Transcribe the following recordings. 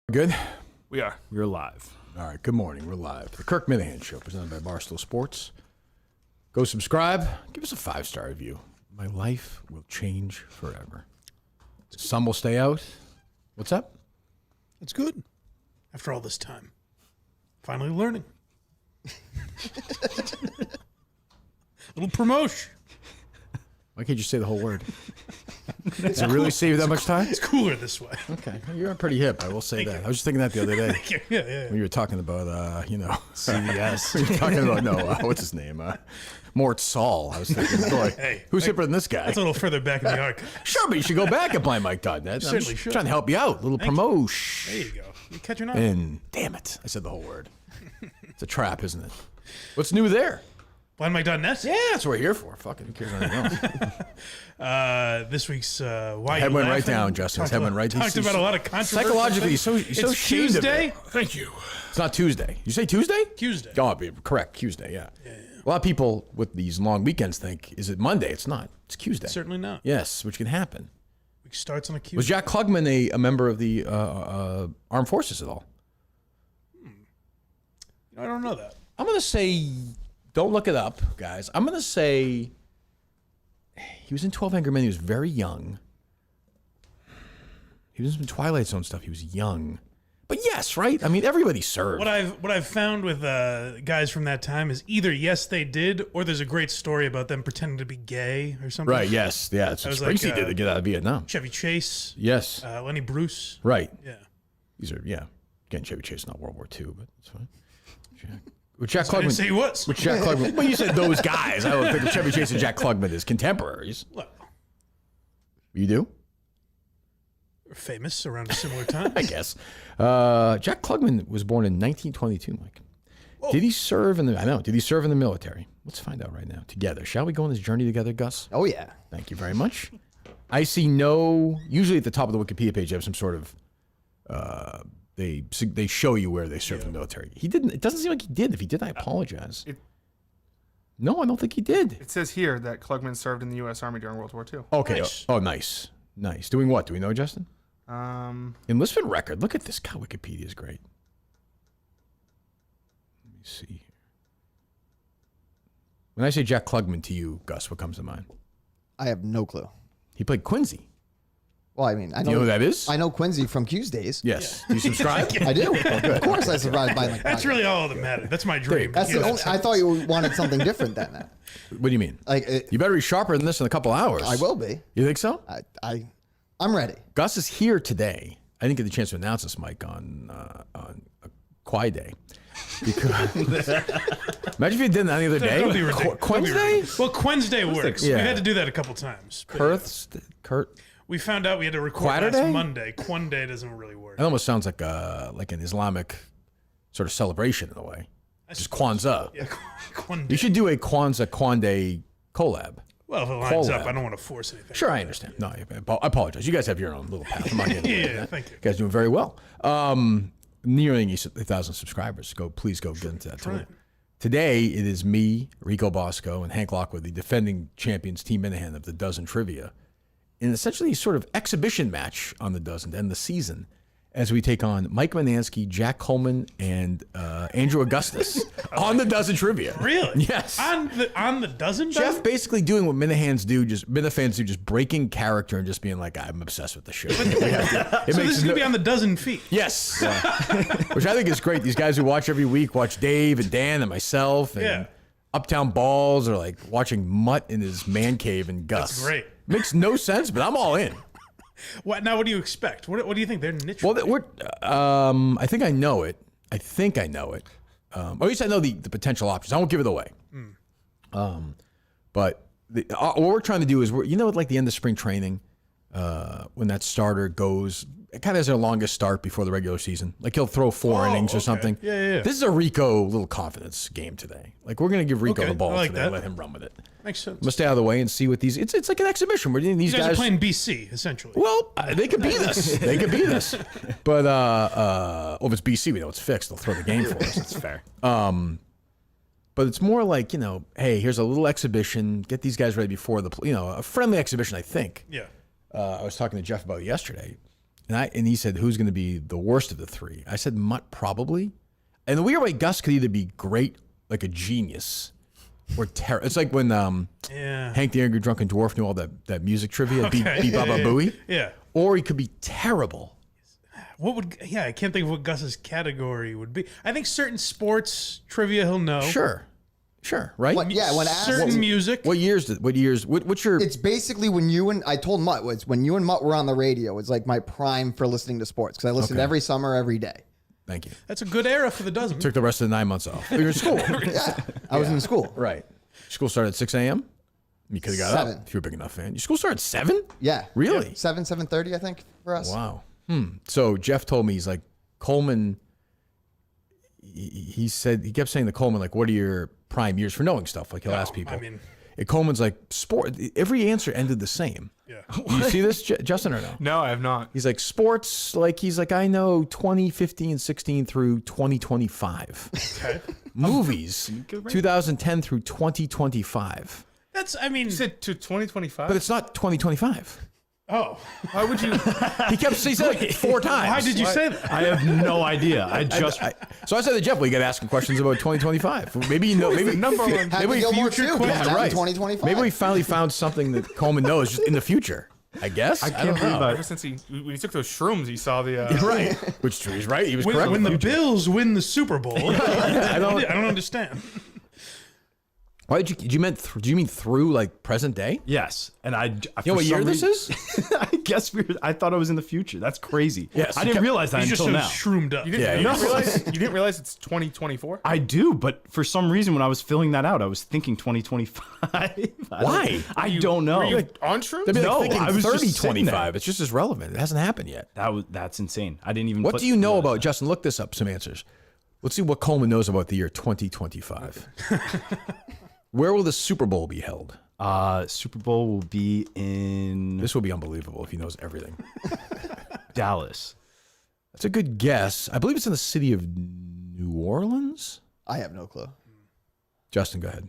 Good? We are. We're live. All right, good morning. We're live. The Kirk Minihane Show, presented by Barstool Sports. Go subscribe. Give us a 5-star review. My life will change forever. Sun will stay out. What's up? It's good. After all this time. Finally learning. Little promotion. Why can't you say the whole word? Does it really save you that much time? It's cooler this way. Okay. You're pretty hip, I will say that. I was just thinking that the other day. Yeah. When you were talking about, CBS. you were talking about, what's his name? Mort Saul. I was thinking, boy, Hey, who's hipper than this guy? That's a little further back in the archive. Sure, but you should go back and play Mike.net. I'm Certainly just should. trying to help you out. Little promotion. There you go. You're catching on. And damn it, I said the whole word. It's a trap, isn't it? What's new there? BlindMike.net? Yeah, that's what we're here for. Fucking who cares anything else? This week's Why Head You went right Laughing? down, Justin. His head went right down. Talked about a lot of controversy. Psychologically, he's so it's ashamed of Tuesday. it. Thank you. It's not Tuesday. You say Tuesday? Tuesday. Oh, correct. Tuesday, yeah. A lot of people with these long weekends think, is it Monday? It's not. It's Tuesday. Certainly not. Yes, which can happen. Week starts on a Tuesday. Was Jack Klugman a member of the armed forces at all? I don't know that. I'm going to say, don't look it up, guys. I'm going to say he was in 12 Angry Men. He was very young. He was in Twilight Zone stuff. He was young. But yes, right? I mean, everybody served. What I've found with guys from that time is either yes they did, or there's a great story about them pretending to be gay or something. Right, yes. Yeah, that's what was like, Springsteen did to get out of Vietnam. Chevy Chase. Yes. Lenny Bruce. Right. Yeah. These are, yeah. Again, Chevy Chase, not World War II, but it's fine. With Jack Klugman. I didn't say he was. With Jack Klugman. Well, you said those guys. I don't think of Chevy Chase and Jack Klugman as contemporaries. Well, You do? we're famous around a similar time. I guess. Jack Klugman was born in 1922, Mike. Whoa. Did he serve in the, I know, did he serve in the military? Let's find out right now. Together. Shall we go on this journey together, Gus? Oh, yeah. Thank you very much. I see usually at the top of the Wikipedia page, you have some sort of, they show you where they served in the military. He didn't, it doesn't seem like he did. If he did, I apologize. No, I don't think he did. It says here that Klugman served in the U.S. Army during World War II. Okay. Nice. Oh, nice. Nice. Doing what? Do we know, Justin? Enlistment record. Look at this. God, Wikipedia is great. Let me see here. When I say Jack Klugman to you, Gus, what comes to mind? I have no clue. He played Quincy. Well, I mean, I Do you know who that is? I know Quincy from Q's days. Yes. Do you subscribe? I do. Of course, I survived by like. That's really all that mattered. That's my dream. That's the only. I thought you wanted something different than that. What do you mean? Like, You better be sharper than this in a couple hours. I will be. You think so? I'm ready. Gus is here today. I didn't get the chance to announce this, Mike, on a Quai Day. Because imagine if you did that the other day. Don't be ridiculous. Quin's Day? Well, Quinn's Day works. Yeah. We've had to do that a couple times. But Kurt. we found out we had to record Quatter last Day? Monday. Quinn Day doesn't really work. It almost sounds like an Islamic sort of celebration in a way. Just Kwanzaa. Yeah, Quinn Day. You should do a Kwan Day collab. Well, if it lines collab. up, I don't want to force anything. Sure, I understand. No, I apologize. You guys have your own little path. I'm not getting into Yeah, that. thank you. You guys doing very well. Nearing 1,000 subscribers. Please go get into that. Today, it is me, Rico Bosco, and Hank Lockwood, the defending champions, Team Minihane of the Dozen Trivia, in essentially a sort of exhibition match on the Dozen to end the season, as we take on Mike Manansky, Jack Coleman, and Andrew Augustus on the Dozen Trivia. Really? Yes. On the dozen? Jeff basically doing what Minifans do, just breaking character and just being like, I'm obsessed with the show. So this is going to be on the dozen feet. Yes. Which I think is great. These guys who watch every week, watch Dave and Dan and myself and Yeah. Uptown Balls, or like watching Mutt in his man cave and Gus. That's great. Makes no sense, but I'm all in. What do you expect? What do you think their niche Well, would be? I think I know it. Or at least I know the potential options. I won't give it away. But what we're trying to do is, like the end of spring training, when that starter goes, it kind of has their longest start before the regular season. Like he'll throw four innings or something. Yeah. This is a Rico little confidence game today. Like we're going to give Rico Okay, the ball I like today, that. let him run with it. Makes sense. I'm gonna stay out of the way and see what these. It's like an exhibition where these You guys are playing BC, essentially. Well, they could be this. They could be this. But if it's BC, we know it's fixed. They'll throw the game for us. That's fair. But it's more like, hey, here's a little exhibition. Get these guys ready before a friendly exhibition, I think. Yeah. I was talking to Jeff about it yesterday. And he said, who's going to be the worst of the three? I said, Mutt probably. And the weird way, Gus could either be great, like a genius, or terrible. It's like when Hank the Angry Drunken Dwarf knew all that music trivia, Beep Baba Booey. Yeah. Or he could be terrible. I can't think of what Gus's category would be. I think certain sports trivia he'll know. Sure, right? When asked, Certain music. What's your... it's basically when I told Mutt, when you and Mutt were on the radio, it's like my prime for listening to sports because I listened every summer, every day. Thank you. That's a good era for the dozen. Took the rest of the 9 months off. You're in school. Yeah, I was in school. Right. School started at 6 a.m.? You could have got 7. up if you're a big enough fan. Your school started at 7? Yeah. Really? 7:30, I think, for us. Wow. So Jeff told me, he's like, Coleman, he kept saying to Coleman, like, what are your prime years for knowing stuff? Like, he'll ask people. I mean, And Coleman's like, sport. Every answer ended the same. yeah. You see this, Justin, or no? No, I have not. He's like, sports, he's like, I know 2015, 16 through 2025. Okay. Movies, 2010 through 2025. You said to 2025? But it's not 2025. Oh. Why would you? He said it like 4 times. Why did you say that? I have no idea. So I said to Jeff, well, you got to ask him questions about 2025. Maybe you know. Maybe number one. Happy maybe Gilmore future too. question. Yeah, Right. 2025. Maybe we finally found something that Coleman knows just in the future. I guess. I can't believe Ever since when he took those shrooms, he saw the. Right. Which he's right. He was correct. When the Bills win the Super Bowl, I don't understand. Why did you mean through like present day? yes, and I You know what year this is? I guess I thought I was in the future. That's crazy. Yes. I didn't realize that He's just until so now. shroomed up. You didn't realize it's 2024. I do, but for some reason when I was filling that out, I was thinking 2025. Why? I don't know. Were you on shrooms? They'd be No, like thinking I was just 30, sitting there. 25. It's just as relevant. It hasn't happened yet. That's insane. I didn't even. What do you know about, Justin? Look this up, some answers. Let's see what Coleman knows about the year 2025. Where will the Super Bowl be held? Super Bowl will be in This will be unbelievable if he knows everything. Dallas. That's a good guess. I believe it's in the city of New Orleans. I have no clue. Justin, go ahead.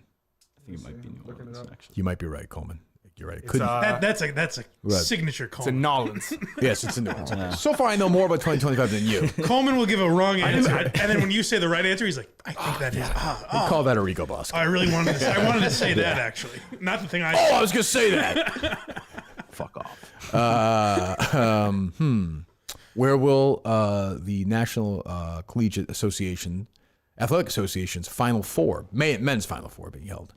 I think it might be New Orleans, actually. You might be right, Coleman. You're right. It It's, couldn't. That's a Right. signature it's in Coleman. Nolans. Yes, it's in New Orleans. So far, I know more about 2025 than you. Coleman will give a wrong answer, and then when you say the right answer, he's like, "I think that is." We call that a Rico Bosco. I really wanted to. I wanted to say that actually, not the thing I. Oh, I was going to say that. Fuck off. Where will the National Collegiate Association, Athletic Association's Final Four, men's Final Four, being held?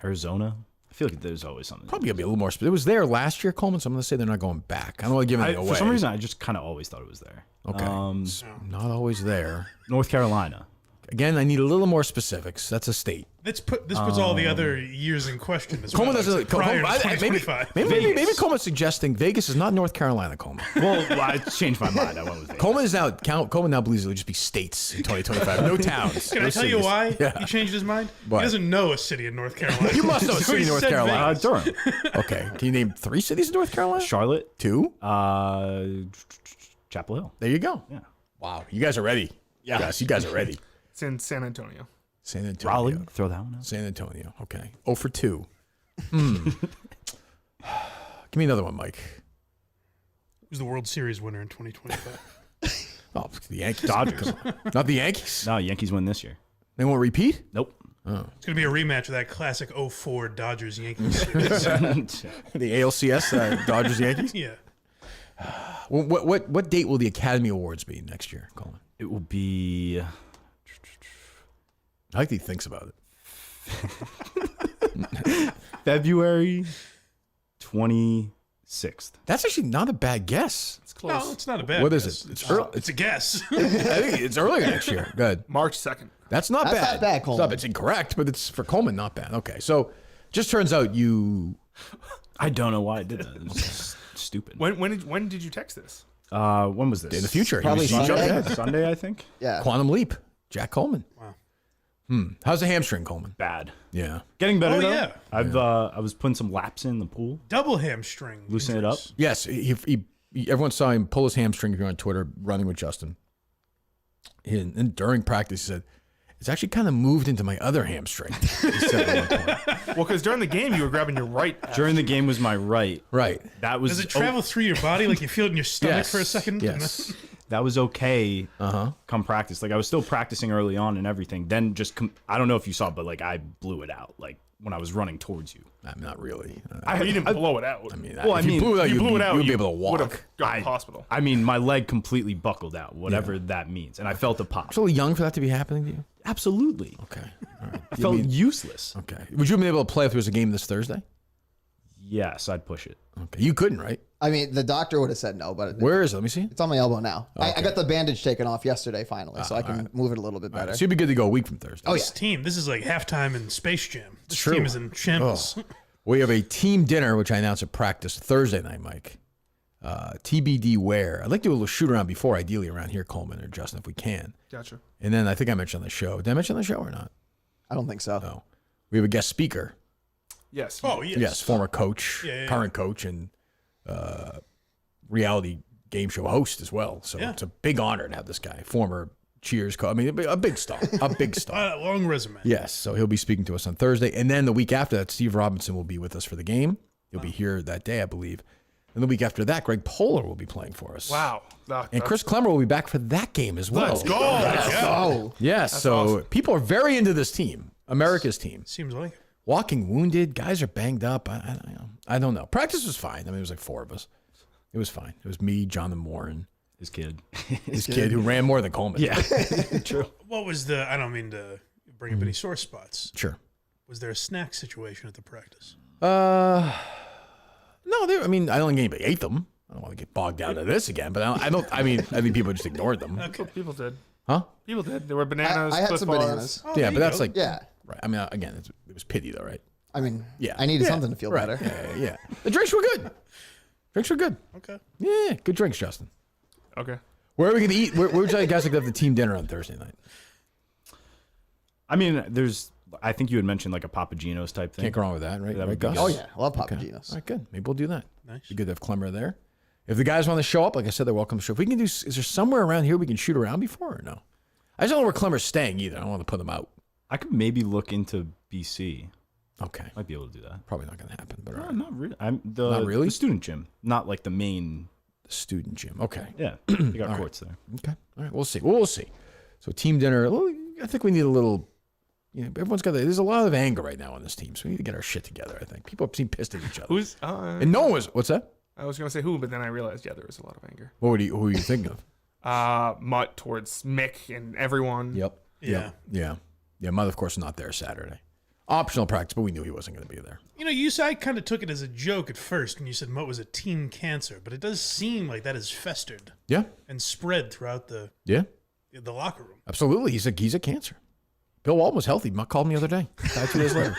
Arizona. I feel like there's always something. Probably going to be a little more specific. It was there last year, Coleman, so I'm going to say they're not going back. I don't want to give anything away. For some reason, I just kind of always thought it was there. Okay. It's not always there. North Carolina. Again, I need a little more specifics. That's a state. This puts all the other years in question as Coleman well. doesn't. Prior to Maybe 2025. maybe Coleman's suggesting Vegas is not North Carolina. Coleman. Well, I changed my mind. I went with Vegas. Coleman now believes it'll just be states in 2025, no towns. Can no I tell you cities. why Yeah. he changed his mind? Why? He doesn't know a city in North Carolina. You must know a So city he in North said Carolina. Vegas. Durham. Okay, can you name 3 cities in North Carolina? Charlotte. 2. Chapel Hill. There you go. Yeah. Wow, you guys are ready. Yeah, you guys are ready. It's in San Antonio. San Antonio. Raleigh. Throw that one out. San Antonio. Okay. 0 for 2. Give me another one, Mike. Who's the World Series winner in 2025? Oh, the Yankees. Dodgers. Not the Yankees. No, Yankees win this year. They won't repeat? Nope. It's going to be a rematch of that classic 04 Dodgers Yankees series. The ALCS, Dodgers Yankees? Yeah. What date will the Academy Awards be next year, Coleman? It will be I like that he thinks about it. February 26th. That's actually not a bad guess. It's close. No, it's not a bad What is guess. it? It's early. It's a guess. I think it's earlier next year. Good. March 2nd. That's not That's bad. not bad, It's Coleman. It's incorrect, but it's for Coleman not bad. Okay, so just turns out you. I don't know why I did that. It was just stupid. When did you text this? When was this? In the future, Probably he was Sunday. jumped ahead. Sunday, I think. Yeah. Quantum leap, Jack Coleman. Wow. How's the hamstring, Coleman? Bad. Yeah. Getting better Oh, though. yeah. I was putting some laps in the pool. Double hamstring. Loosen it up. injuries. Yes, everyone saw him pull his hamstring. If you're on Twitter, running with Justin. And during practice, he said, It's actually kind of moved into my other hamstring. He said at one point. Well, because during the game you were grabbing your right. During the game was my right. Right. That was Does it travel through your body like you feel it in your stomach Yes. for a second? Yes. that was okay. Come practice. Like I was still practicing early on and everything. Then just I don't know if you saw, but like I blew it out. Like when I was running towards you. I'm not really. You didn't blow it out. I mean, Well, if I mean, you blew it out, you blew it out. you'd be you able to would have walk. gone to the hospital. I mean, my leg completely buckled out, whatever that means, and I felt a pop. It's a little young for that to be happening to you. Absolutely. Okay. All right. I felt useless. Okay. Would you have been able to play if there was a game this Thursday? Yes, I'd push it. Okay. You couldn't, right? I mean, the doctor would have said no, but Where is it? Let me see. it's on my elbow now. I got the bandage taken off yesterday finally, so I can move it a little bit better. So you'd be good to go a week from Thursday. Oh, yeah. This team, this is like halftime in Space Jam. This true. team is in shambles. Oh. We have a team dinner, which I announced at practice Thursday night, Mike. TBD where. I'd like to do a little shoot around before, ideally around here, Coleman or Justin, if we can. Gotcha. And then I think I mentioned on the show. Did I mention on the show or not? I don't think so. No. We have a guest speaker. Yes. Oh, yes. Yes, former coach, Yeah. current coach, and reality game show host as well. So Yeah. it's a big honor to have this guy, former Cheers coach. I mean, a big star, a big star. Long resume. Yes, so he'll be speaking to us on Thursday. And then the week after that, Steve Robinson will be with us for the game. He'll be here that day, I believe. And the week after that, Greg Poehler will be playing for us. Wow. And Chris Klemmer will be back for that game as well. Let's go. Oh, Yes, so awesome. people are very into this team, America's team. Seems like. Walking wounded, guys are banged up. I don't know. Practice was fine. I mean, it was like 4 of us. It was fine. It was me, John and Morin, His kid. his kid who ran more than Coleman. Yeah. True. What was the, I don't mean to bring up any sore spots. Sure. Was there a snack situation at the practice? No, I mean, I don't think anybody ate them. I don't want to get bogged down to this again, but I think people just ignored them. People did. Huh? People did. There were bananas. I had Cliff some bars. bananas. Oh, Yeah, there but you that's go. like, Yeah. right. I mean, again, it was pity though, right? I mean, Yeah. I needed Yeah. something to feel Right. better. Yeah. The drinks were good. Drinks were good. Okay. Yeah, good drinks, Justin. Okay. Where are we going to eat? Where would you guys like to have the team dinner on Thursday night? I mean, I think you had mentioned like a Papagenos type thing. Can't go wrong with that, right? That Right, would be Gus? good. Oh yeah, I love Okay. Papagenos. All right, good. Maybe we'll do that. Nice. Be good to have Klemmer there. If the guys want to show up, like I said, they're welcome to show up. If we can do, is there somewhere around here we can shoot around before or no? I just don't know where Klemmer's staying either. I don't want to put them out. I could maybe look into BC. Okay. Might be able to do that. Probably not going to happen, but all No, right. not really. Not really? The student gym, not like the main. The student gym. Okay. Yeah, they got courts there. Okay. All right. We'll see. We'll see. So team dinner. Well, I think we need a little. Everyone's got. There's a lot of anger right now on this team, so we need to get our shit together. I think people seem pissed at each other. Who's? And no one was. What's that? I was gonna say who, but then I realized there was a lot of anger. Who are you thinking of? Mutt towards Mick and everyone. Yep. Yeah. Yeah. Mutt, of course, not there Saturday. Optional practice, but we knew he wasn't going to be there. You know, I kind of took it as a joke at first when you said Mutt was a team cancer, but it does seem like that has festered Yeah. and spread throughout the Yeah. locker room. Absolutely. He's a cancer. Bill Walton was healthy. Mutt called me the other day. Died 2 days later.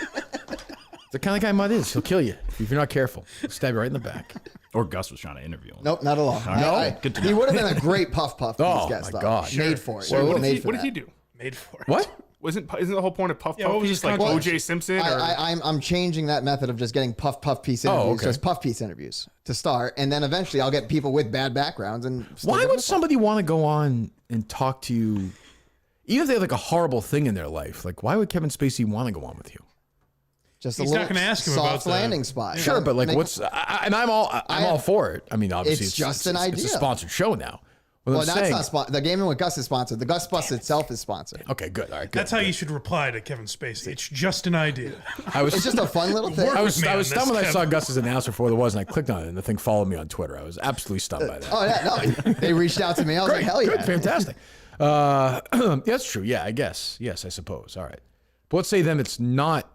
The kind of guy Mutt is. He'll kill you if you're not careful. He'll stab you right in the back. Or Gus was trying to interview him. Nope, not at all. right. Good to He would have been a great puff for Oh, these guys. my though. God. Made for it. So what Made did for what did that. he do? Made for it. What? Isn't the whole point of Puff Yeah, Puff what was piece his like contract? O.J. Simpson? Or I'm changing that method of just getting puff piece interviews, okay. just puff piece interviews to start, and then eventually I'll get people with bad backgrounds. And still Why give would them a somebody want to go on and talk to you, even if they have like a horrible thing in their life? Like, why would Kevin Spacey want to go on with you? just He's a not little gonna ask him soft about the- landing spot. Sure, Gotta but like, make- I'm all for it. I mean, obviously, It's just an It's a idea. sponsored show now. What Well, I'm that's saying- not the Gaming with Gus is sponsored. The Gus Bus itself is sponsored. Okay, good. All right, good. That's how you should reply to Kevin Spacey. It's just an idea. I was It's just a fun little thing. Work I with was me I on was this, stunned when I saw Kevin. Gus's announcer for what it was, and I clicked on it, and the thing followed me on Twitter. I was absolutely stunned by that. Oh yeah, no, they reached out to me. I was like, hell Good, yeah. fantastic. That's true. Yeah, I guess. Yes, I suppose. All right. But let's say then it's not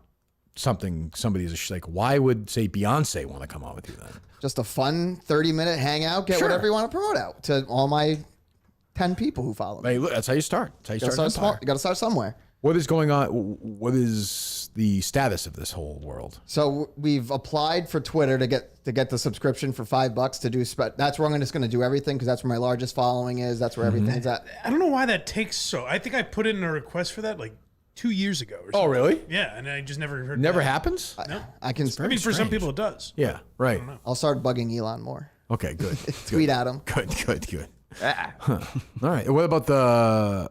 something somebody's like, why would, say, Beyonce want to come on with you then? Just a fun 30-minute hangout. Get Sure. whatever you want to promote out to all my 10 people who follow me. Hey, look, that's how you start. That's how you You start an empire. got to start somewhere. What is going on? What is the status of this whole world? So we've applied for Twitter to get the subscription for $5 to do. That's where I'm just going to do everything because that's where my largest following is. That's where everything's at. I don't know why that takes so. I think I put in a request for that like 2 years ago or something. Oh, really? Yeah, and I just never heard Never back. happens? No. I can. I mean, for some strange. people it does. Yeah, right. I'll start bugging Elon more. Okay, good. Tweet at him. Good. Huh. All right. What about the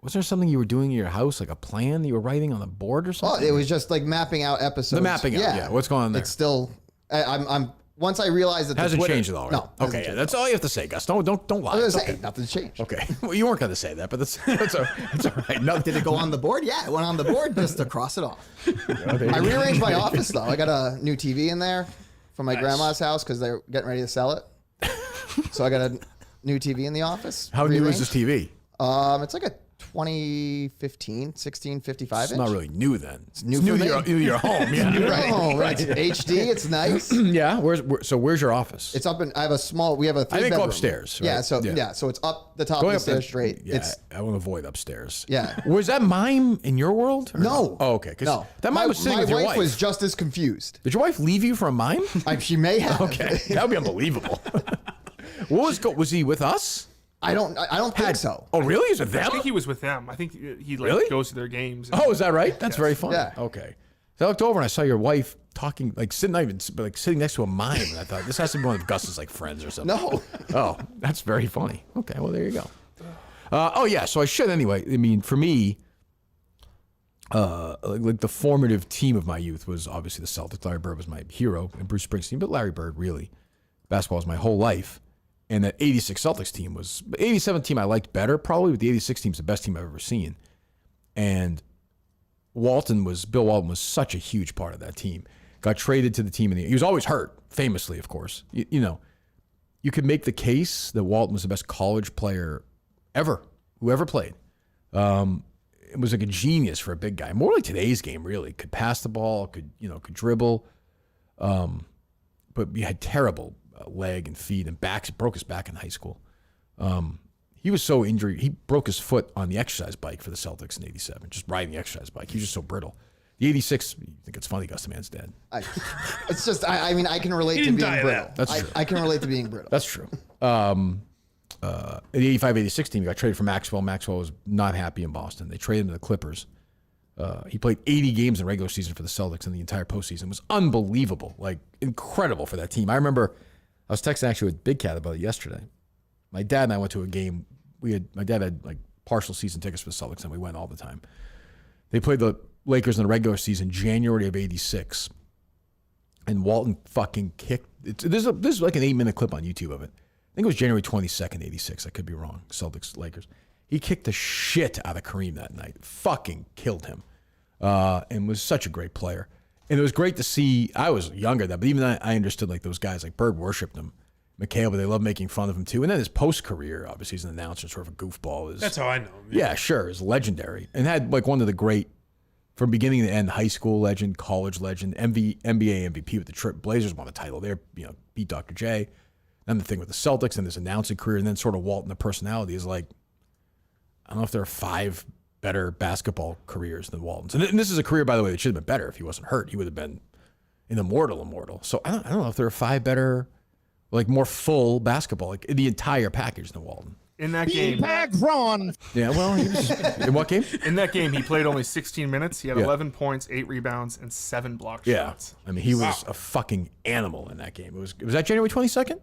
Was there something you were doing in your house, like a plan that you were writing on a board or Oh, something? it was just like mapping out episodes. The mapping out, yeah. What's going on there? It's still. I'm. Once I realized that Hasn't Twitter, changed at all, right? No. hasn't Okay, changed. that's all you have to say, Gus. Don't lie. I was gonna It's say okay. nothing's changed. Okay. Well, you weren't going to say that, but that's all right. No, Did it go on the board? Yeah, it went on the board just to cross it off. I rearranged my office though. I got a new TV in there from my grandma's house because they're getting ready to sell it. So I got a new TV in the office. How new is this TV? It's like a 2015 1655 It's inch. not really new then. It's new new for to me. your home. Yeah. Right. Oh, right. It's HD. It's nice. Yeah. Where's your office? It's up in. I have a small. We have a 3 I think bedroom. upstairs. Right? Yeah. So it's up the top Going of the up stairs straight. Yeah, It's I want to avoid upstairs. Yeah. Was that mime in your world? or no. Oh, okay. 'Cause No. That mime was sitting with your My wife. wife was just as confused. Did your wife leave you for a mime? She may have. Okay, that would be unbelievable. Was he with us? I don't think so. Oh, really? Is it them? I think he was with them. I think he like Really? goes to their games. Oh, is that right? That's Yes. very funny. Yeah. Okay. So I looked over and I saw your wife talking, like sitting, not even, but like sitting next to a mime, and I thought this has to be one of Gus's like friends or something. No. Oh, that's very funny. Okay, well there you go. Oh yeah, so I should anyway. I mean, for me, like the formative team of my youth was obviously the Celtics. Larry Bird was my hero, and Bruce Springsteen. But Larry Bird, really, basketball was my whole life. And that '86 Celtics team was the '87 team I liked better, probably. But the '86 team's the best team I've ever seen. And Bill Walton was such a huge part of that team. Got traded to the team, and he was always hurt, famously, of course. You know, you could make the case that Walton was the best college player ever, who ever played. It was like a genius for a big guy, more like today's game, really. Could pass the ball, could dribble, but he had terrible leg and feet and back. Broke his back in high school. He was so injured. He broke his foot on the exercise bike for the Celtics in '87, just riding the exercise bike. He was just so brittle. The '86, you think it's funny, Gus, the man's dead. It's just. I mean, I can relate He to didn't being die of brittle. that. That's true. I can relate to being brittle. That's true. The '85-'86 team, he got traded for Maxwell. Maxwell was not happy in Boston. They traded him to the Clippers. He played 80 games in regular season for the Celtics, and the entire postseason. It was unbelievable, like incredible for that team. I remember I was texting actually with Big Cat about it yesterday. My dad and I went to a game. My dad had like partial season tickets for the Celtics, and we went all the time. They played the Lakers in the regular season, January of '86, and Walton fucking kicked. This is like an 8-minute clip on YouTube of it. I think it was January 22nd, '86. I could be wrong. Celtics, Lakers. He kicked the shit out of Kareem that night. Fucking killed him. And was such a great player. And it was great to see. I was younger then, but even then I understood like those guys like Bird worshipped him. McHale, but they loved making fun of him too. And then his post-career, obviously he's an announcer, sort of a goofball. That's how I know him. Yeah, sure. Is legendary. And had like one of the great, from beginning to end, high school legend, college legend, NBA MVP with the Trip Blazers won a title. They beat Dr. J. Then the thing with the Celtics and this announcing career, and then sort of Walton, the personality, is like, I don't know if there are 5 better basketball careers than Walton's. And this is a career, by the way, that should have been better if he wasn't hurt. He would have been an immortal. So I don't know if there are 5 better, like more full basketball, like the entire package than Walton. In that game, Yeah, well, he was, in what game? in that game, he played only 16 minutes. He had Yeah. 11 points, 8 rebounds, and 7 block Yeah. shots. I mean, he was a fucking animal in that game. Was that January 22nd?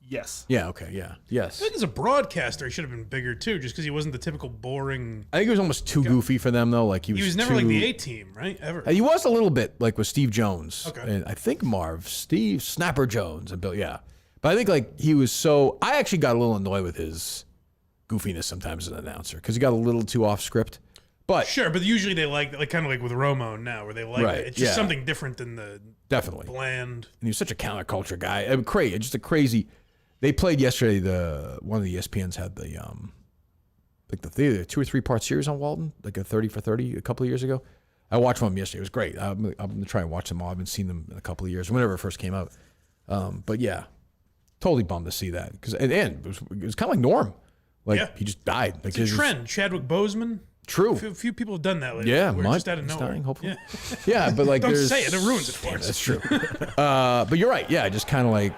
Yes. Yeah, okay, yeah. Yes. I think as a broadcaster, he should have been bigger too, just because he wasn't the typical boring. I think it was almost too goofy for them, though. Like He was never like the A team, right? Ever. He was a little bit like with Steve Jones. Okay. And I think Steve Snapper Jones and Bill, yeah. But I think like he was so, I actually got a little annoyed with his goofiness sometimes as an announcer because he got a little too off script. But Sure, but usually they like kind of like with Romo now, where they like Right, it. It's just yeah. something different than the definitely. bland. And he was such a counterculture guy. I mean, crazy, just a crazy. They played yesterday. One of the ESPNs had the like the 2 or 3 part series on Walton, like a 30 for 30 a couple of years ago. I watched one yesterday. It was great. I'm gonna try and watch them all. I haven't seen them in a couple of years, whenever it first came out. But yeah, totally bummed to see that because and it was kind of like Norm. Like Yeah. he just died. Like It's a trend. Chadwick Boseman. True. A few people have done that lately. Yeah, We're Mike just out of is nowhere. dying, hopefully. Yeah. Yeah, but like Don't there's, say it. It ruins it for Yeah, us. that's true. But you're right. Yeah, just kind of like.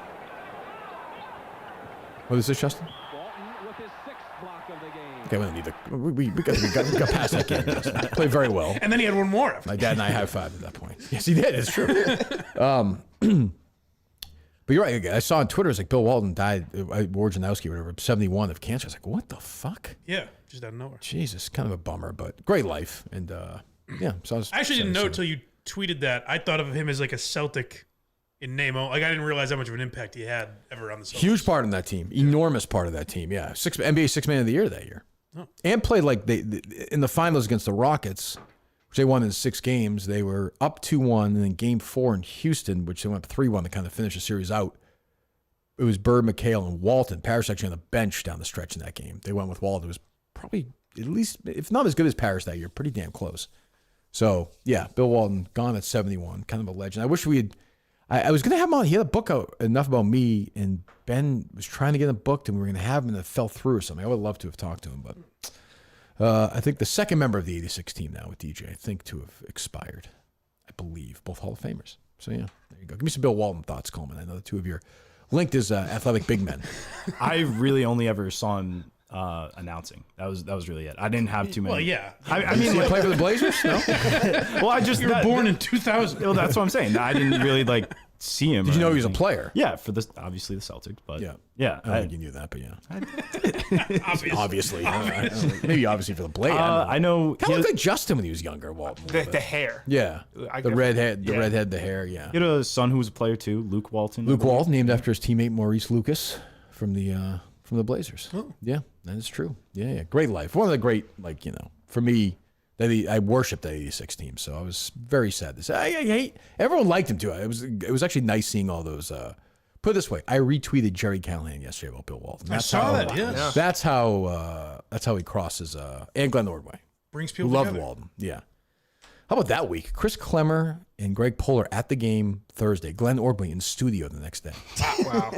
What is this, Justin? Okay, we don't need to. We got past that game. Justin. Played very well. And then he had one more after. My dad and I high-fived at that point. Yes, he did. It's true. But you're right. I saw on Twitter, it's like Bill Walton died, Wojnarowski, whatever, 71 of cancer. I was like, what the fuck? Yeah, just out of nowhere. Jesus, kind of a bummer, but great life. And yeah, so I actually didn't know until you tweeted that. I thought of him as like a Celtic in name. Like I didn't realize how much of an impact he had ever on the Celtics. Huge part in that team, enormous part of that team. Yeah, NBA Six Man of the Year that year, and played like they in the finals against the Rockets, which they won in 6 games. They were up 2-1, and then Game 4 in Houston, which they went up 3-1 to kind of finish the series out. It was Bird, McHale, and Walton. Parrish actually on the bench down the stretch in that game. They went with Walton. It was probably at least, if not as good as Parrish that year, pretty damn close. So yeah, Bill Walton gone at 71, kind of a legend. I wish we had. I was going to have him on. He had a book out enough about me, and Ben was trying to get him booked, and we were going to have him, and it fell through or something. I would love to have talked to him, but I think the second member of the 86 team now with DJ, I think to have expired. I believe both Hall of Famers. So yeah, there you go. Give me some Bill Walton thoughts, Coleman. I know the two of you are linked as athletic big men. I really only ever saw him announcing. That was really it. I didn't have too many. Well, yeah. I mean, You play for the Blazers? No. well, I just You were born in 2000. Well, that's what I'm saying. I didn't really like see him. Did you or know he was a anything. player? Yeah, for this obviously the Celtics, but Yeah. yeah. I don't think you knew that, but yeah. Obviously. Maybe obviously for the Blazers. I know. Kind of looked like Justin when he was younger, Walton. The hair. Yeah. I The guess- redhead, yeah. the hair, yeah. He had a son who was a player too, Luke Walton. Luke Walton, named after his teammate Maurice Lucas from the Blazers. Oh. Yeah, that is true. Yeah. Great life. One of the great, for me, I worshipped the 86 team, so I was very sad to say. I hate everyone liked him too. It was actually nice seeing all those. Put it this way, I retweeted Jerry Callahan yesterday about Bill Walton. I saw that. Yeah. That's how he crosses. And Glenn Ordway, Brings who people loved together. Walton. Yeah. How about that week? Chris Klemmer and Greg Poehler at the game Thursday. Glenn Ordway in studio the next day. Wow.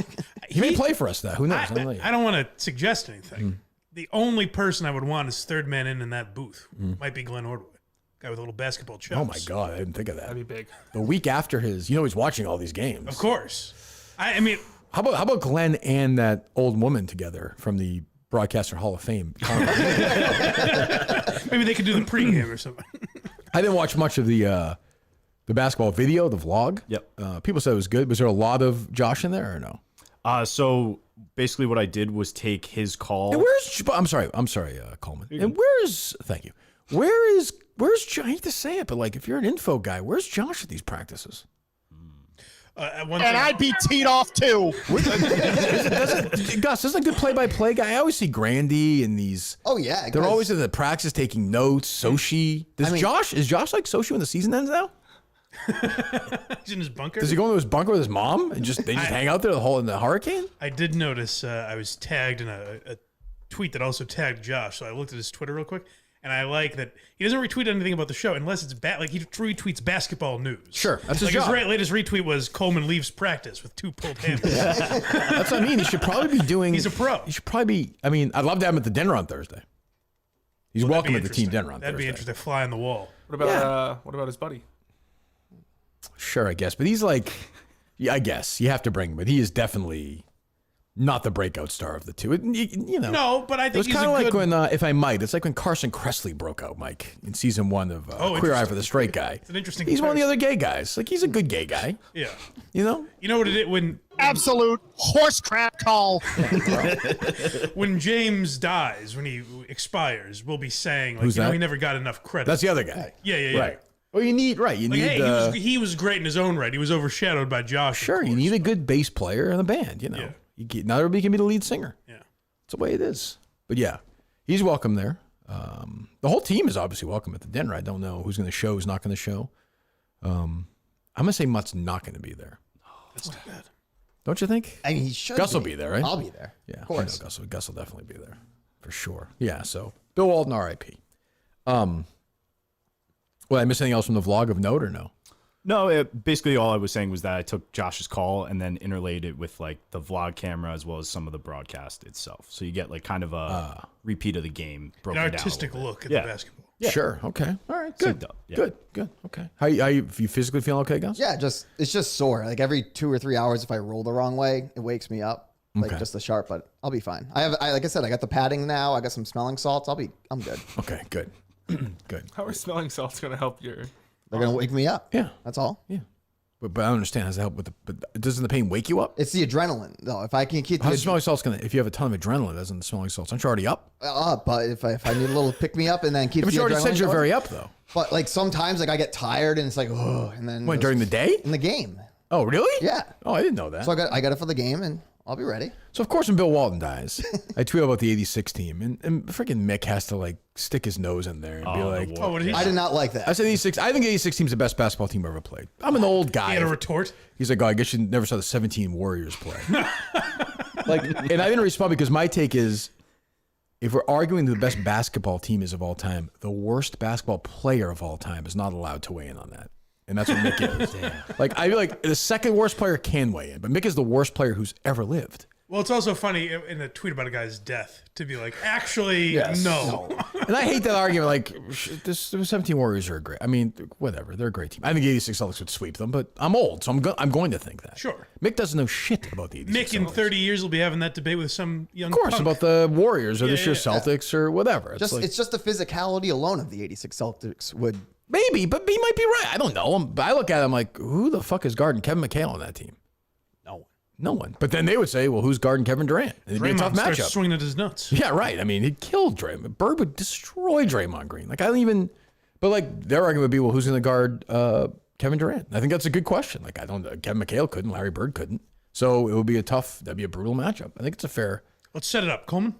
He may play for us, though. Who knows? I don't know yet. I don't want to suggest anything. Mm. The only person I would want as third man in that booth Mm. might be Glenn Ordway, guy with a little basketball chops. Oh my God, I didn't think of that. That'd be big. The week after his, he's watching all these games. Of course. I mean, How about Glenn and that old woman together from the Broadcaster Hall of Fame? maybe they could do the pregame or something. I didn't watch much of the basketball video, the vlog. Yep. People said it was good. Was there a lot of Josh in there or no? So basically, what I did was take his call. And I'm sorry, Coleman. And thank you. Where's I hate to say it, but like if you're an info guy, where's Josh at these practices? And I'd be teed off too. Gus, isn't a good play-by-play guy? I always see Grandy and these. Oh yeah, They're 'cause- always in the practice taking notes. Sochi. Is Josh like Sochi when the season ends now? He's in his bunker. Does he go into his bunker with his mom and they just hang out there in the hurricane? I did notice I was tagged in a tweet that also tagged Josh, so I looked at his Twitter real quick, and I like that he doesn't retweet anything about the show unless it's like he retweets basketball news. Sure, that's his like job. His latest retweet was Coleman leaves practice with 2 pulled hamstrings. That's what I mean. He should probably be doing. He's a pro. He should probably be. I mean, I'd love to have him at the dinner on Thursday. He's Well, welcome that'd at be the team interesting. dinner on That'd Thursday. be interesting. Fly on the wall. What about his buddy? Sure, I guess, but he's like, yeah, I guess you have to bring him, but he is definitely not the breakout star of the two. No, but I It think was he's kind a of like good. when, if I might, it's like when Carson Kressley broke out, Mike, in season 1 of Queer Eye interesting. for the Straight Guy. It's an interesting He's one of the comparison. other gay guys. Like he's a good gay guy. Yeah. You know? You know what it is Absolute horse crap call. when James dies, when he expires, we'll be saying like, Who's he that? never got enough credit. That's the other guy. Yeah. Right. Well, you need Like, need. hey, he was great in his own right. He was overshadowed by Josh. of Sure, you course. need a good bass player in the band. Yeah. Not everybody can be the lead singer. Yeah. It's the way it is. But yeah, he's welcome there. The whole team is obviously welcome at the dinner. I don't know who's going to show, who's not going to show. I'm going to say Mutt's not going to be there. That's too bad. Don't you think? I mean, he should. Gus will be there, right? I'll be there. Yeah, of course. I know Gus will definitely be there for sure. Yeah, so Bill Walton, R.I.P. Well, I miss anything else from the vlog of note or no? No, basically all I was saying was that I took Josh's call and then interlaid it with like the vlog camera as well as some of the broadcast itself. So you get like kind of a repeat of the game An broken down. artistic a little look at Yeah. the basketball. Yeah. Sure. Okay. All right. Good. Synced up, yeah. Good. Okay. How you physically feeling okay, Gus? Yeah, it's just sore. Like every 2 or 3 hours, if I roll the wrong way, it wakes me up. Like Okay. just the sharp, but I'll be fine. Like I said, I got the padding now. I got some smelling salts. I'm good. Okay. Good. Good. How are smelling salts going to help your? They're gonna wake me up. Yeah. That's all. Yeah. But I don't understand. How does that help with the? But doesn't the pain wake you up? It's the adrenaline, though. If I can keep How's the the smelling salts gonna? If you have a ton of adrenaline, doesn't the smelling salts? Aren't you already up? but if I need a little pick me up and then keep But the you already adrenaline said you're going. very up though. But like sometimes like I get tired and it's like oh, and then When during the day? in the game. Oh really? Yeah. Oh, I didn't know that. So I got it for the game and I'll be ready. So of course, when Bill Walton dies, I tweet about the '86 team, and freaking Mick has to like stick his nose in there and be like, Oh, what did he I did not like that. I said '86. I think '86 team's the best basketball team ever played. I'm an old guy. He had a retort. He's like, oh, I guess you never saw the 17 Warriors play. Like, and I didn't respond because my take is, if we're arguing who the best basketball team is of all time, the worst basketball player of all time is not allowed to weigh in on that. And that's what Mick is. Like, I feel like the second worst player can weigh in, but Mick is the worst player who's ever lived. Well, it's also funny in a tweet about a guy's death to be like, actually, no. And I hate that argument. Like, the 17 Warriors are great. I mean, whatever. They're a great team. I think the 86 Celtics would sweep them, but I'm old, so I'm going to think that. Sure. Mick doesn't know shit about the 86 Mick in Celtics. 30 years will be having that debate with some young Of course, punk. about the Warriors or this year's yeah. Celtics or whatever. It's just the physicality alone of the '86 Celtics would. Maybe, but he might be right. I don't know. But I look at him like, who the fuck is guarding Kevin McHale on that team? No one. But then they would say, well, who's guarding Kevin Durant? And it'd be a tough Draymond starts matchup. swinging at his nuts. Yeah, right. I mean, he'd kill Draymond. Bird would destroy Draymond Green. Like, I don't even. But like, their argument would be, well, who's going to guard Kevin Durant? I think that's a good question. Like, I don't know. Kevin McHale couldn't. Larry Bird couldn't. So it would be that'd be a brutal matchup. I think it's a fair. Let's set it up, Coleman.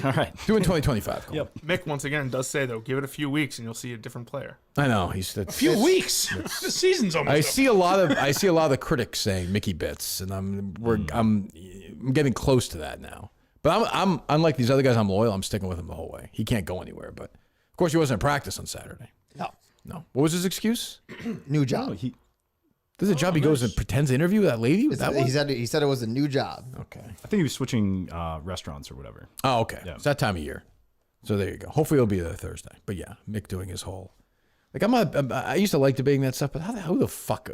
All right. Do in 2025. Cool. Yep. Mick once again does say though, give it a few weeks and you'll see a different player. I know. A few weeks. The season's almost I up. see a lot of the critics saying Mickey Bits, and I'm getting close to that now. But I'm unlike these other guys. I'm loyal. I'm sticking with him the whole way. He can't go anywhere. But of course, he wasn't at practice on Saturday. No. What was his excuse? New job. There's a job he goes and pretends to interview that lady. Was that one? He said it was a new job. Okay. I think he was switching restaurants or whatever. Oh, okay. Yeah. It's that time of year. So there you go. Hopefully it'll be there Thursday. But yeah, Mick doing his whole. Like I used to like debating that stuff, but who the fuck?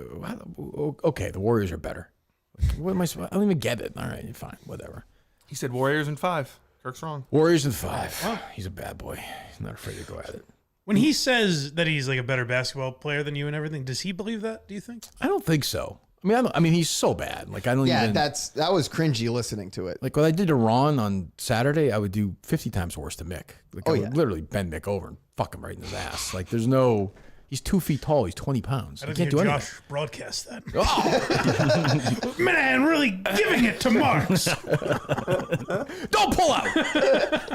Okay, the Warriors are better. Like, what am I? I don't even get it. All right, fine, whatever. He said Warriors in 5. Kirk's wrong. Warriors in 5. He's a bad boy. He's not afraid to go at it. When he says that he's like a better basketball player than you and everything, does he believe that? Do you think? I don't think so. I mean, he's so bad. Like I don't Yeah, even. that was cringy listening to it. Like what I did to Ron on Saturday, I would do 50 times worse to Mick. Like I would literally bend Mick over and fuck him right in his ass. Like there's no. He's 2 feet tall. He's 20 pounds. I He don't can't hear do Josh anything. broadcast that. Oh, Man, really giving it to Marks. don't pull out.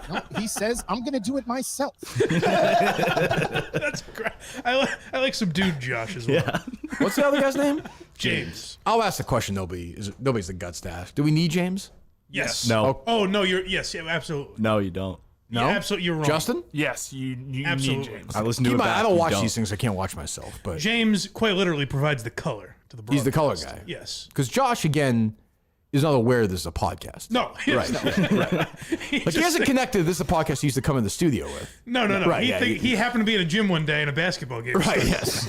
No, he says, I'm going to do it myself. That's great. I like some dude Josh as well. Yeah. What's the other guy's name? James. I'll ask the question. Nobody's the guts to ask. Do we need James? Yes. No. Oh no, yes, absolutely. No, you don't. No. Yeah, absolutely, you're wrong. Justin? Yes, you need Absolutely. James. I listen to Keep it in mind, back. I don't You watch these things. I can't watch myself. But James quite literally provides the color to the broadcast. he's the color guy. Yes. Because Josh again is not aware this is a podcast. No. Right. Like he hasn't connected. This is a podcast he used to come in the studio with. No. Right, yeah, He happened to be in a gym one day in a basketball game. Right. Yes.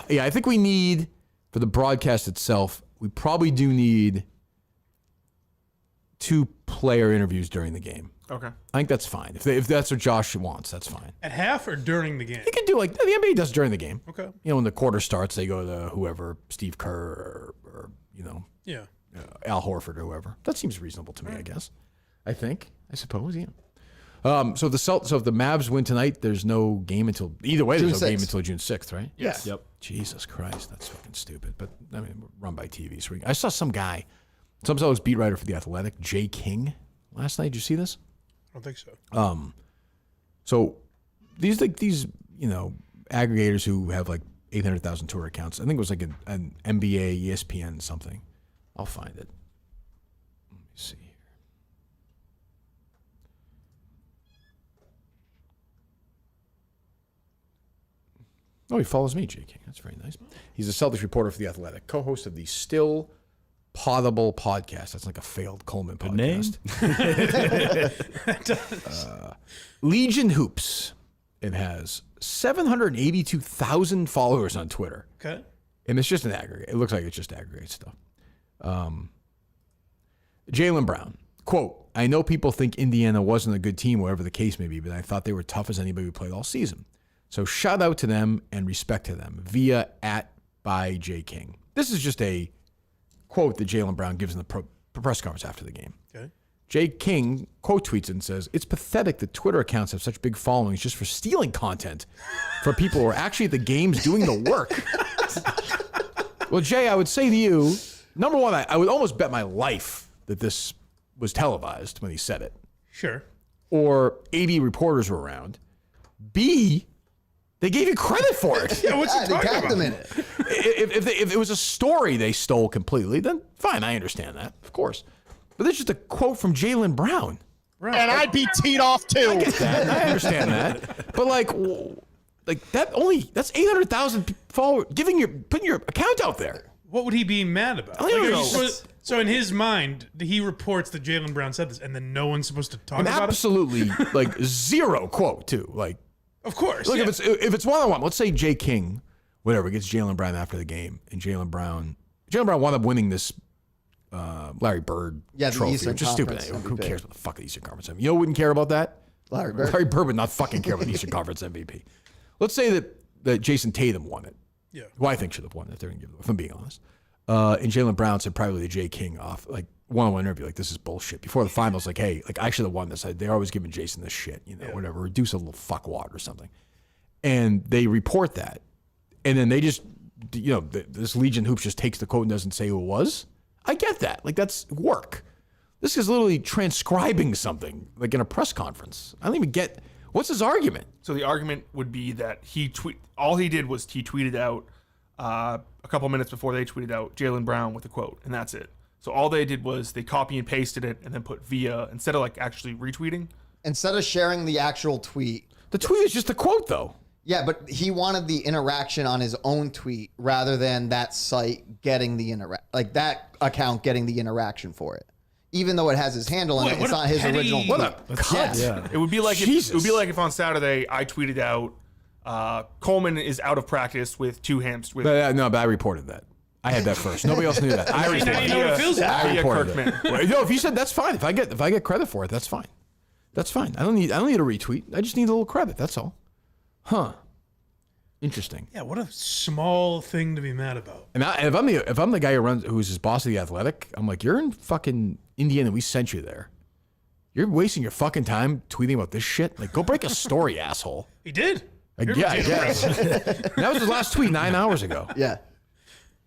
Yeah, I think we need for the broadcast itself. We probably do need 2 player interviews during the game. Okay. I think that's fine. If that's what Josh wants, that's fine. At half or during the game? You can do like the NBA does during the game. Okay. You know, when the quarter starts, they go to whoever, Steve Kerr or you know, Yeah. Al Horford or whoever. That seems reasonable to me, I guess. I suppose, yeah. So if the Mavs win tonight, there's no game until either way. There's June no game 6th. until June 6th, right? Yes. Yep. Jesus Christ, that's fucking stupid. But I mean, we're run by TV. So I saw some guy, some beat writer for The Athletic, Jay King, last night. Did you see this? I don't think so. So these aggregators who have like 800,000 Twitter accounts. I think it was like an NBA, ESPN, something. I'll find it. Let me see here. Oh, he follows me, J. King. That's very nice. He's a Celtics reporter for The Athletic, co-host of the Still Potable podcast. That's like a failed Coleman podcast. Legion Hoops. It has 782,000 followers on Twitter. Okay. And it's just an aggregate. It looks like it's just aggregate stuff. Jaylen Brown, quote, I know people think Indiana wasn't a good team, whatever the case may be, but I thought they were tough as anybody who played all season. So shout out to them and respect to them via @byJKing. This is just a quote that Jaylen Brown gives in the press conference after the game. Okay. Jay King quote tweets it and says, "It's pathetic that Twitter accounts have such big followings just for stealing content from people who are actually at the games doing the work." Well, Jay, I would say to you, number one, I would almost bet my life that this was televised when he said it. Sure. Or 80 reporters were around. B, they gave you credit for it. Yeah, what's he They talking tagged about? them in it. If it was a story they stole completely, then fine, I understand that, of course. But this is just a quote from Jaylen Brown. Right. And I'd be teed off too. I understand that. But that's 800,000 followers putting your account out there. What would he be mad about? I don't know. So in his mind, he reports that Jaylen Brown said this, and then no one's supposed to talk And about absolutely zero quote too. Like, it? Of course. look, yeah. if it's one-on-one, let's say Jay King, whatever, gets Jaylen Brown after the game, and Jaylen Brown wound up winning this Larry Bird Yeah, the trophy, Eastern which is stupid. Conference Who MVP. cares what the fuck the Eastern Conference MVP? You know who wouldn't care about that? Larry Bird. Larry Bird would not fucking care about the Eastern Conference MVP. Let's say that Jason Tatum won it. Yeah. Who I think should have won it, if I'm being honest. And Jaylen Brown said probably to Jay King off one-on-one interview, this is bullshit. Before the finals, hey, I should have won this. They're always giving Jason this shit, whatever. Reduce a little fuckwad or something. And they report that. And then they just, this Legion Hoops just takes the quote and doesn't say who it was. I get that. That's work. This is literally transcribing something, in a press conference. I don't even get, what's his argument? So the argument would be that all he did was he tweeted out a couple minutes before they tweeted out Jaylen Brown with a quote, and that's it. So all they did was they copy and pasted it and then put via instead of actually retweeting. Instead of sharing the actual tweet. The tweet is just a quote, though. Yeah, but he wanted the interaction on his own tweet rather than that site getting the that account getting the interaction for it. Even though it has his handle in it, what it's a not his petty- original. What a cunt. Yeah. It would be like Jesus. if on Saturday I tweeted out Coleman is out of practice with two hamstrings. With But I reported that. I had that first. Nobody else knew that. I Now reported you know what it feels like. I reported Kirkman. it. No, if you said that's fine. If I get credit for it, that's fine. That's fine. I don't need a retweet. I just need a little credit. That's all. Huh. Interesting. Yeah, what a small thing to be mad about. And if I'm the guy who's his boss of the Athletic, I'm like, you're in fucking Indiana. We sent you there. You're wasting your fucking time tweeting about this shit. Go break a story, asshole. He did. Yeah, I guess. That was his last tweet 9 hours ago. Yeah.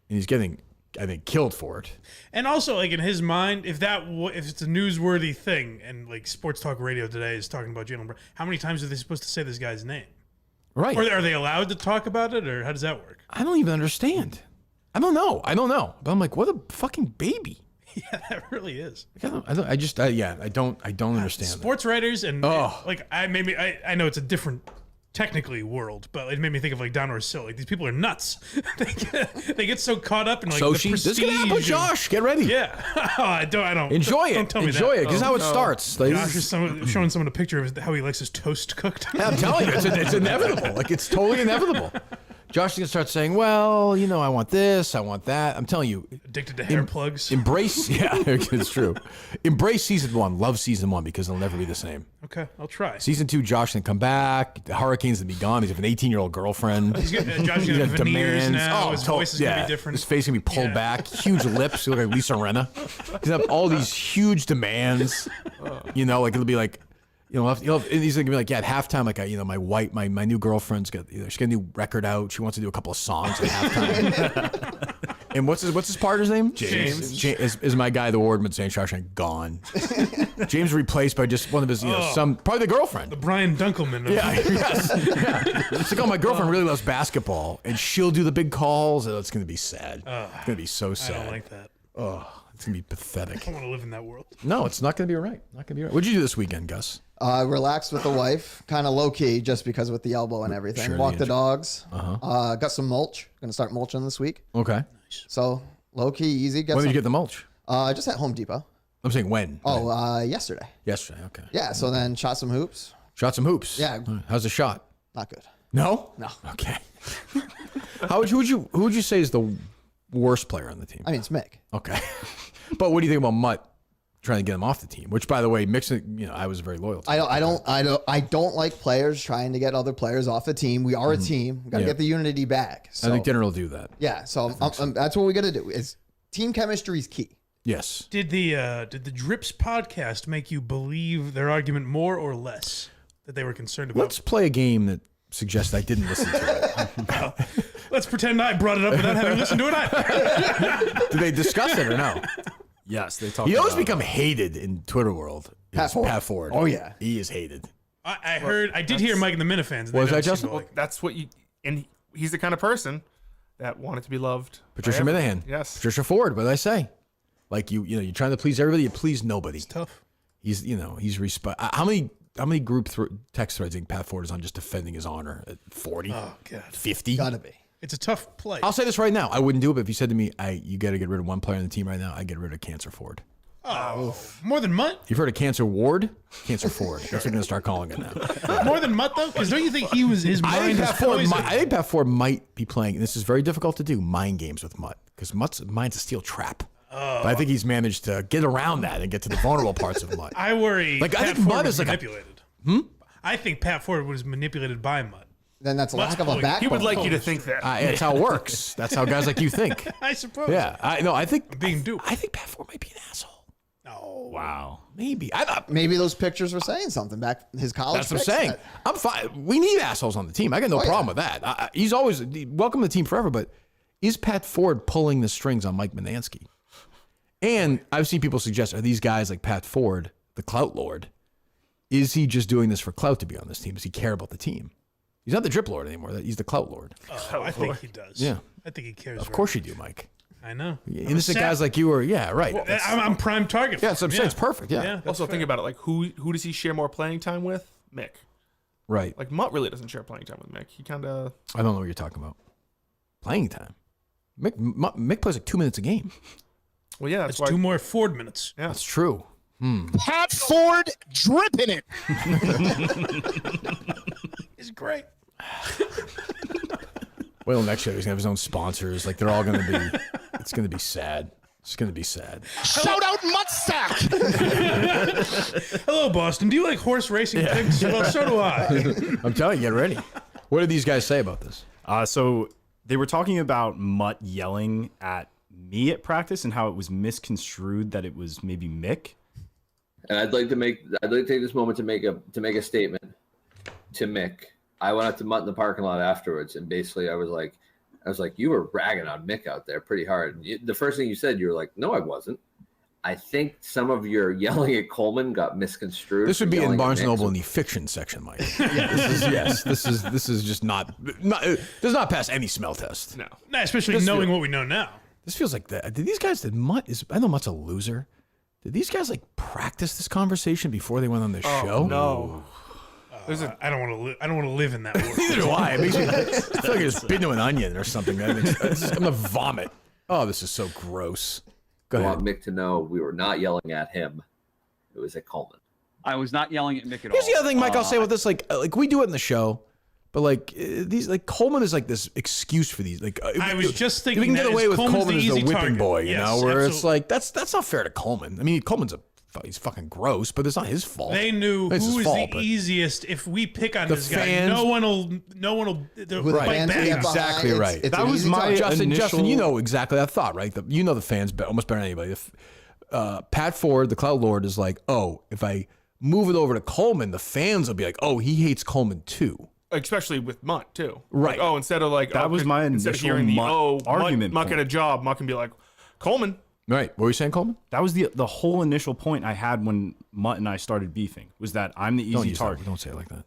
And he's getting, I think, killed for it. And also, in his mind, if it's a newsworthy thing, and Sports Talk Radio today is talking about Jaylen Brown, how many times are they supposed to say this guy's name? Right. Or are they allowed to talk about it, or how does that work? I don't even understand. I don't know. But I'm like, what a fucking baby. Yeah, that really is. I don't understand. Sports writers and Oh. I know it's a different technically world, but it made me think of Don Orsillo. These people are nuts. they get so caught up in the Sochi, prestige. this is gonna happen, and- Josh. Get ready. Yeah. I don't Enjoy it. Don't tell me Enjoy that. it. Because how it starts. Josh is showing someone a picture of how he likes his toast cooked. Yeah, I'm telling you, it's inevitable. It's totally inevitable. Josh is gonna start saying, "Well, I want this, I want that." I'm telling you, Addicted to hair plugs. embrace. Yeah, it's true. Embrace season 1. Love season 1 because it'll never be the same. Okay, I'll try. Season 2, Josh can come back. The Hurricanes will be gone. He's have an 18-year-old girlfriend. Josh is gonna have veneers now. His voice is gonna be different. His face gonna be pulled Yeah. back. Huge lips. He'll look like Lisa Rinna. He's gonna have all these huge demands. It'll be like. He's gonna be like, at halftime, my new girlfriend's got, she's got a new record out. She wants to do a couple of songs at halftime. And what's his partner's name? James. Is my guy, the Wardman St. Shawshank, gone. James replaced by just one of his, probably the girlfriend. The Brian Dunkelman. Yeah, yes. Yeah. It's like, my girlfriend really loves basketball, and she'll do the big calls. Oh, it's gonna be sad. It's gonna be so I sad. don't like that. It's gonna be pathetic. I want to live in that world. No, it's not gonna be right. Not gonna be right. What'd you do this weekend, Gus? Relaxed with the wife, kind of low key, just because with the elbow and everything. Sure, Walk the the dogs. Got some mulch. Gonna start mulching this week. Okay. So low key, easy. When did you get the mulch? Just at Home Depot. I'm saying when. Yesterday. Yesterday. Okay. Yeah. So then shot some hoops. Shot some hoops. Yeah. All right. How's the shot? Not good. No. No. Okay. Who would you say is the worst player on the team? I mean, it's Mick. Okay. But what do you think about Mutt trying to get him off the team. Which, by the way, mixing, I was very loyal to. I don't like players trying to get other players off the team. We are a team. We got to get the unity back. So, I think dinner will do that. Yeah. So that's what we got to do. Is team chemistry is key. Yes. Did the Drips podcast make you believe their argument more or less that they were concerned about? Let's play a game that suggests I didn't listen to it. Let's pretend I brought it up without having listened to it either. Did they discuss it or no? Yes, they talked. He always become hated in Twitter world. Pat Ford. Oh yeah, he is hated. I did hear Mike and the Minifans. Was that Justin? Well, that's what and he's the kind of person that wanted to be loved. Patricia Minihane. Yes. Patricia Ford. What did I say? Like you're trying to please everybody. You please nobody. It's tough. He's how many group text threads do you think Pat Ford is on just defending his honor at 40? Oh God, 50? Gotta be. it's a tough play. I'll say this right now. I wouldn't do it, but if you said to me, you got to get rid of one player on the team right now, I'd get rid of Cancer Ford. Oh, more than Mutt? You've heard of Cancer Ward? Cancer Ford. That's what we're going to start calling it now. More than Mutt, though? Because don't you think his mind is poisoned? I think Pat Ford might be playing, and this is very difficult to do, mind games with Mutt, because Mutt's mind's a steel trap. But I think he's managed to get around that and get to the vulnerable parts of Mutt. I worry I Pat think Ford Mutt was is like manipulated. I think Pat Ford was manipulated by Mutt. Then that's a lack of a backbone. He would like you to think that. That's how it works. That's how guys like you think. I suppose. Yeah. I think I'm being duped. I think Pat Ford might be an asshole. Oh, wow. Maybe. I thought Maybe those pictures were saying something back his college. that's what I'm picks saying. that- I'm fine. We need assholes on the team. I got no problem with that. He's always welcome to the team forever. But is Pat Ford pulling the strings on Mike Manansky? And I've seen people suggest, are these guys like Pat Ford, the clout lord? Is he just doing this for clout to be on this team? Does he care about the team? He's not the drip lord anymore. He's the clout lord. Oh, I think he does. Yeah. I think he cares. Of course you do, Mike. I know. Innocent guys like you are, yeah, right. Well, I'm prime target. Yeah, that's what I'm saying. It's perfect. Yeah. Also, think about it. Like, who does he share more playing time with? Mick. Right. Like, Mutt really doesn't share playing time with Mick. He kind of... I don't know what you're talking about. Playing time. Mick plays like 2 minutes a game. Well, yeah, that's It's why... 2 more Ford minutes. Yeah. That's true. Pat Ford dripping it. It's great. Well, next year he's gonna have his own sponsors. Like they're all gonna be. It's gonna be sad. It's gonna be sad. Shout out Muttsack. Hello, Boston. Do you like horse racing pigs? Well, so do I. I'm telling you, get ready. What did these guys say about this? So they were talking about Mutt yelling at me at practice and how it was misconstrued that it was maybe Mick. And I'd like to take this moment to make a statement to Mick. I went up to Mutt in the parking lot afterwards, and basically I was like, you were ragging on Mick out there pretty hard. The first thing you said, you were like, no, I wasn't. I think some of your yelling at Coleman got misconstrued. This would be in Barnes & Noble in the fiction section, Mike. This is just not does not pass any smell test. No. Nah, especially knowing what we know now. This feels like that. I know Mutt's a loser. Did these guys like practice this conversation before they went on the show? No. I don't want to live in that world. Neither do I. It makes me I feel like I just bit into an onion or something. I'm gonna vomit. Oh, this is so gross. Go I ahead. want Mick to know we were not yelling at him. It was at Coleman. I was not yelling at Mick at all. Here's the other thing, Mike. I'll say with this, like we do it in the show, but like these, like Coleman is like this excuse for these. Like I was just thinking we can get that away is with Coleman's Coleman the as the easy whipping target. boy, you Yes, know, where it's absolutely. like that's not fair to Coleman. I mean, Coleman's he's fucking gross, but it's not his fault. They knew It's who his was fault, the but- easiest. If we pick on The this guy, fans- no one will. With Fight fans back. being Exactly behind, right. It's That an was easy my- target. Justin, you know exactly that thought, right? You know the fans almost better than anybody. Pat Ford, the clout lord, is like, oh, if I move it over to Coleman, the fans will be like, oh, he hates Coleman too. Especially with Mutt, too. Right. Like, instead of like... That was my instead of initial hearing the, Mutt argument Mutt point. got a job, Mutt can be like, Coleman. Right. What were you saying, Coleman? That was the whole initial point I had when Mutt and I started beefing, was that I'm the easy target. Don't say it like that.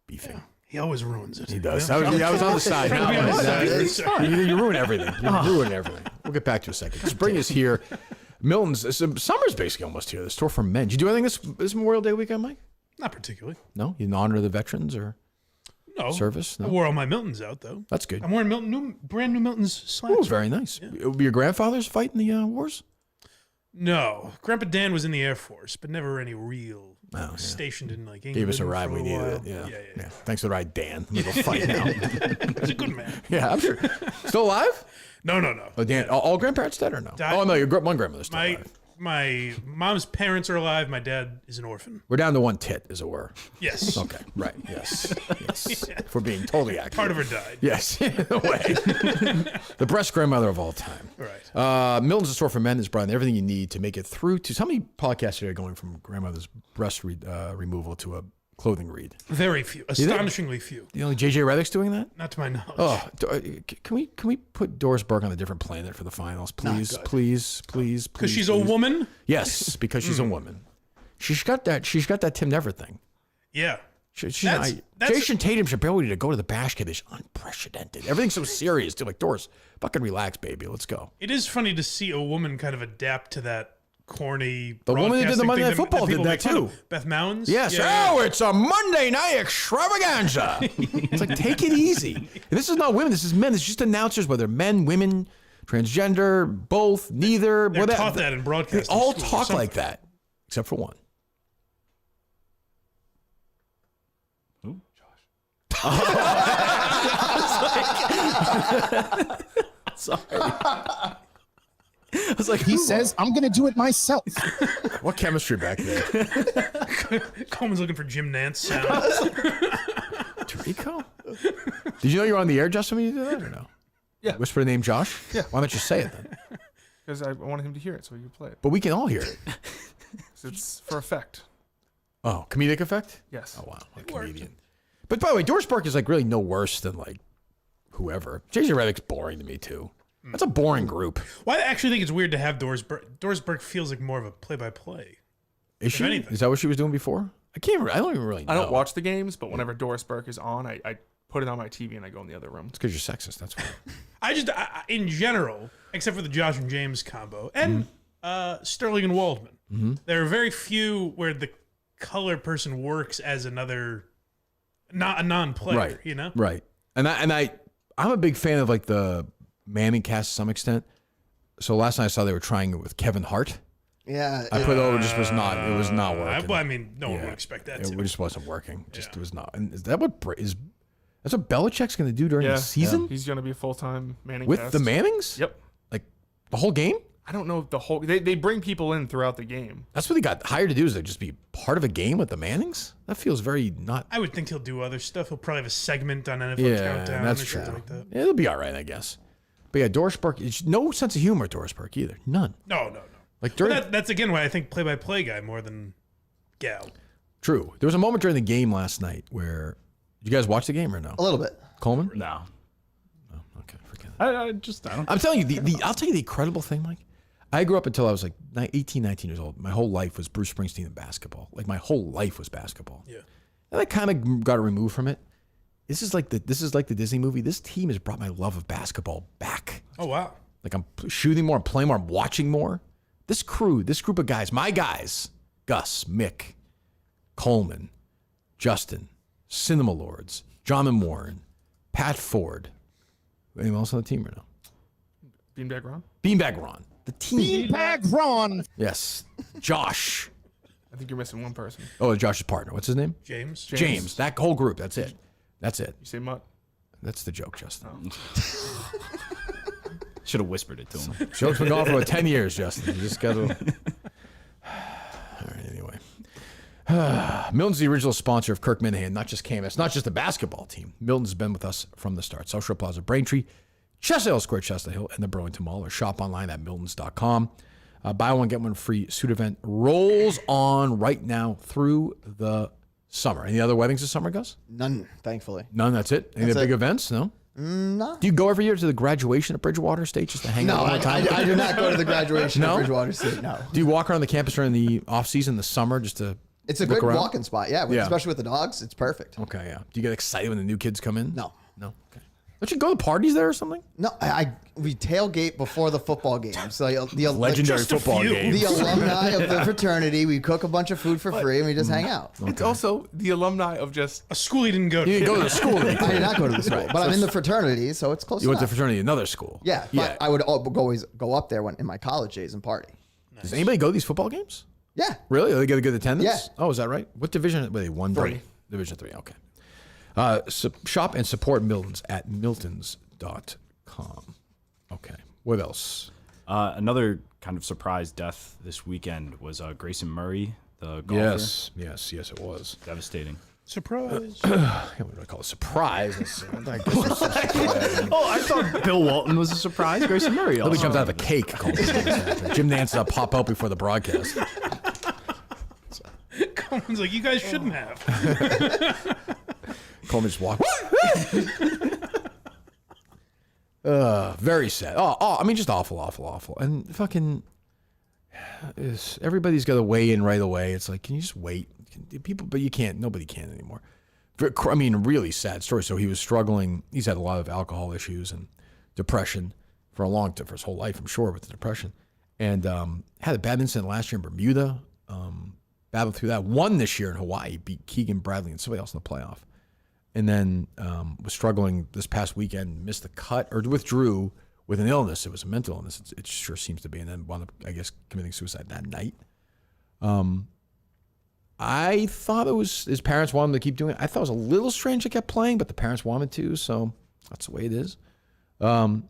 Beefing. He always ruins it. He does. I was on the side. Trying to be on the side. You ruin everything. You ruin everything. We'll get back to you in a second. Spring is here. Milton's summer's basically almost here. This tour for men. Did you do anything this Memorial Day weekend, Mike? Not particularly. No? You in honor of the veterans or No. service? I No? wore all my Miltons out though. That's good. I'm wearing brand new Miltons slacks. Oh, very nice. Your grandfather's fighting the wars? No, Grandpa Dan was in the Air Force, but never any real yeah. stationed in like England. Gave us a ride. for We needed while. it. Yeah. Yeah. Thanks for the ride, Dan. I'm going to go fight now. He's a good man. Yeah, I'm sure. Still alive? No. Oh, Dan. All grandparents dead or no? Died. Oh, no, one grandmother's still alive. My mom's parents are alive. My dad is an orphan. We're down to one tit, as it were. Yes. Okay, right. Yes. Yes. If we're being totally accurate. Part of her died. Yes, in a way. The breast grandmother of all time. Right. Milton's Store for Men is brought in everything you need to make it through to. How many podcasts are going from grandmother's breast removal to a clothing read? Very few. Astonishingly few. You know, JJ Redick's doing that? Not to my knowledge. Oh, can we put Doris Burke on a different planet for the finals, please, please, please, please? Because she's a woman? Yes, because she's a woman. She's got that Tim Never thing. Yeah. Jason Tatum's ability to go to the basket is unprecedented. Everything's so serious too. Like, Doris, fucking relax, baby. Let's go. It is funny to see a woman kind of adapt to that corny. The woman that did the Monday Night Football did people that make fun too. of. Beth Mounds. Yes. Yeah. Oh, it's a Monday night extravaganza. It's like, take it easy. And this is not women. This is men. This is just announcers, whether men, women, transgender, both, neither. They're taught that in broadcasting. They all school or talk something. like that, except for one. Who? Sorry. I was like, He says, I'm going to do it myself. what chemistry back there? Coleman's looking for Jim Nance sound. Tarico? Did you know you were on the air, Justin, when you did that or no? Yeah. Whisper the name Josh? Yeah. Why don't you say it then? Because I wanted him to hear it so he could play it. But we can all hear it. 'Cause it's for effect. Oh, comedic effect? Yes. Oh, wow. What a comedian. But by the way, Doris Burke is like really no worse than like whoever. JJ Redick's boring to me too. That's a boring group. Well, I actually think it's weird to have Doris Burke. Doris Burke feels like more of a play-by-play. Is she? anything. Is that what she was doing before? I don't even really know. I don't watch the games, but whenever Doris Burke is on, I put it on my TV and I go in the other room. It's because you're sexist. That's why. I in general, except for the Josh and James combo and Sterling and Waldman, there are very few where the color person works as another, not a non-player. Right. You know. Right. And I'm a big fan of like the Manning cast to some extent. So last night I saw they were trying it with Kevin Hart. Yeah. I put it over. It was not working. I mean, no one would expect that. It just wasn't working. It was not. And is that what that's what Belichick's going to do during Yeah, the season he's going to be a full-time Manning with cast. the Mannings? Yep. Like the whole game? I don't know if the whole. They bring people in throughout the game. That's what he got hired to do. Is to just be part of a game with the Mannings? That feels very not. I would think he'll do other stuff. He'll probably have a segment on NFL Yeah, Countdown that's or true. something like that. Yeah, it'll be all right, I guess. But yeah, Doris Burke. It's no sense of humor, Doris Burke either. None. No. Like But during that's again why I think play-by-play guy more than gal. True. There was a moment during the game last night where did you guys watch the game or no? A little bit. Coleman? No. Okay, forget it. I don't. I'm telling you, I'll tell you the incredible thing, Mike. I grew up until I was like 18, 19 years old. My whole life was Bruce Springsteen and basketball. Like my whole life was basketball. Yeah. And I kind of got removed from it. This is like the Disney movie. This team has brought my love of basketball back. Oh wow. Like I'm shooting more, I'm playing more, I'm watching more. This group of guys, my guys, Gus, Mick, Coleman, Justin, Cinema Lords, John and Warren, Pat Ford. Anyone else on the team or no? Beanbag Ron? Beanbag Ron. The team. Beanbag Ron. Yes. Josh. I think you're missing one person. Oh, Josh's partner. What's his name? James. James. That whole group. That's it. That's it. You say Mutt? That's the joke, Justin. Should have whispered it to him. Joke's been gone for about 10 years, Justin. You just got to. All right, anyway. Milton's the original sponsor of Kirk Minihane, not just KMS, not just the basketball team. Milton's been with us from the start. Social Plaza Braintree, Chestnut Hill Square, Chestnut Hill, and the Burlington Mall, or shop online at miltons.com. Buy one, get one free suit event rolls on right now through the summer. Any other weddings this summer, Gus? None, thankfully. None, that's it? Any other big events? No? No. Do you go every year to the graduation at Bridgewater State just to hang No, out all the time? I do not go to the graduation No? at Bridgewater State, no. Do you walk around the campus during the off season, the summer, just to It's a look good around? walking spot, yeah, especially with the dogs. It's perfect. Okay, yeah. Do you get excited when the new kids come in? No. No? Okay. Don't you go to parties there or something? No, we tailgate before the football games. So the Legendary just a football few. game. The alumni of the fraternity, we cook a bunch of food for free and we just hang out. It's also the alumni of just. A school he didn't go to. You didn't go to the school. I did not go to the school, but I'm in the fraternity, so it's close You went to enough. fraternity, another school. Yeah, but I would always go up there in my college days and party. Does anybody go to these football games? Yeah. Really? They get a good attendance? Yeah. Oh, is that right? What division? Were they 1? 3. Division 3, okay. Shop and support Milton's at miltons.com. Okay. What else? Another kind of surprise death this weekend was Grayson Murray, the golfer. Yes, it was. Devastating. Surprise. What do I call it? Surprise. I guess it's a surprise. Oh, I thought Bill Walton was a surprise. Grayson Murray also. Nobody comes out of a cake. Jim Nance will pop out before the broadcast. Coleman's like, you guys shouldn't have. Coleman just walked. Very sad. I mean, just awful. And fucking, everybody's got to weigh in right away. It's like, can you just wait? People, but you can't. Nobody can anymore. I mean, really sad story. So he was struggling. He's had a lot of alcohol issues and depression for his whole life, I'm sure, with the depression. And had a bad incident last year in Bermuda. Battled through that. Won this year in Hawaii. Beat Keegan Bradley and somebody else in the playoff. And then was struggling this past weekend. Missed the cut or withdrew with an illness. It was a mental illness. It sure seems to be. And then wound up, I guess, committing suicide that night. I thought it was his parents wanted him to keep doing it. I thought it was a little strange he kept playing, but the parents wanted to, so that's the way it is. But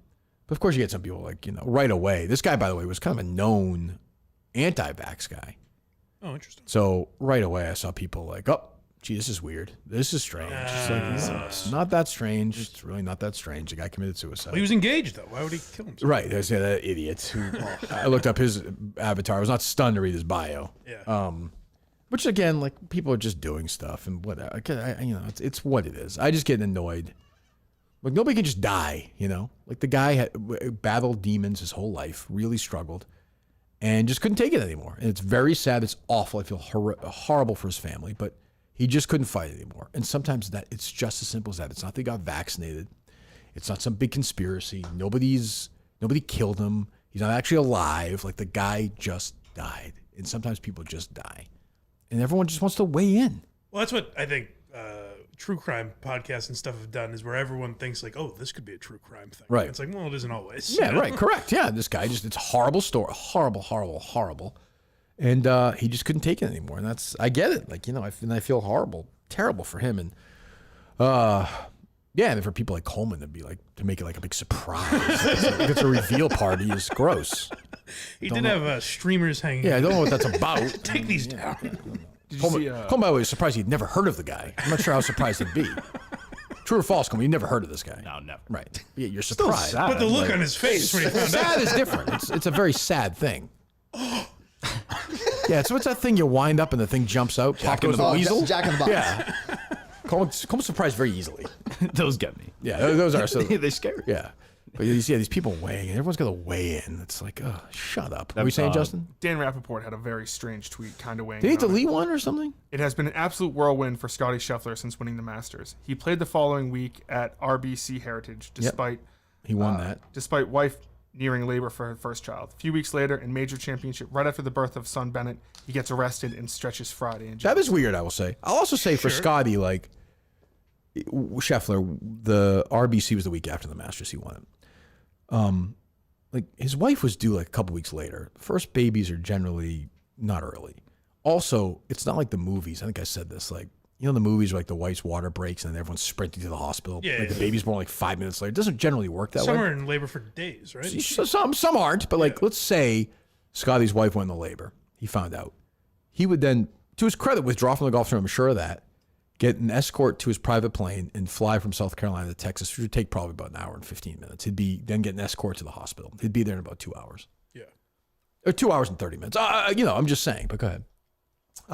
of course, you get some people like, right away. This guy, by the way, was kind of a known anti-vax guy. Oh, interesting. So right away, I saw people like, oh, gee, this is weird. This is strange. It's not that strange. It's really not that strange. The guy committed suicide. Well, he was engaged, though. Why would he kill himself? Right. There's that idiot who I looked up his avatar. I was not stunned to read his bio. Yeah. Which again, like people are just doing stuff and whatever. It's what it is. I just get annoyed. Like nobody can just die, Like the guy had battled demons his whole life, really struggled, and just couldn't take it anymore. And it's very sad. It's awful. I feel horrible for his family, but he just couldn't fight anymore. And sometimes it's just as simple as that. It's not that he got vaccinated. It's not some big conspiracy. Nobody killed him. He's not actually alive. Like the guy just died. And sometimes people just die. And everyone just wants to weigh in. Well, that's what I think true crime podcasts and stuff have done is where everyone thinks like, oh, this could be a true crime thing. Right. It's like, well, it isn't always. Yeah, right. Correct. Yeah. This guy it's a horrible story. Horrible. And he just couldn't take it anymore. And I get it. Like, I feel terrible for him. And and then for people like Coleman to make it like a big surprise. Like it's a reveal party is gross. He did have streamers hanging. Yeah, I don't know what that's about. Take these down. Coleman, by the way, was surprised he'd never heard of the guy. I'm not sure how surprised he'd be. True or false, Coleman? You never heard of this guy? No, never. Right. Yeah, you're surprised. But the look on his face when he found out. Sad is different. It's a very sad thing. Yeah, so what's that thing you wind up and the thing jumps out? Jack in the weasel? Jack in the box. Yeah. Coleman's surprised very easily. Those get me. Yeah, those are so. They scare me. Yeah. But you see these people weighing in. Everyone's got to weigh in. It's like, oh, shut up. What were you saying, Justin? Dan Rappaport had a very strange tweet kind of weighing Did he in on it. delete one or something? It has been an absolute whirlwind for Scotty Scheffler since winning the Masters. He played the following week at RBC Heritage despite He won that. despite wife nearing labor for her first child. A few weeks later, in major championship, right after the birth of son Bennett, he gets arrested and stretches Friday in jail. That is weird, I will say. I'll also say for Scotty, like, Scheffler, the RBC was the week after the Masters. He won it. Like his wife was due like a couple weeks later. First babies are generally not early. Also, it's not like the movies. I think I said this. Like, the movies where like the wife's water breaks and then everyone's sprinting to the hospital. Yeah, like the baby's born like 5 minutes later. It doesn't generally work that Some way. are in labor for days, right? Some aren't, but like let's say Scotty's wife went into labor. He found out. He would then, to his credit, withdraw from the golf tournament. I'm sure of that. Get an escort to his private plane and fly from South Carolina to Texas, which would take probably about an hour and 15 minutes. Then get an escort to the hospital. He'd be there in about 2 hours. Yeah. Or 2 hours and 30 minutes. I'm just saying, but go ahead.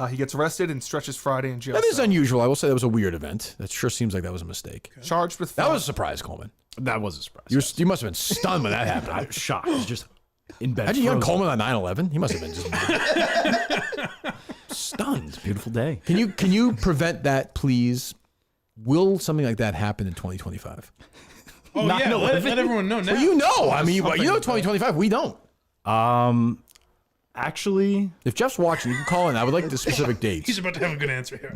He gets arrested and stretches Friday in jail. That is cell. unusual. I will say that was a weird event. That sure seems like that was a mistake. Charged with That was a surprise, Coleman. That was a surprise. You must have been stunned when that happened. I was shocked. He's just in bed. Imagine young frozen. Coleman on 9/11. He must have been just stunned. Beautiful day. Can you prevent that, please? Will something like that happen in 2025? Oh, yeah. Let everyone know now. Well, I mean, 2025. We don't. Actually, If Jeff's watching, you can call in. I would like the specific dates. He's about to have a good answer here.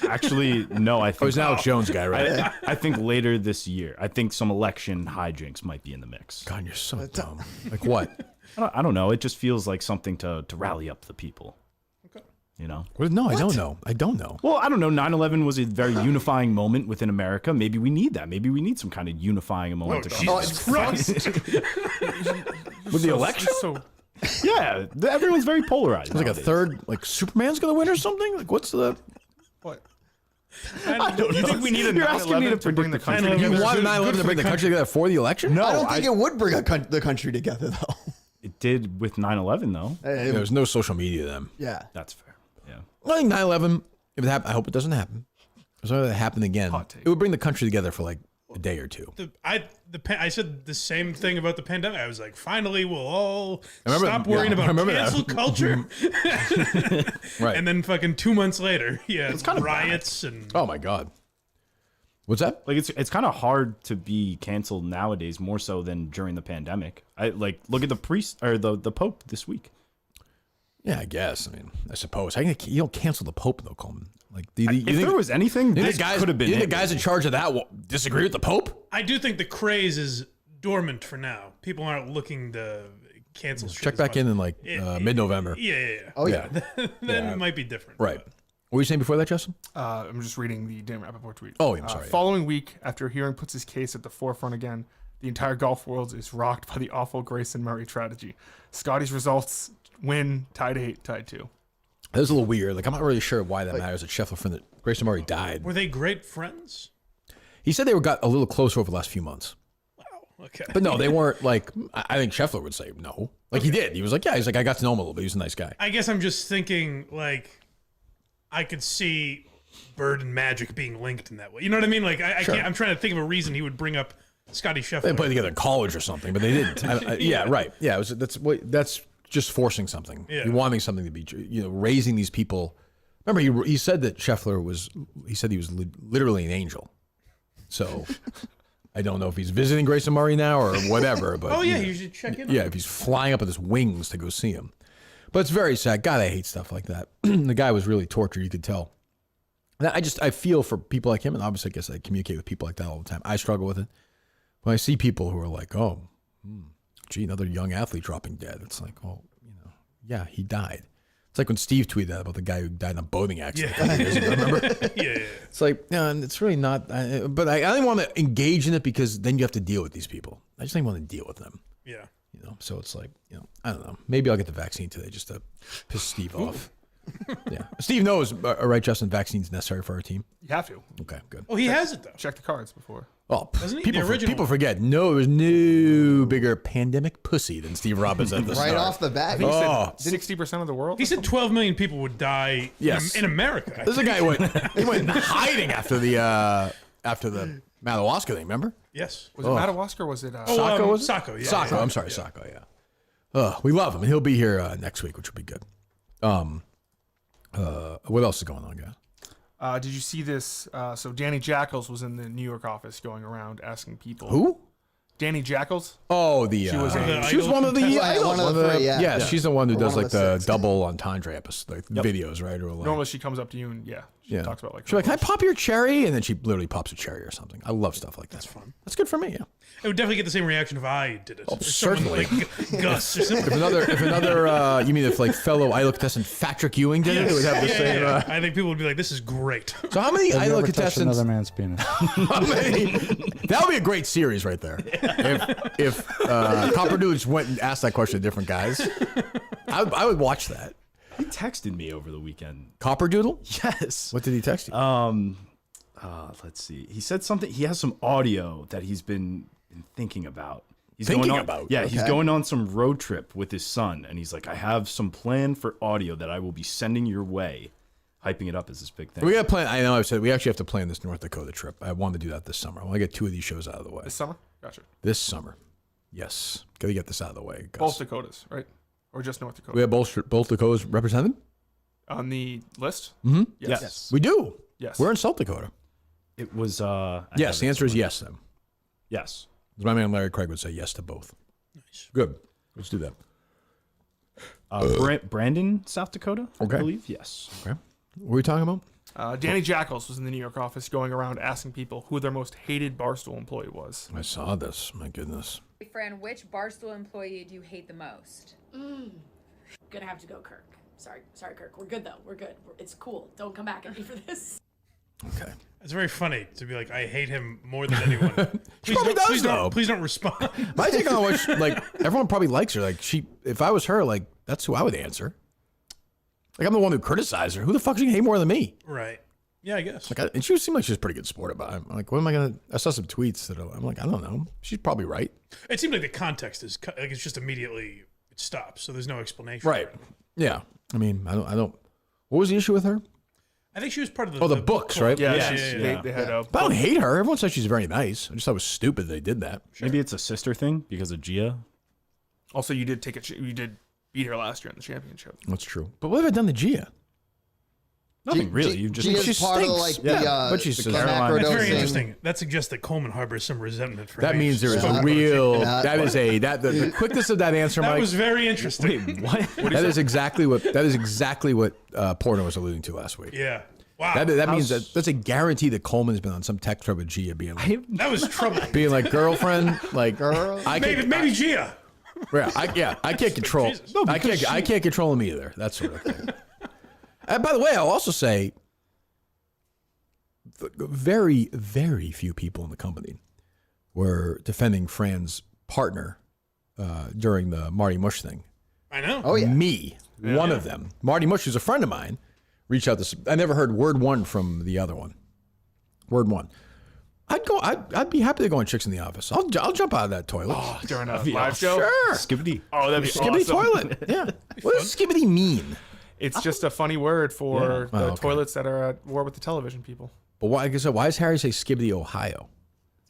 actually, no. I think Oh, he's an Alex Jones guy, right? I think later this year. I think some election hijinks might be in the mix. God, you're so dumb. Like what? I don't know. It just feels like something to rally up the people. You know? No, I don't know. I don't know. Well, I don't know. 9/11 was a very unifying moment within America. Maybe we need that. Maybe we need some kind of unifying moment to come. Jesus Christ. With the election? So Yeah, everyone's very polarized. It's like a third, like Superman's gonna win or something. Like, what's the? what? You think we need a You're asking me 9/11 to bring the predict country the You together? want good 9/11 for to the bring the country together for the election? No, I don't think it would bring the country together though. It did with 9/11 though. There was no social media then. Yeah. That's fair. Yeah. I think 9/11, if it happens, I hope it doesn't happen. If it happened again, Hot take. it would bring the country together for like a day or two. I said the same thing about the pandemic. I was like, finally, we'll all remember- stop worrying yeah, I about remember that. cancel culture. Right. And then fucking 2 months later, it's kind of riots and Oh my God. What's that? Like it's kind of hard to be canceled nowadays, more so than during the pandemic. I like look at the priest or the Pope this week. Yeah, I guess. I mean, I suppose. You don't cancel the Pope though, Coleman. Like, do you If think, there was anything, you think this the guys could have been. you think it. the guys in charge of that disagree with the Pope? I do think the craze is dormant for now. People aren't looking to cancel shit Check as back much. in like mid-November. Yeah. Oh yeah. Then it might be different. Right. What were you saying before that, Justin? I'm just reading the Dan Rappaport tweet. Oh, I'm sorry. Following week, after Hearing puts his case at the forefront again, the entire golf world is rocked by the awful Grayson Murray tragedy. Scotty's results win, tied 8, tied 2. That was a little weird. Like, I'm not really sure why that matters that Scheffler from Grayson Murray died. Were they great friends? He said they got a little closer over the last few months. Wow. Okay. But no, they weren't like, I think Scheffler would say no. Like he did. He was like, yeah, he's like, I got to know him a little bit. He was a nice guy. I guess I'm just thinking like I could see Bird and Magic being linked in that way. You know what I mean? Like I can't. I'm trying to think of a reason he would bring up Scotty Scheffler. They played together in college or something, but they didn't. Yeah, right. Yeah, that's just forcing something. Yeah. You're wanting something to be, raising these people. Remember, he said that Scheffler was, he said he was literally an angel. So I don't know if he's visiting Grayson Murray now or whatever. But Oh yeah, you should check in. yeah, if he's flying up with his wings to go see him. But it's very sad. God, I hate stuff like that. The guy was really tortured. You could tell. And I feel for people like him, and obviously, I guess I communicate with people like that all the time. I struggle with it. When I see people who are like, "Oh, gee, another young athlete dropping dead," it's like, "Oh, yeah, he died." It's like when Steve tweeted that about the guy who died in a boating accident. Yeah. Years ago, remember? Yeah. It's like, no, and it's really not. But I don't want to engage in it because then you have to deal with these people. I just don't want to deal with them. Yeah. So it's like, I don't know. Maybe I'll get the vaccine today just to piss Steve off. Yeah, Steve knows, right, Justin? Vaccine's necessary for our team. You have to Okay, good. Oh, he has it though. check the cards before. Well, Doesn't he? The original people one. forget. No, there was no bigger pandemic pussy than Steve Robbins at the Right start. off the bat. Oh, 60% of the world. He said 12 million people would die Yes. in America. this is a guy who went in hiding after the Madawaska thing. Remember? Yes. Was it Madawaska or was it? Sacco, was it? Sacco, yeah. Sacco. I'm sorry, Sacco. Yeah. We love him, and he'll be here next week, which will be good. What else is going on, guys? Did you see this? So Danny Jackals was in the New York office going around asking people. Who? Danny Jackals. Oh, She was she was one of the One of the three, yeah. she's the one who Or does one like of the the six. double entendre episode, like videos, right? Or like, Normally she comes up to you and she talks about like. she's like, "Can I pop your cherry?" And then she literally pops a cherry or something. I love stuff like that. That's fun. That's good for me. Yeah. It would definitely get the same reaction if I did it. Or someone certainly. Like Gus or something. If another, you mean if like fellow idol contestant Patrick Ewing did it, it would have the same. Yeah. I think people would be like, "This is great." So how many idol Never touch contestants? another man's penis. How many? That would be a great series right there. If Copper Dude just went and asked that question to different guys, I would watch that. He texted me over the weekend. Copper Doodle? Yes. What did he text you? Let's see. He said something. He has some audio that he's been thinking about. He's Thinking going on, about? Yeah, he's Okay. going on some road trip with his son, and he's like, "I have some plan for audio that I will be sending your way," hyping it up as this big thing. We got to plan. I know I've said we actually have to plan this North Dakota trip. I want to do that this summer. I want to get 2 of these shows out of the way. This summer. Gotcha. This summer. Yes. Got to get this out of the way. Gus. Both Dakotas, right? Or just North Dakota? We have both Dakotas represented? On the list? Mm-hmm. Yes. We do. Yes. We're in South Dakota. It was. Yes. The answer is yes, then. yes. As my man Larry Craig would say yes to both. Nice. Good. Let's do that. Brandon, South Dakota. Okay. I believe. Yes. Okay. What are we talking about? Danny Jackals was in the New York office going around asking people who their most hated Barstool employee was. I saw this. My goodness. Fran, which Barstool employee do you hate the most? Gonna have to go Kirk. Sorry, Kirk. We're good though. We're good. It's cool. Don't come back at me for this. Okay. It's very funny to be like, I hate him more than anyone. probably does, though. Please don't respond. My take on what, like, everyone probably likes her. Like, if I was her, like, that's who I would answer. Like, I'm the one who criticized her. Who the fuck she hate more than me? Right. Yeah, I guess. Like, and she seemed like she was a pretty good sport about it. I'm like, what am I gonna? I saw some tweets that I'm like, I don't know. She's probably right. It seemed like the context is like it's just immediately it stops, so there's no explanation. Right. Yeah. I mean, I don't. What was the issue with her? I think she was part of the the books, right? Yeah, Yeah. They had a. But I don't hate her. Everyone says she's very nice. I just thought it was stupid they did that. Maybe it's a sister thing because of Gia. Also, you did you did beat her last year in the championship. That's true. But what have I done to Gia? Nothing really. You just Gia's she part of stinks. like Yeah, but she's the Caroline. That's very macrodosing. interesting. That suggests that Coleman harbors some resentment for That me. means there is Yeah. a real. Yeah. The quickness of that answer, That Mike. was very interesting. Wait, what? That is exactly what Porter was alluding to last week. Yeah. Wow. That means that's a guarantee that Coleman's been on some text thread with Gia being like, That was troubling. girlfriend, like Girl? Maybe Gia. I can't control. Jesus. I can't control him either. That sort of thing. And by the way, I'll also say, very, very few people in the company were defending Fran's partner during the Marty Mush thing. I know. Oh yeah. Me, one of them, Marty Mush, who's a friend of mine, reached out to. I never heard word one from the other one. Word one. I'd be happy to go on Chicks in the Office. I'll jump out of that toilet. During a live show? Sure. Skibbity. Oh, that'd be Skibbity awesome. toilet. Yeah. What does skibbity mean? It's just a funny word for the okay. toilets that are at war with the television people. But why does Harry say Skibbity, Ohio?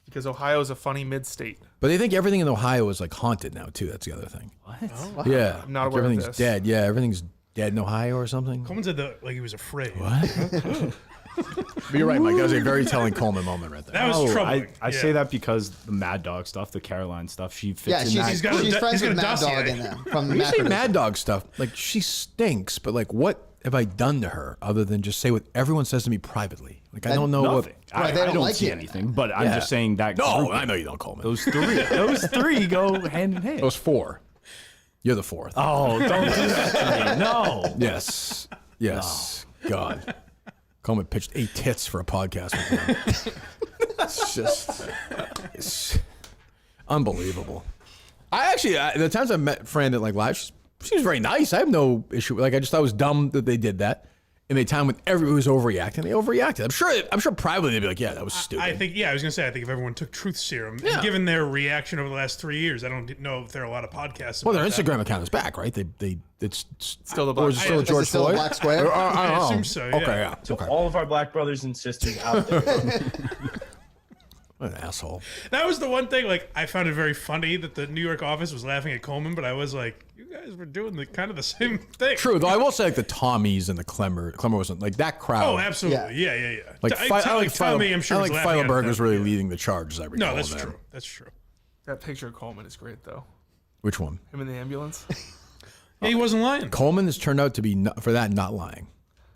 Because Ohio is a funny mid-state. But they think everything in Ohio is like haunted now too. That's the other thing. What? Yeah. I'm not Like aware of everything's this. dead. Yeah, everything's dead in Ohio or something. Coleman said that like he was afraid. What? But you're right, Mike. That was a very telling Coleman moment right there. That was troubling. I say that because the Mad Dog stuff, the Caroline stuff, she fits Yeah, in she's, that. He's got a- she's he's friends got a with Mad dossier. Dog in there from When you say Macrodosing. Mad Dog stuff, like she stinks, but like what have I done to her other than just say what everyone says to me privately? Like I don't know Nothing. Right, they I don't don't like see you. anything, but I'm Yeah. just saying that. what. No, group- I know you don't, Coleman. Those three go hand in hand. Those four. You're the fourth. Oh, don't do that to me. No. Yes. Yes. God. Coleman pitched 8 tits for a podcast with him. It's unbelievable. The times I met Fran at like live, she was very nice. I have no issue. Like I just thought it was dumb that they did that. In a time when everyone was overreacting, they overreacted. I'm sure privately they'd be like, yeah, that was stupid. I think, I was going to say, I think if everyone took truth serum, and given their reaction over the last 3 years, I don't know if there are a lot of podcasts. Well, their about that. Instagram account is back, right? It's Still the or is it black. still Is it George still a Floyd? black square? I don't know. assume so, yeah. Okay, yeah. To Okay. all of our black brothers and sisters out there. What an asshole. That was the one thing, like, I found it very funny that the New York office was laughing at Coleman, but I was like, you guys were doing kind of the same thing. True, though I will say like the Tommies and the Klemmer wasn't like that crowd. Oh, absolutely. Yeah. Like Tommy, I'm sure, was laughing at Feilenberg that. was really leading the charges. I recall. No, that's then. true. That's true. That picture of Coleman is great, though. Which one? Him in the ambulance. Yeah, he wasn't lying. Coleman has turned out to be not lying.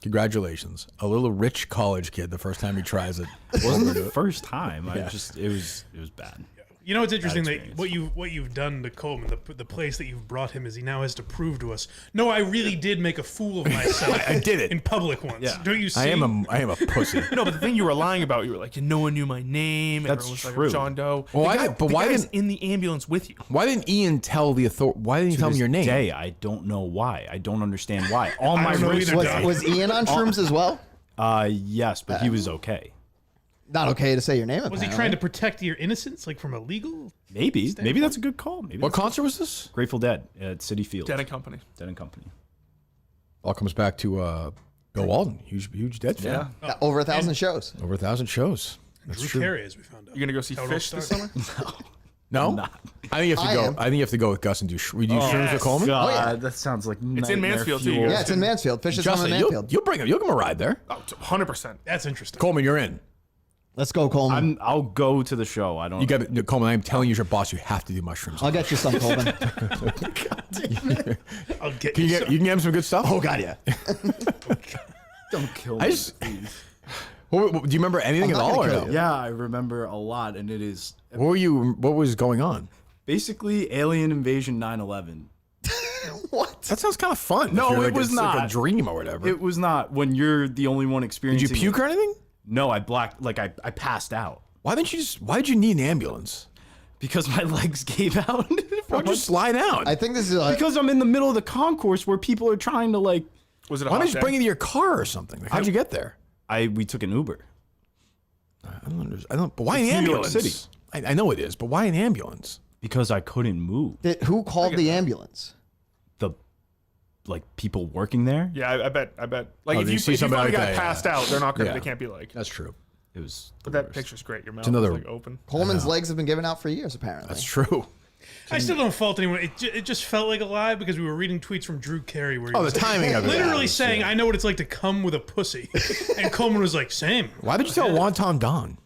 Congratulations, a little rich college kid. The first time he tries it, It wasn't the first time. It was bad. You know what's interesting? That experience. what you've done to Coleman, the place that you've brought him is he now has to prove to us. No, I really did make a fool of myself. I did it in public once. Yeah. Don't you see? I am a pussy. No, but the thing you were lying about, you were like, no one knew my name. That's Everyone was true. Like, John Doe. Well, the why guy's didn't- in the ambulance with you? Why didn't Ian tell the authority? Why didn't he tell me your name? Day, I don't know why. I don't understand why. All I my don't know wrists- either. Was Ian on shrooms as well? yes, but he was okay. Not okay to say your name. Was he trying to protect your innocence, like from a legal? Maybe that's a good call. Maybe What that's- concert was this? Grateful Dead at Citi Field. Dead and Company. Dead and Company. All comes back to Bill Walton, huge Dead fan. Yeah. Over 1,000 shows? Over 1,000 shows. That's Drew true. Carey, as we found out. You're gonna go see How it all Fish this started. summer? No, I think you have to I go. am. I think you have to go with Gus and do. We do shrooms with Coleman. God, yeah. that sounds like It's in nightmare Mansfield, too, fuel. you guys. Yeah, it's in Mansfield. Fish is home in Justin, Mansfield. you'll bring him. You'll give him a ride there. Oh, 100%. That's interesting. Coleman, you're in. Let's go, Coleman. I'll go to the show. I don't. You got it, Coleman. I'm telling you, as your boss, you have to do mushrooms. I'll get you some, Coleman. I'll get Can you. you get him some good stuff? Oh, God, yeah. don't kill I me. just. Do you remember anything I'm at not all? gonna Or kill no? you. Yeah, I remember a lot, and it is What was going on? basically Alien Invasion 9/11. What? That sounds kind of fun. No, If you're it was it's like not. a dream or whatever. It was not when you're the only one Did experiencing. you puke or anything? No, I passed out Why did you need an ambulance? because my legs gave out. Why don't you just lie down? I think this is like, because I'm in the middle of the concourse where people are trying to like. Was it a Why hot don't you just day? bring it to your car or something? Like, how'd you get there? We took an Uber. I don't. But why an It's New York ambulance? City. I know it is, but why an ambulance? Because I couldn't move. who called the ambulance? The like people working there. Yeah, I bet. Like Oh, if you you see see somebody somebody like got that, passed yeah. out, they're not gonna. Yeah. They can't be like. That's true. It was. But that picture's great. Your mouth another- is like open. Coleman's legs have been given out for years, apparently. That's true. I still don't fault anyone. It just felt like a lie because we were reading tweets from Drew Carey where he Oh, was the timing of it. literally Yeah, saying, "I know what it's like to come with a pussy," and Coleman was like, "Same." Why did you tell Wonton Don?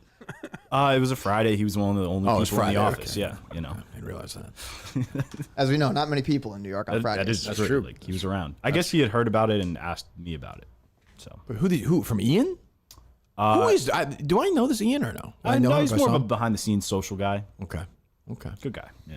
It was a Friday. He was one of the only Oh, it's people in Friday, the office. okay. Yeah, you know. I didn't realize that. As we know, not many people in New York on Fridays. That is true. Like, he was around. I guess he had heard about it and asked me about it. So But who from Ian? Who is? Do I know this Ian or no? I know know him he's if I more saw of a him? behind the scenes social guy. Okay. Good guy. Yeah.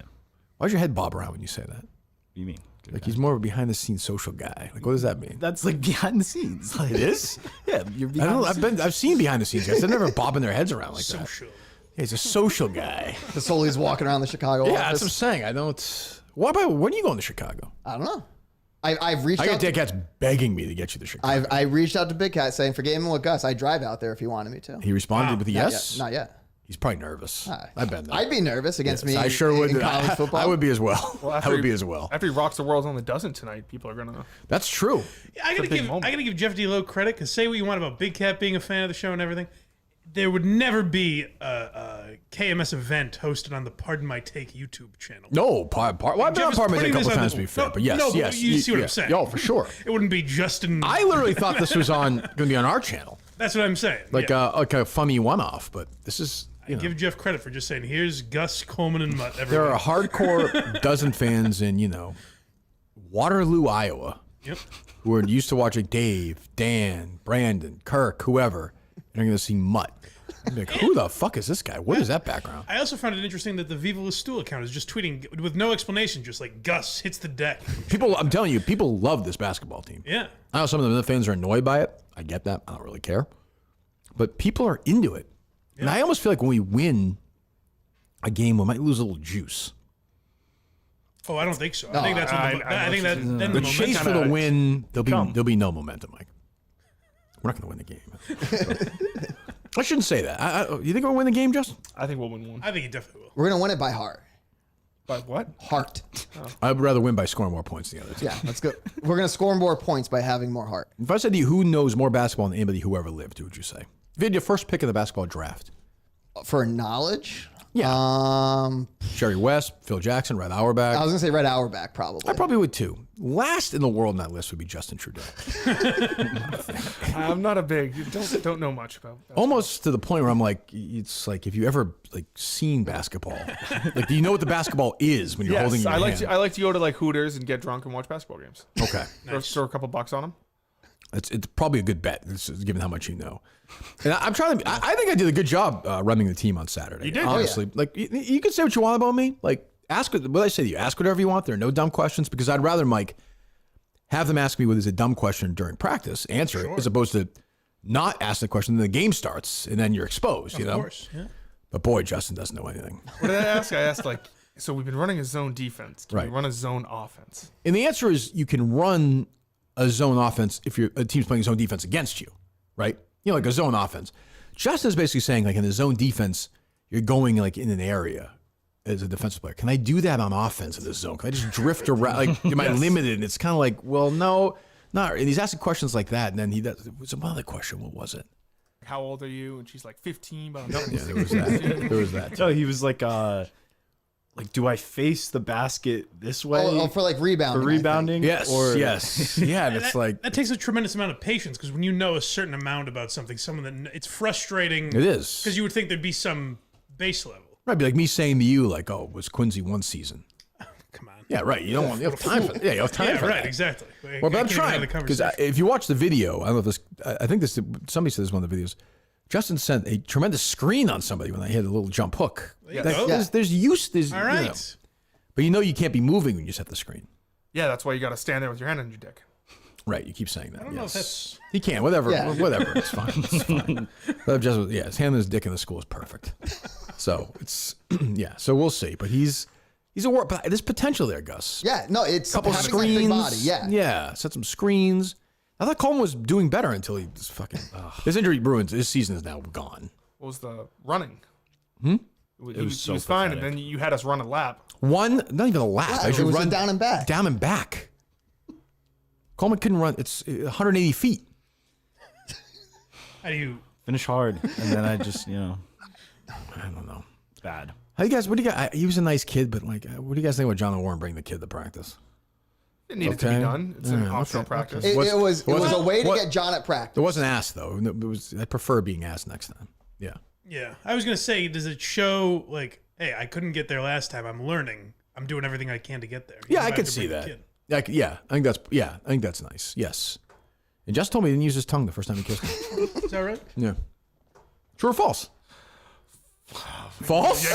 What Why's your head bob around when you say that? do you mean? Good Like guy. he's more of a behind the scenes social guy. Like what does that mean? That's like behind the scenes. Like, it is. Yeah, you're I behind. don't know. I've seen behind the scenes guys. They're never bobbing their heads around like that. Social. Yeah, he's a social guy. The Soli's walking around the Chicago Yeah, that's office. what I'm saying. I don't. When are you going to Chicago? I don't know. I've reached I out. got Dick Cats begging me to get you to Chicago. I reached out to Big Cat saying for Gaming with Gus, I'd drive out there if he wanted me to. He responded with a Not yes. yet. Not yet. He's probably nervous. Hi. I've been there. I'd be nervous against me. I sure in, would. in college football. I would be as well. I after would he- be as well. After he rocks the world on the dozen tonight, people are gonna. That's true. Yeah, I gotta give Jeff D. Lowe credit because say what you want about Big Cat being a fan of the show and everything, there would never be a KMS event hosted on the Pardon My Take YouTube channel. No, well, I've been Jeff on is Parliament a putting couple this on times the- to be fair, No, but yes, no, but yes. you see what I'm saying. Oh, for sure. It wouldn't be Justin. I literally thought this was going to be on our channel, That's what I'm saying. like Yeah. a funny one-off. But this is, you know, Give Jeff credit for just saying, "Here's Gus, Coleman, and Mutt." there Everyone. are hardcore dozen fans in Waterloo, Iowa, Yep. who are used to watching Dave, Dan, Brandon, Kirk, whoever, and are going to see Mutt. I'm like, who the fuck is this guy? What is that background? I also found it interesting that the Viva La Stool account is just tweeting with no explanation, just like Gus hits the deck. People, I'm telling you, people love this basketball team. Yeah. I know some of the fans are annoyed by it. I get that. I don't really care. But people are into it. And I almost feel like when we win a game, we might lose a little juice. Oh, I don't think so. I think that's when I think that then The the chase for momentum. the win, there'll be no momentum, Mike. We're not going to win the game. I shouldn't say that. You think we'll win the game, Justin? I think we'll win one. I think he definitely will. We're gonna win it by heart. But what? Heart. I'd rather win by scoring more points than the other two. Yeah, let's go. We're gonna score more points by having more heart. If I said to you, who knows more basketball than anybody who ever lived, who would you say? If you had your first pick in the basketball draft, For knowledge, Yeah. Jerry West, Phil Jackson, Red Auerbach. I was gonna say Red Auerbach probably. I probably would too. Last in the world on that list would be Justin Trudeau. I'm not a big. Don't know much about. Almost to the point where I'm like, it's like if you ever like seen basketball, like do you know what the basketball is when you're holding Yes, your I like hand? to. I like to go to like Hooters and get drunk and watch basketball games. Okay, Throw a couple bucks on them. it's probably a good bet, given how much you know. And I'm trying to. I think I did a good job running the team on Saturday. You did. honestly. Like you can say what you want about me. Like ask what I say to you. Ask whatever you want. There are no dumb questions because I'd rather Mike have them ask me what is a dumb question during practice, answer it, as opposed to not ask the question. Then the game starts and then you're exposed. You know. Of course. Yeah. But boy, Justin doesn't know anything. What did I ask? I asked like, so we've been running a zone defense. Can we Right. run a zone offense? And the answer is you can run a zone offense if a team's playing zone defense against you, right? You know, like a zone offense. Justin's basically saying, like in the zone defense, you're going like in an area as a defensive player. Can I do that on offense in this zone? Can I just drift around? Like, am I limited? And it's kind of like, well, no, not. And he's asking questions like that. And then he does. It was another question. What was it? How old are you? And she's like 15, but I'm Yeah, there was that. There was that. So he was like, do I face the basket this way? Oh, for like rebounding. For I think. rebounding? Yes. Or, Yes. Yeah. And it's like That takes a tremendous amount of patience because when you know a certain amount about something, someone that it's frustrating. it is. Because you would think there'd be some base level. Right. Be like me saying to you, like, oh, was Quincy one season? Come on. Yeah. Right. You don't want. You have time for. Yeah. You have time Yeah, for right. that. Exactly. Well, but I'm trying because if you watch the video, I don't know if this. I think this. Somebody said this in one of the videos. Justin sent a tremendous screen on somebody when I hit a little jump hook. Yeah. Like, Oh. there's use. There's All you right. know. But you know you can't be moving when you set the screen. Yeah, that's why you got to stand there with your hand on your dick. Right, you keep saying that. I don't know if that's. He can, whatever, Yeah. whatever. It's fine. It's fine. But just, his hand on his dick in the school is perfect. So it's So we'll see. But he's a work. But there's potential there, Gus. Yeah, no, it's Couple having screens. that big body. Yeah. Yeah. Set some screens. I thought Coleman was doing better until he was fucking. His injury ruins. His season is now gone. What was the running? Hmm? He was fine, and then you had us run a lap. Not even a lap. Yeah, I should it was run a down and back. Down and back. Coleman couldn't run. It's 180 feet. How do you finish hard? And then I just, I don't know. Bad. How you guys? What do you guys? He was a nice kid, but what do you guys think about John Warren bringing the kid to practice? It needed to be done. It's an optional practice. It was a way to get John at practice. It wasn't asked though. I prefer being asked next time. Yeah. Yeah, I was gonna say, does it show like, hey, I couldn't get there last time. I'm learning. I'm doing everything I can to get there. Yeah, I could see that. I think that's nice. Yes. And Jess told me he didn't use his tongue the first time he kissed me. Is that right? Yeah. True or false? False?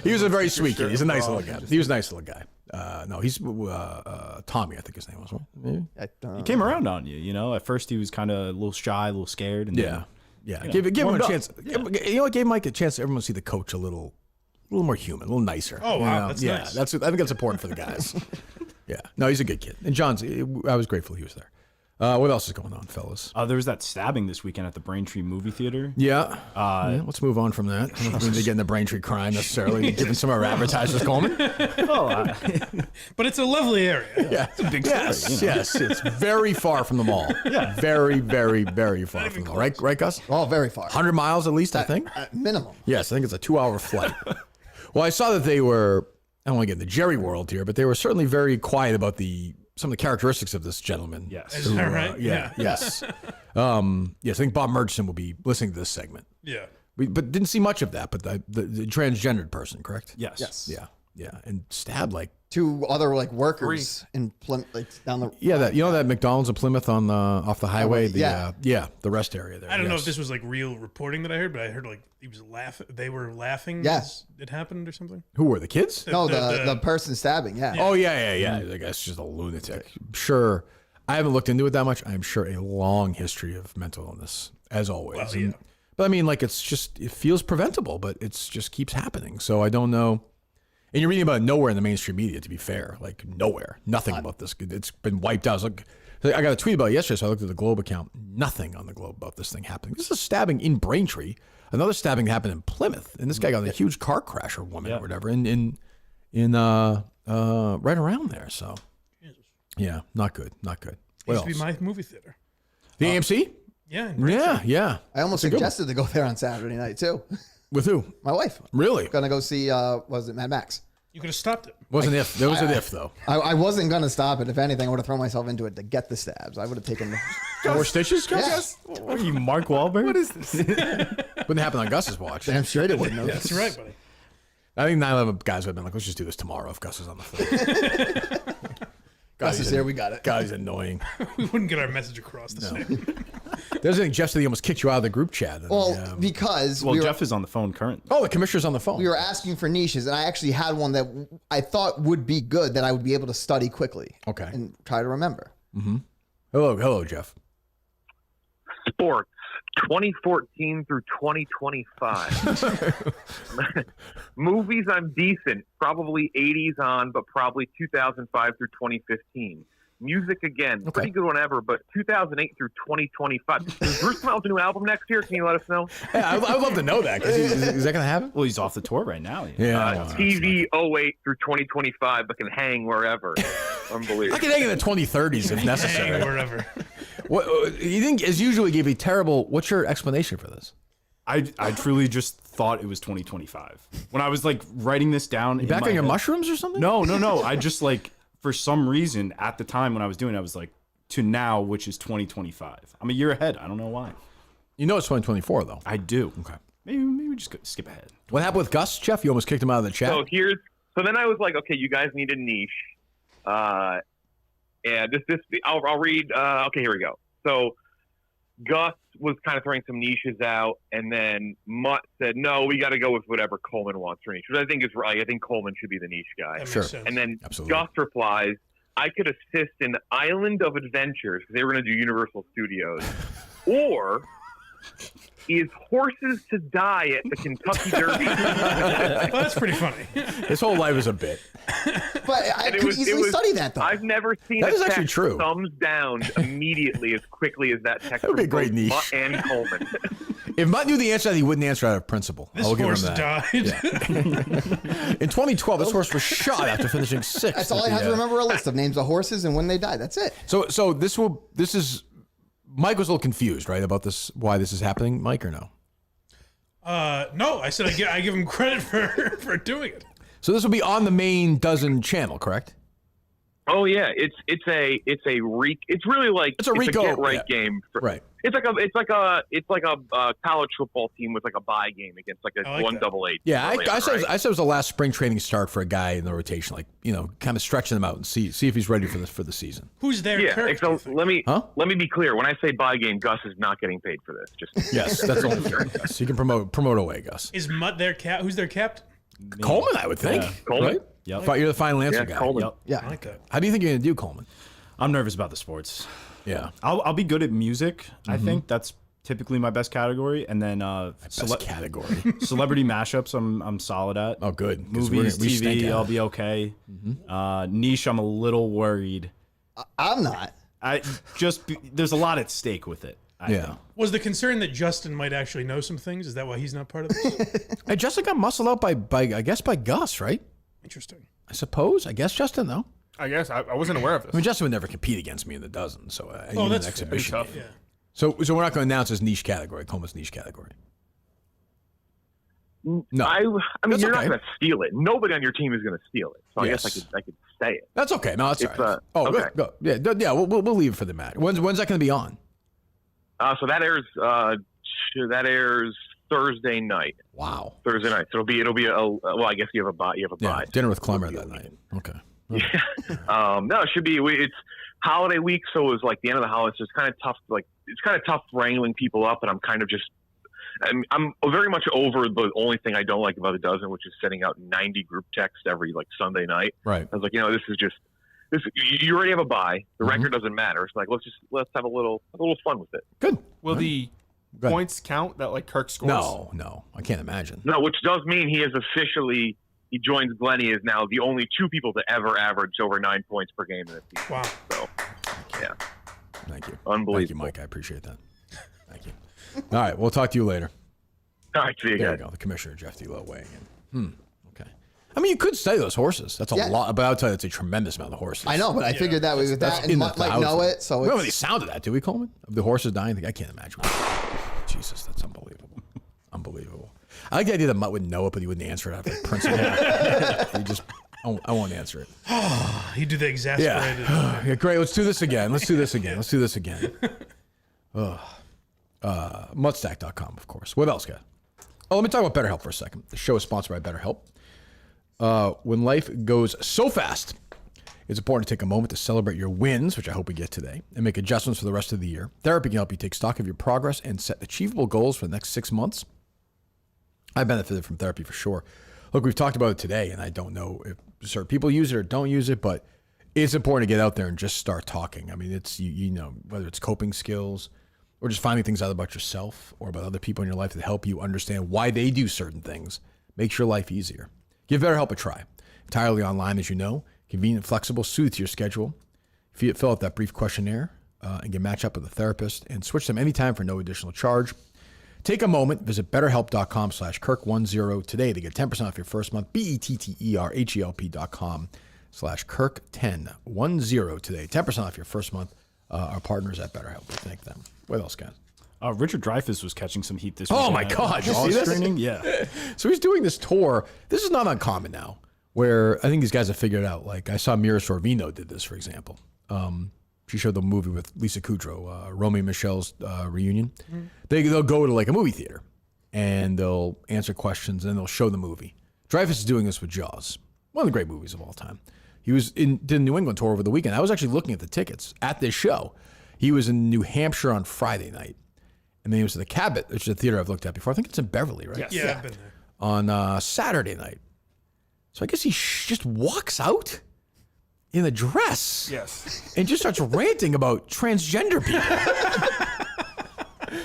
He was a very sweet kid. He's a nice little guy. He was a nice little guy. No, he's Tommy, I think his name was. Right? Maybe? He came around on you. At first he was kind of a little shy, a little scared. And Yeah. Give him a chance. Gave Mike a chance. Everyone see the coach a little more human, a little nicer. Oh wow, that's nice. I think that's important for the guys. Yeah. No, he's a good kid. And John's. I was grateful he was there. What else is going on, fellas? There was that stabbing this weekend at the Braintree movie theater. Yeah. Let's move on from that. I don't know if we need to get into Braintree crime necessarily, given some of our advertisers, Coleman. But it's a lovely area. Yeah. It's a big city. Yes. It's very far from the mall. Yeah. Very, very, very far from the mall. Right, Gus? Oh, very far. 100 miles at least, I think? At minimum. Yes, I think it's a 2-hour flight. Well, I saw that they were, I don't want to get in the Jerry world here, but they were certainly very quiet about some of the characteristics of this gentleman. Yes. Is that right? Yes. Yes, I think Bob Murchison will be listening to this segment. Yeah. But didn't see much of that, but the transgendered person, correct? Yes. Yeah. And stabbed like 2 other workers in Plymouth, down the. Yeah, that McDonald's in Plymouth on off the highway. The rest area there. I don't know if this was real reporting that I heard, but I heard he was laughing. They were laughing. Yes. As it happened or something. Who were the kids? No, the person stabbing. Yeah. Oh yeah. I guess just a lunatic. Sure. I haven't looked into it that much. I'm sure a long history of mental illness, as always. Well, yeah. But I mean, it feels preventable, but it's just keeps happening. So I don't know. And you're reading about it nowhere in the mainstream media, to be fair. Nowhere. Nothing about this. It's been wiped out. I got a tweet about it yesterday, so I looked at the Globe account. Nothing on the Globe about this thing happening. This is a stabbing in Braintree. Another stabbing happened in Plymouth. And this guy got in a huge car crash or woman or whatever in right around there. So, yeah, not good. Not good. What Used to else? be my movie theater. The AMC? Yeah. Yeah. I almost suggested to go there on Saturday night too. With who? My wife. Really? Gonna go see. Was it Mad Max? You could have stopped it. Wasn't if. There was an if, though. I wasn't gonna stop it. If anything, I would have thrown myself into it to get the stabs. I would have taken More stitches? Yes. What are you, Mark Wahlberg? What is this? Wouldn't happen on Gus's watch. Damn straight it wouldn't have. That's right, buddy. I think 9/11 guys would have been like, let's just do this tomorrow if Gus is on the floor. Gus is here. We got it. Guy's annoying. We wouldn't get our message across the same. There's anything Jeff said he almost kicked you out of the group chat. Well, because Jeff is on the phone currently. Oh, the commissioner's on the phone. we were asking for niches, and I actually had one that I thought would be good that I would be able to study quickly. Okay. And try to remember. Hello, Jeff. Sports 2014 through 2025. Movies, I'm decent. Probably 80s on, but probably 2005 through 2015. Music, again, pretty good one ever, but 2008 through 2025. Does Bruce come out with a new album next year? Can you let us know? Yeah, I'd love to know that. Is that going to happen? Well, he's off the tour right now. TV 08 through 2025, but can hang wherever. Unbelievable. I can hang in the 2030s if necessary. Hang wherever. What you think? As usual, gave a terrible. What's your explanation for this? I truly just thought it was 2025 when I was writing this down. You back on your mushrooms or something? No. I just for some reason at the time when I was doing it, I was to now, which is 2025. I'm a year ahead. I don't know why. You know it's 2024 though. I do. Okay. Maybe we just skip ahead. What happened with Gus, Jeff? You almost kicked him out of the chat. So then I was like, okay, you guys need a niche. And I'll read. Okay, here we go. So Gus was kind of throwing some niches out, and then Mutt said, "No, we got to go with whatever Coleman wants for niche," which I think is right. I think Coleman should be the niche guy. That Sure. makes sense. And then Absolutely. Gus replies, "I could assist in Island of Adventures because they were going to do Universal Studios, or is Horses to Die at the Kentucky Derby." Well, that's pretty funny. His whole life is a bit. But I And could easily study that, though. I've never seen That a is actually text true. thumbs down immediately as quickly as that text That would be a from great both niche. Mutt and Coleman. If Mutt knew the answer, he wouldn't answer out of principle. This I'll give him horse that. died. In 2012, this horse was shot after finishing sixth. That's all I at have the, to remember: a list of names of horses and when they died. That's it. So this is Mike was a little confused, right, about this, why this is happening, Mike, or no? No, I said I give him credit for doing it. So this will be on the main Dozen channel, correct? Oh yeah, it's really like It's a Rico- get right yeah. game. Right. It's like a college football team with like a bye game against like a I like that. 1AA. Yeah, I said right? I said it was the last spring training start for a guy in the rotation, like, you know, kind of stretching him out and see if he's ready for the season. Who's there? Yeah, Kirk, do so you think? let me be clear. When I say bye game, Gus is not getting paid for this. Just Yes, that's only fair, Gus. You can promote away, Gus. Is Mutt their cap? Who's their captain? Coleman, I would think. Yeah. Coleman. Right? Yep. Thought you're the final answer Yeah, guy. Coleman. Yep. Yeah. I like that. How do you think you're gonna do, Coleman? I'm nervous about the sports. Yeah. I'll be good at music. I think that's typically my best category, and then Best category. celebrity mashups. I'm solid at. Oh, good. 'Cause Movies, we stink TV, at I'll it. be okay. Niche, I'm a little worried. I'm not. There's a lot at stake with it. I Yeah. think. Was the concern that Justin might actually know some things? Is that why he's not part of this? Hey, Justin got muscled out by I guess by Gus, right? Interesting. I suppose. I guess Justin though. I guess I wasn't aware of this. I mean, Justin would never compete against me in the Dozen, so even Oh, that's an fair. exhibition. Tough. game. Yeah. So we're not going to announce his niche category, Coleman's niche category. No, I mean, That's you're okay. not going to steal it. Nobody on your team is going to steal it. So Yes. I guess I could say it. that's okay. No, that's all It's, right. Oh, okay. go. Yeah, yeah. We'll leave it for the match. When's that going to be on? So that airs Thursday night. Wow. Thursday night. So it'll be well, I guess you have a bye. Yeah, dinner with Klemmer that night. Okay. No, it should be. It's holiday week, so it was like the end of the holidays. So it's kind of tough. Like it's kind of tough wrangling people up, and I'm kind of just. I'm very much over the only thing I don't like about the Dozen, which is sending out 90 group texts every like Sunday night. Right. I was like, this is just this. You already have a bye. The record doesn't matter. It's like let's have a little fun with it. Good. Will the Go ahead. points count that like Kirk scores? No. I can't imagine. No, which does mean he is officially. He joins Glennie as now the only two people to ever average over 9 points per game in this season. Wow. So, yeah, Thank you. unbelievable. Thank you, Mike. I appreciate that. Thank you. All right. We'll talk to you later. All right, see you There guys. you go. The commissioner, Jeff D. Lowe, weighing in. Okay. I mean, you could study those horses. That's a Yeah. lot, but I'll tell you, it's a tremendous amount of horses. I know, but I figured that was with That's that, and in the Mutt might know thousands. it. So We don't have any it's, sound of that, do we, Coleman? Of the horses dying? I can't imagine. Jesus, that's unbelievable. Unbelievable. I like the idea that Mutt would know it, but he wouldn't answer it out of principle. He just, I won't answer it. He'd do the exasperated. Yeah, great. Let's do this again. Let's do this again. Mudstack.com, of course. What else, guys? Oh, let me talk about BetterHelp for a second. The show is sponsored by BetterHelp. When life goes so fast, it's important to take a moment to celebrate your wins, which I hope we get today, and make adjustments for the rest of the year. Therapy can help you take stock of your progress and set achievable goals for the next 6 months. I benefited from therapy for sure. Look, we've talked about it today, and I don't know if certain people use it or don't use it, but it's important to get out there and just start talking. I mean, it's, you know, whether it's coping skills or just finding things out about yourself or about other people in your life that help you understand why they do certain things, makes your life easier. Give BetterHelp a try. Entirely online, as you know, convenient, flexible, suited to your schedule. Fill out that brief questionnaire and get matched up with a therapist and switch them anytime for no additional charge. Take a moment, visit betterhelp.com/Kirk10 today to get 10% off your first month. BETTERHELP.com/Kirk10 today. 10% off your first month. Our partners at BetterHelp. Thank them. What else, guys? Richard Dreyfuss was catching some heat this week. Oh my God! You see this? Screening? Yeah. So he's doing this tour. This is not uncommon now, where I think these guys have figured it out. Like I saw Mira Sorvino did this, for example. She showed the movie with Lisa Kudrow, Romeo and Michelle's reunion. They'll go to like a movie theater and they'll answer questions and they'll show the movie. Dreyfuss is doing this with Jaws, one of the great movies of all time. He did a New England tour over the weekend. I was actually looking at the tickets at this show. He was in New Hampshire on Friday night. and then he was at the Cabot, which is a theater I've looked at before. I think it's in Beverly, right? Yes. Yeah, I've been there. On Saturday night. So I guess he just walks out in a dress. Yes. And just starts ranting about transgender people.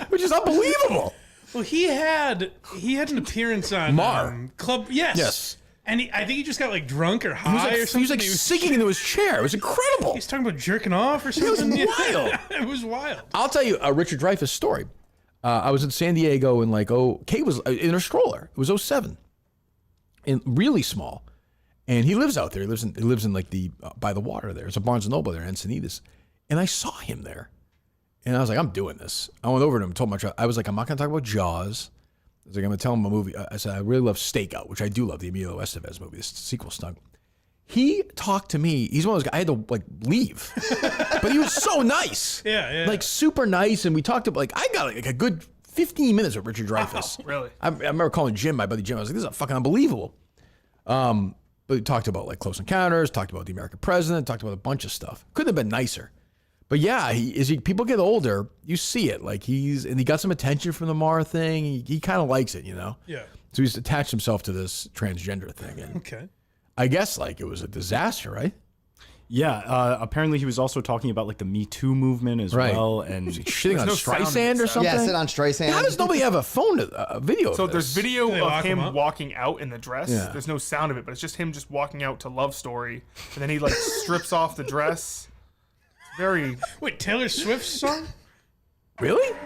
Which is unbelievable. Well, he had an appearance on Mar. Club. Yes. Yes. And I think he just got like drunk or high or something. He was like sinking into his chair. It was incredible. He's talking about jerking off or something. It was wild. It was wild. I'll tell you a Richard Dreyfuss story. I was in San Diego and Kate was in her stroller. It was 07. And really small. And he lives out there. He lives in like by the water there. There's a Barnes & Noble there in Encinitas. And I saw him there. And I was like, I'm doing this. I went over to him, told him, I was like, I'm not going to talk about Jaws. I was like, I'm going to tell him a movie. I said, I really love Stakeout, which I do love, the Emilio Estevez movie, this sequel stunk. He talked to me. He's one of those guys, I had to leave. But he was so nice. Yeah. Like super nice. And we talked about, I got like a good 15 minutes with Richard Dreyfuss. Wow, really? I remember calling Jim, my buddy Jim. I was like, this is fucking unbelievable. But we talked about Close Encounters, talked about the American president, talked about a bunch of stuff. Couldn't have been nicer. But yeah, people get older, you see it. And he got some attention from the Mar thing. He kind of likes it, Yeah. So he's attached himself to this transgender thing. And Okay. I guess it was a disaster, right? Yeah. Apparently, he was also talking about the Me Too movement as well, and shitting on no Streisand or something. Yeah, sit on Streisand. How does nobody have a phone, a video? So of there's this? video They of lock him him up? walking out in the dress. Yeah. There's no sound of it, but it's just him just walking out to Love Story, and then he strips off the dress. It's very. Wait, Taylor Swift's song? Really?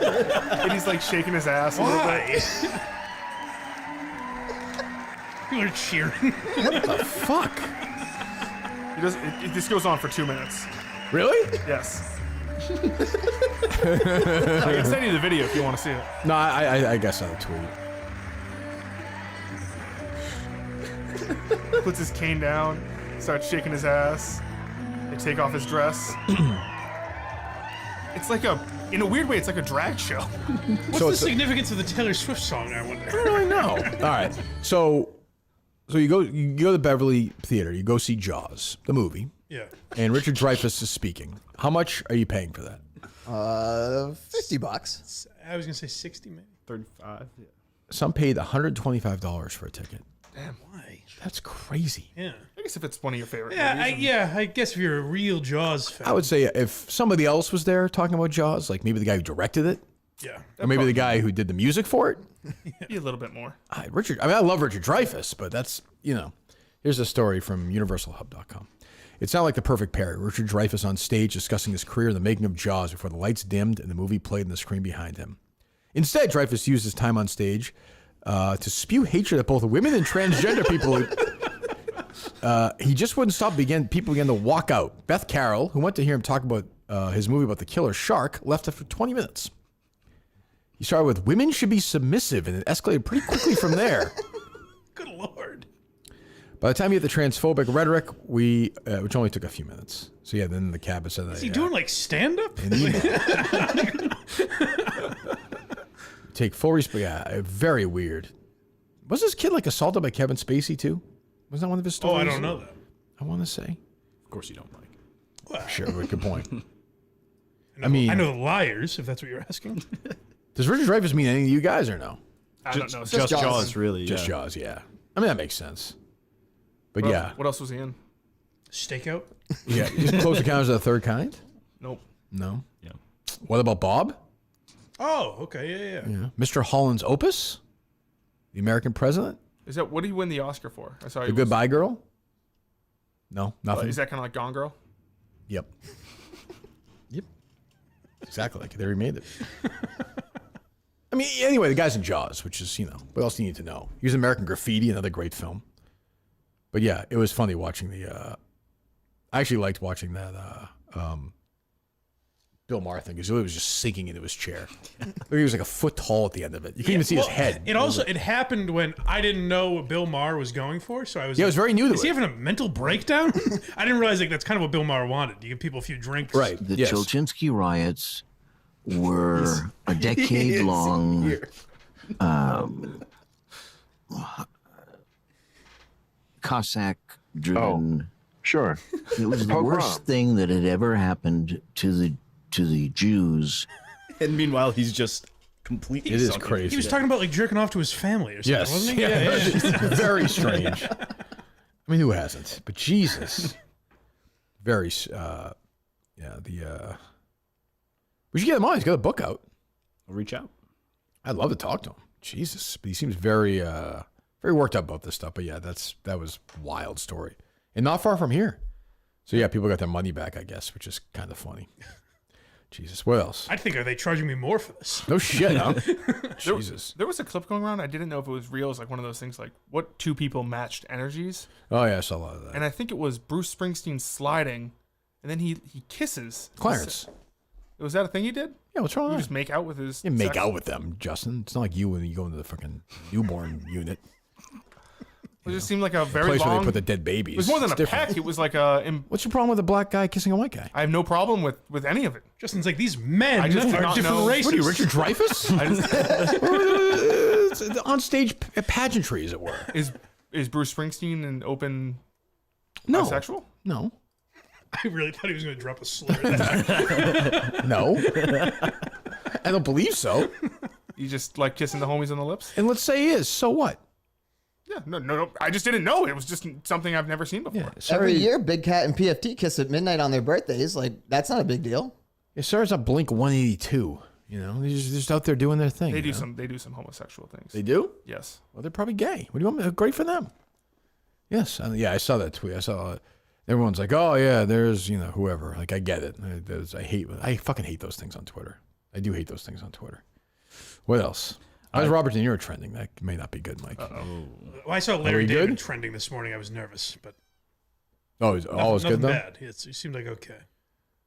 And he's shaking his ass a little bit. Why? People are cheering. What the fuck? He does. This goes on for 2 minutes. Really? Yes. I can send you the video if you want to see it. No, I guess I'll tweet. Puts his cane down, starts shaking his ass. They take off his dress. It's in a weird way, it's like a drag show. What's the significance of the Taylor Swift song, I wonder? I don't really know. All right. So you go to the Beverly Theater, you go see Jaws, the movie. Yeah. And Richard Dreyfuss is speaking. How much are you paying for that? $50. I was going to say 60 maybe. 35. Yeah. Some paid $125 for a ticket. Damn. Why? That's crazy. Yeah. I guess if it's one of your favorite Yeah, movies. I guess if you're a real Jaws fan. I would say if somebody else was there talking about Jaws, maybe the guy who directed it, Yeah. or maybe the guy who did the music for it. Be a little bit more. I love Richard Dreyfuss, but that's, here's a story from universalhub.com. It sounded like the perfect pair. Richard Dreyfuss on stage discussing his career in the making of Jaws before the lights dimmed and the movie played on the screen behind him. Instead, Dreyfuss used his time on stage to spew hatred at both women and transgender people. He just wouldn't stop. People began to walk out. Beth Carroll, who went to hear him talk about his movie about the killer shark, left after 20 minutes. He started with, women should be submissive, and it escalated pretty quickly from there. Good Lord. By the time you hit the transphobic rhetoric, which only took a few minutes. So yeah, then the Cabot said that. Is he doing stand-up? Take full respect. Yeah, very weird. Was this kid assaulted by Kevin Spacey too? Was that one of his stories? Oh, I don't know that. I want to say. Of course you don't like. Well, Sure, but good point. I know the liars, if that's what you're asking. Does Richard Dreyfuss mean anything to you guys or no? I don't know. Just Jaws, really. Just yeah. Jaws, yeah. I mean, that makes sense. But What else was he in? Stakeout? Yeah. Just Close Encounters of the Third Kind? Nope. No. Yeah. What about Bob? Oh, okay, yeah. Yeah. Mr. Holland's Opus? The American President? Is that what did he win the Oscar for? I saw The Goodbye Girl? No, nothing. Is that kind of like Gone Girl? Yep. Yep. Exactly like it. They remade it. I mean, anyway, the guy's in Jaws, which is, what else do you need to know? He was in American Graffiti, another great film. But yeah, it was funny watching I actually liked watching that Bill Maher thing, because he was just sinking into his chair. He was a foot tall at the end of it. You couldn't even see his head. It happened when I didn't know what Bill Maher was going for, so I was I was very new to it. Is he having a mental breakdown? I didn't realize that's kind of what Bill Maher wanted. You give people a few drinks. Right. The Chilchinsky riots were a decade-long Cossack-driven Sure. It was the worst thing that had ever happened to the Jews. And meanwhile, he's just completely. It is sunk in. crazy. He was talking about like jerking off to his family or something, Yes. wasn't he? Yeah. Very strange. I mean, who hasn't? But Jesus. Very, we should get him on. He's got a book out. I'll reach out. I'd love to talk to him. Jesus. But he seems very, very worked up about this stuff. But yeah, that was a wild story. And not far from here. So yeah, people got their money back, I guess, which is kind of funny. Jesus. What else? I'd think, are they charging me more for this? No shit, huh? Jesus. There was a clip going around. I didn't know if it was real. It's like one of those things like what two people matched energies. Oh yeah, I saw a lot of that. And I think it was Bruce Springsteen sliding, and then he kisses Clarence. Was that a thing he did? Yeah, what's wrong You with just make out with his. You make sex? out with them, Justin. It's not like you when you go into the fucking newborn unit. It just seemed like a very place long. where they put the dead babies. It was more than It's a different. peck. It was like a. What's your problem with a black guy kissing a white guy? I have no problem with any of it. Justin's like, these men I just did are not different know- races. What are you, Richard Dreyfuss? I just, It's on stage pageantry, as it were. is Bruce Springsteen an open No. bisexual? No. I really thought he was going to drop a slur. There. No. I don't believe so. You just like kissing the homies on the lips? And let's say he is. So what? Yeah, no. I just didn't know. It was just something I've never seen before. Yeah. Every year, Big Cat and PFT kiss at midnight on their birthdays. Like, that's not a big deal. It starts at Blink 182. You know, they're just out there doing their thing. They you do know? They do some homosexual things. They do? Yes. Well, they're probably gay. What do you want me? Great for them. Yes. Yeah, I saw that tweet. I saw everyone's like, oh, yeah, there's, whoever. Like, I get it. I fucking hate those things on Twitter. I do hate those things on Twitter. What else? How's Robert De Niro trending? That may not be good, Mike. Well, I saw Larry we David good? trending this morning. I was nervous, but Oh, all is good, though? bad. It seemed like okay.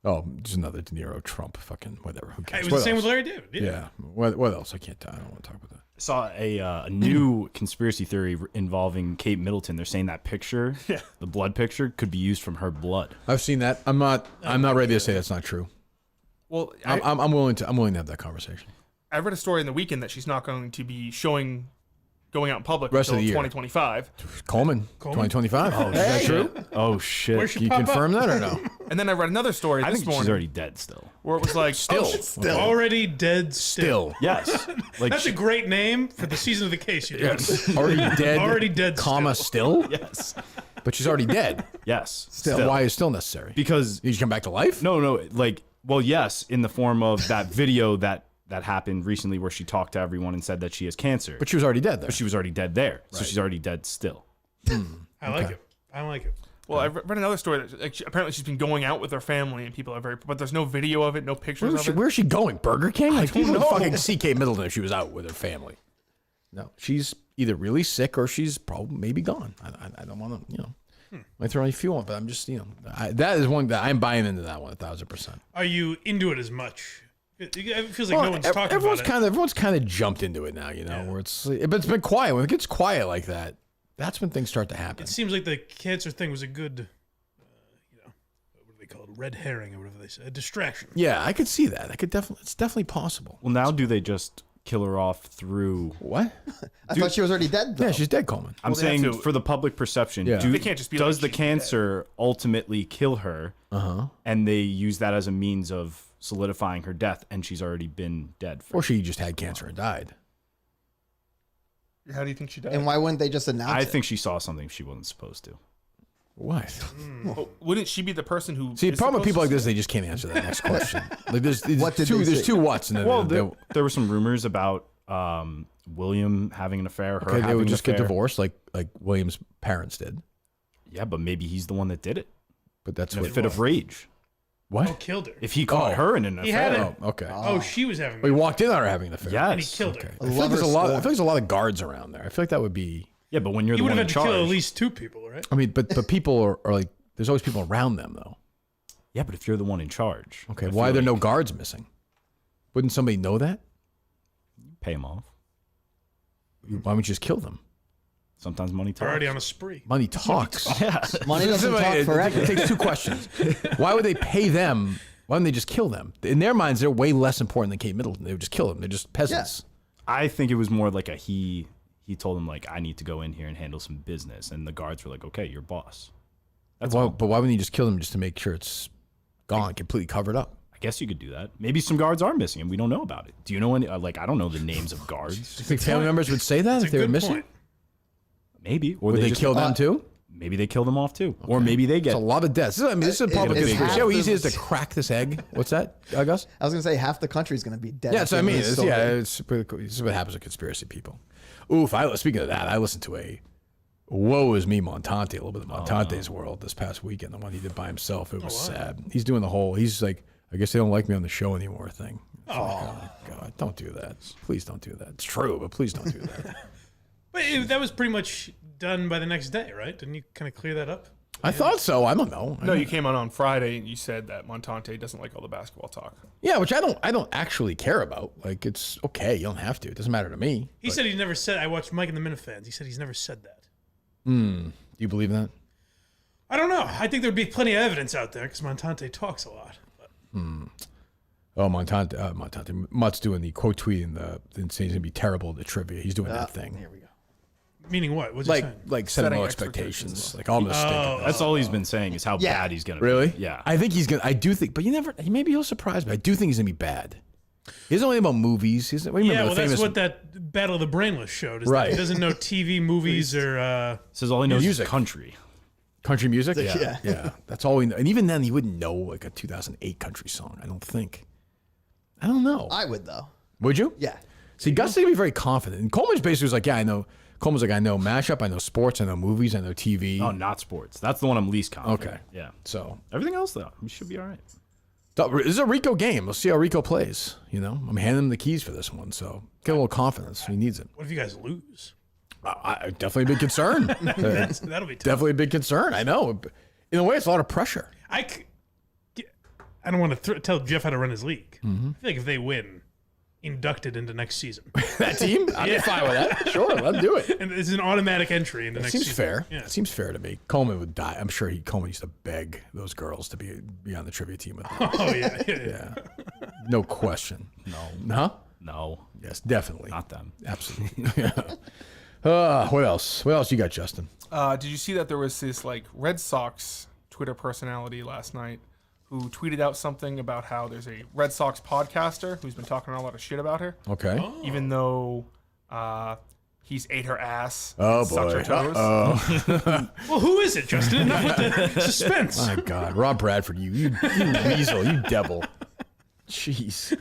Oh, just another De Niro, Trump, fucking whatever. Who It cares? was What the same else? with Larry David. Yeah. Yeah. What else? I don't want to talk about that. I saw a new conspiracy theory involving Kate Middleton. They're saying that picture, the blood picture, could be used from her blood. I've seen that. I'm not ready to say that's not true. Well, I'm willing to have that conversation. I read a story in the weekend that she's not going to be going out in public Rest of until the year. 2025. Coleman? 2025. Oh, is that true? Oh shit! Where's she Can you pop confirm up? that or no? And then I read another story I this think morning she's already dead still. where it was like Still. Already dead. Still. Yes, like That's a great name for the season of the case. You did. Already dead. Already dead Comma still. yes, But she's already dead. yes. Still. Why is still necessary? Because Did she come back to life? no, like well, yes, in the form of that video that happened recently where she talked to everyone and said that she has cancer, But she was already dead there. but she was already dead there, so she's already dead still. I like it. I like it. Well, I read another story that like, apparently she's been going out with her family and people are but there's no video of it, no pictures of it. Where's she going? Burger King? Like, don't people would know. fucking see Kate Middleton if she was out with her family. No, she's either really sick or she's probably maybe gone. I don't want to, might throw any fuel on it, but I'm just, that is one that I'm buying into that one 1,000%. Are you into it as much? It feels like no one's talking everyone's about it. Everyone's kind of jumped into it now, where it's, but it's been quiet. When it gets quiet like that, that's when things start to happen. It seems like the cancer thing was a good, what do they call it? Red herring or whatever they say. A distraction. Yeah, I could see that. It's definitely possible. Well, now do they just kill her off through? What? I thought she was already dead, though. Yeah, she's dead, Coleman. I'm they have saying to- for the public perception, Yeah. They can't just be does like, the she's cancer ultimately kill her? And they use that as a means of solidifying her death, and she's already been dead. Or she just had cancer and died. How do you think she died? And why wouldn't they just announce I it? think she saw something she wasn't supposed to. What? Well, wouldn't she be the person who? See, the is problem with supposed people like to- this, they just can't answer that next question. Like, there's What did two, they there's say? two whats, and then Well, they, there were some rumors about William having an affair, her okay, they having would an just get affair. divorced, like William's parents did. Yeah, but maybe he's the one that did it But that's in a what. fit of rage. What? Oh, killed her. If he caught her in an He had affair, it. Oh, okay. Oh, she was having. Well, he walked in on her having an affair. yes, And he killed her. I feel like there's a lot. I feel like there's a lot of guards around there. I feel like that would be. Yeah, but when you're He the would one have in had to kill at charge, least two people, right? I mean, but people are like. There's always people around them, though. yeah, but if you're the one in charge, Okay, I why are feel there no like guards missing? Wouldn't somebody know that? pay him off? Why don't you just kill them? Sometimes money They're talks. already on a spree. Money talks. Money doesn't talk forever. It takes two questions. Why would they pay them? Why don't they just kill them? In their minds, they're way less important than Kate Middleton. They would just kill them. They're just peasants. I think it was more like a he told him like I need to go in here and handle some business, and the guards were like, okay, you're boss. That's all. But why wouldn't you just kill them just to make sure it's gone, completely covered up? I guess you could do that. Maybe some guards are missing and we don't know about it. Do you know any? I don't know the names of guards. Do you think family members would say that if they were missing? Point. Maybe. Or Would they just kill them too? Maybe they kill them off too. Okay. Or maybe they get a lot of deaths. This is a public conspiracy. See how easy it is to crack this egg? What's that, Gus? I was going to say half the country's going to be dead. Yeah, that's what I mean. This is what happens with conspiracy people. Oof, speaking of that, I listened to a Woe is Me Montante, a little bit of Montante's world this past weekend, the one he did by himself. It was sad. He's doing the whole, he's like, I guess they don't like me on the show anymore thing. It's like, oh, God, don't do that. Please don't do that. It's true, but please don't do that. But that was pretty much done by the next day, right? Didn't you kind of clear that up? I thought so. I don't know. No, you came on Friday and you said that Montante doesn't like all the basketball talk. Yeah, which I don't actually care about. Like, it's okay. You don't have to. It doesn't matter to me. He said he never said, I watched Mike and the Minihane. He said he's never said that. Do you believe that? I don't know. I think there'd be plenty of evidence out there because Montante talks a lot. Oh, Montante. Mutt's doing the quote tweeting saying he's going to be terrible at the trivia. He's doing that thing. Here we go. Meaning what? What's he saying? Like setting low expectations. Like almost stinking. That's all he's been saying is how bad he's going to Really? be. Yeah. I think he's going to, I do think, but maybe he'll surprise me. I do think he's going to be bad. He doesn't know anything about movies. That's what that Battle of the Brainless showed. Is that he doesn't know TV, movies, or... Says all he knows is country. Country music? Yeah. Yeah. That's all we know. And even then, he wouldn't know like a 2008 country song, I don't think. I don't know. I would, though. Would you? Yeah. See, Gus seemed to be very confident. And Coleman basically was like, yeah, I know. Coleman's like, I know mashup, I know sports, I know movies, I know TV. Oh, not sports. That's the one I'm least confident. Okay. Yeah. So everything else, though, we should be all right. this is a Rico game. We'll see how Rico plays. You know, I'm handing him the keys for this one, so get a little confidence. He needs it. What if you guys lose? Definitely a big concern. That'll be tough. Definitely a big concern. I know. In a way, it's a lot of pressure. I don't want to tell Jeff how to run his league. I feel like if they win, inducted into next season. That team? I'm fine with that. Sure, let's do it. And it's an automatic entry into next season. Seems fair. Yeah. It seems fair to me. Coleman would die. I'm sure Coleman used to beg those girls to be on the trivia team with him. Oh, yeah. No question. No. Huh? No. Yes, definitely. Not them. Absolutely. What else? What else you got, Justin? Did you see that there was this like Red Sox Twitter personality last night who tweeted out something about how there's a Red Sox podcaster who's been talking a lot of shit about her. Okay. Even though he's ate her ass, Oh, and sucked boy. her toes. Well, who is it, Justin? Enough with the suspense. My God, Rob Bradford, you weasel, you devil. Jeez.